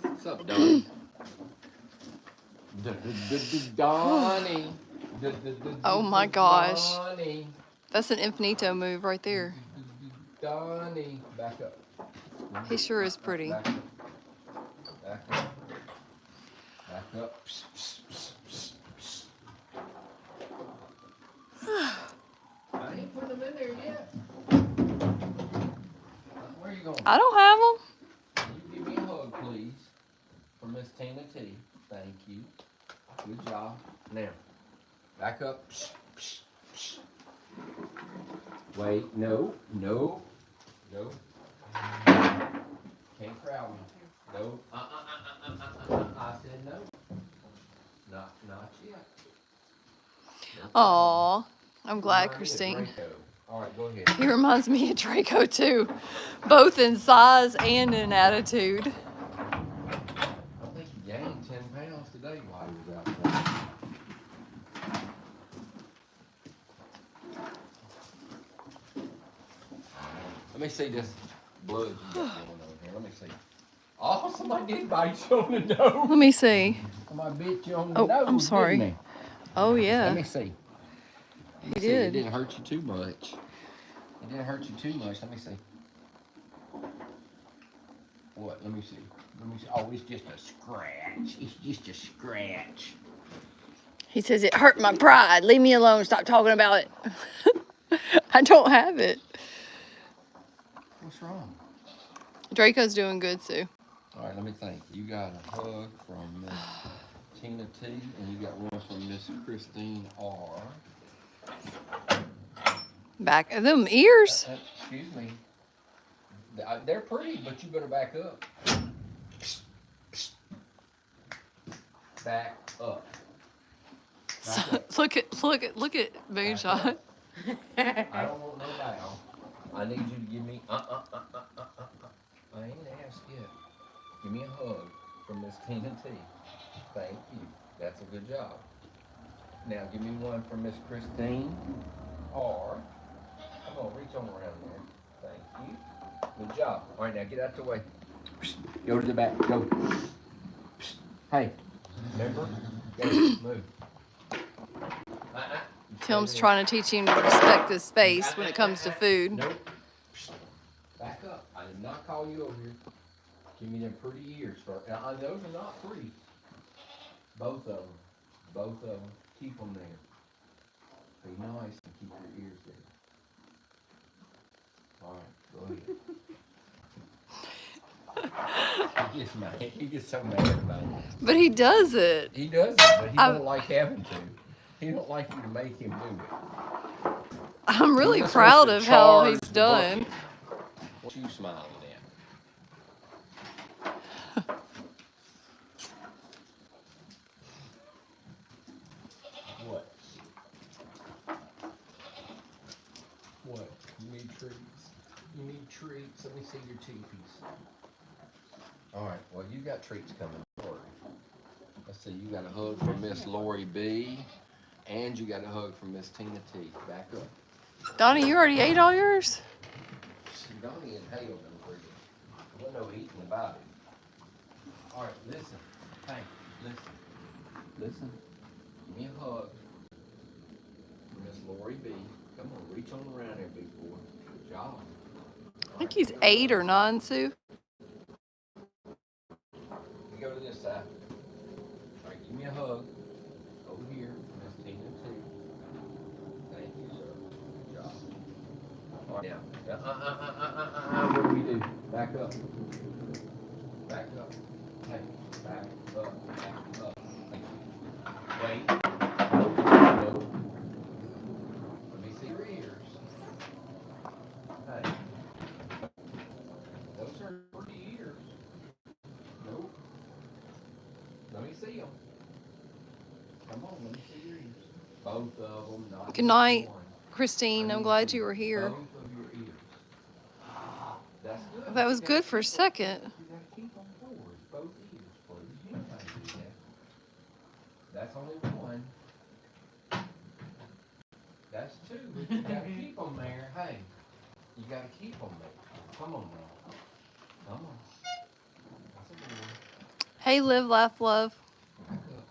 What's up, Donnie? Donnie. Oh my gosh. Donnie. That's an Infinito move right there. Donnie. Back up. He sure is pretty. Back up. Back up. Back up. I ain't putting them in there yet. Where are you going? I don't have them. You give me a hug, please, from Miss Tina T. Thank you. Good job. Now, back up. Wait, no. Can't crowd me. No. I said no. Not yet. Aw, I'm glad, Remind me of Christine. Draco. All right, go ahead. He reminds me of Draco too, both in size and in attitude. I think he gained 10 pounds today while he was out there. Let me see this blood you got going on here. Let me see. Oh, somebody did bite you on the nose. Let me see. Somebody bit you on the Oh, nose. I'm sorry. Didn't Oh they? Let yeah, me see. Let me he see. It did. didn't hurt you too much. It didn't hurt you too much. Let me see. What? Let me see. Let me see. Oh, it's just a scratch. It's just a scratch. He says it hurt my pride. Leave me alone. Stop talking about it. I don't have it. What's wrong? Draco's doing good, Sue. All right, let me think. You got a hug from Miss Tina T, and you got one from Miss Christine R. Back of them ears. Excuse me. They're pretty, but you better back up. Back up. Look at Moonshot. I don't want no bow. I need you to give me I ain't asked yet. Give me a hug from Miss Tina T. Thank you. That's a good job. Now give me one from Miss Christine R. I'm gonna reach on around there. Thank you. Good job. All right, now get out the way. Go to the back. Go. Hey, remember? Go. Move. Tim's trying to teach him to respect his space when it comes to food. Nope. Back up. I did not call you over here. Give me them pretty ears first. Now, those are not pretty. Both of them. Both of them. Keep them there. Be nice and keep your ears there. All right, go ahead. He gets mad. He gets so mad about it. But he does it. He does it, but he don't like having to. He don't like you to make him do it. I'm really He just proud wants of to how charge he's the done. bucket. What you smiling at? What? What? You need treats? You need treats? Let me see your teepees. All right, well, you got treats coming. Don't worry. Let's see, you got a hug from Miss Lori B. And you got a hug from Miss Tina T. Back up. Donnie, you already ate all yours? See, Donnie inhaled them for you. There wasn't no eating about it. All right, listen. Hey, listen. Listen. Give me a hug from Miss Lori B. Come on, reach on around there, big boy. Good job. I think he's 8 or 9, Sue. We go to this side. All right, give me a hug. Over here, Miss Tina T. Thank you, sir. Good job. All right, now. What do we do? Back up. Back up. Hey, back up. Back up. Wait. No. Let me see your ears. Hey. Those are pretty ears. Let me see them. Come on, let me see your ears. Both of them, not Good just night, one. Christine. I I'm need glad to you were see here. both of your ears. That's good. That was You gotta good for a keep 'em. second. You gotta keep them forward, both ears, please. You know how to do that. That's only one. That's two, but you gotta keep them there. Hey, you gotta keep them there. Come on now. Come on. That's a good one. Hey, live, laugh, love. Back up.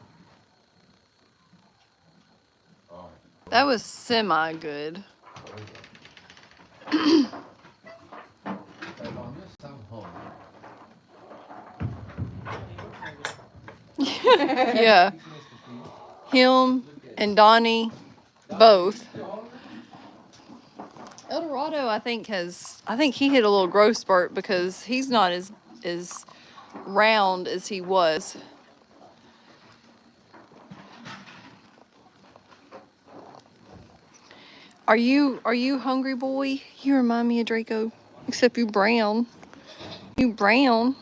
All right. That was semi good. Babe, I'm just so hungry. Yeah, He's missed a few. him Look at and Donnie, both. you hungry? El Dorado, I think he hit a little growth spurt because he's not as round as he was. Are you hungry, boy? You remind me of Draco, except you brown. You brown.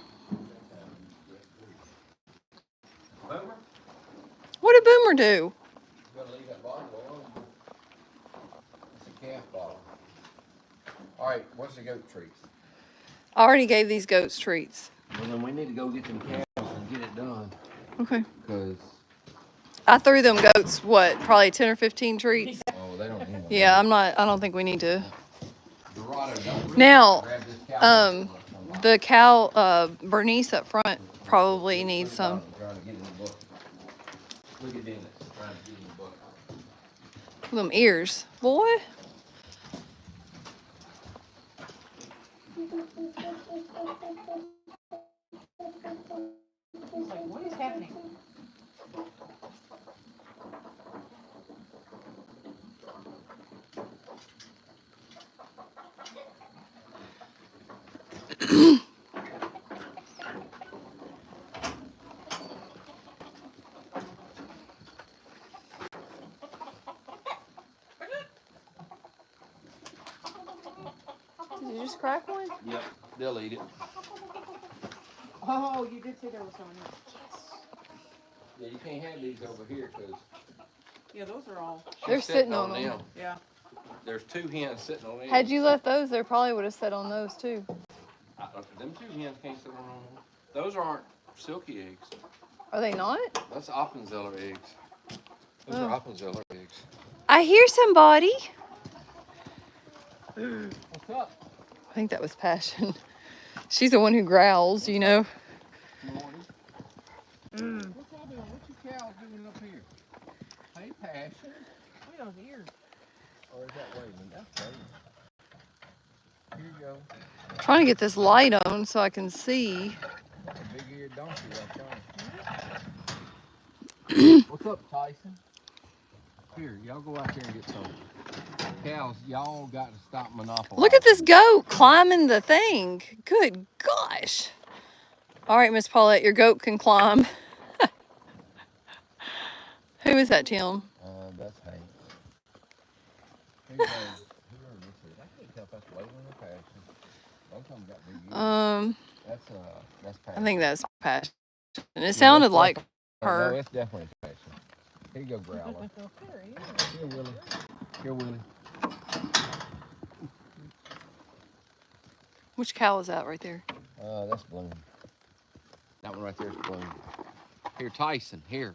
Boomer? What did Boomer do? You gotta leave that bottle alone. It's a calf bottle. All right, what's the goat treats? I already gave these goats treats. Well, then we need to go get them calves and get it done. Okay. Cause I threw them goats probably 10 or 15 treats. oh, they don't need them. Yeah, I don't think we need to. Dorado, don't really Now, grab this cow. the cow, Bernice up front probably needs Look at some. Donald trying to get in the bucket. Look at Dennis trying to get in the bucket. Them ears, boy. He's like, what is happening? Did you just crack one? Yep, they'll eat it. Oh, you did say there was someone here. Yeah, you can't have these over here because Yeah, those are all. They're sitting on them. Yeah. There's two hens sitting on them. Had you left those, they probably would have sat on those too. Them two hens can't sit on them. Those aren't silky eggs. Are they not? That's Appenzeller eggs. Those Oh. are Appenzeller eggs. I hear somebody. What's up? I think that was Passion. She's the one who growls, you know. Morning. What's y'all doing? What's your cows doing up here? Hey, Passion. Look at those ears. Or is that Waylon? That's Waylon. Here you go. Trying to get this light on so I can see. That's a big-eared donkey right there. What's up, Tyson? Here, y'all go out there and get some cows. Y'all got to stop monopolizing. Look at this goat climbing the thing. Good gosh. All right, Miss Paulette, your goat can climb. Who is that, Tim? That's Hank. Who knows? Whoever this is. I can't tell if that's Waylon or Passion. Both of them got big ears. That's Passion. I think that's Passion. And it sounded like No, her. it's definitely Passion. Here you go, Growler. Here, Willie. Here, Willie. Which cow is that right there? That's Bloom. That one right there is Bloom. Here, Tyson. Here.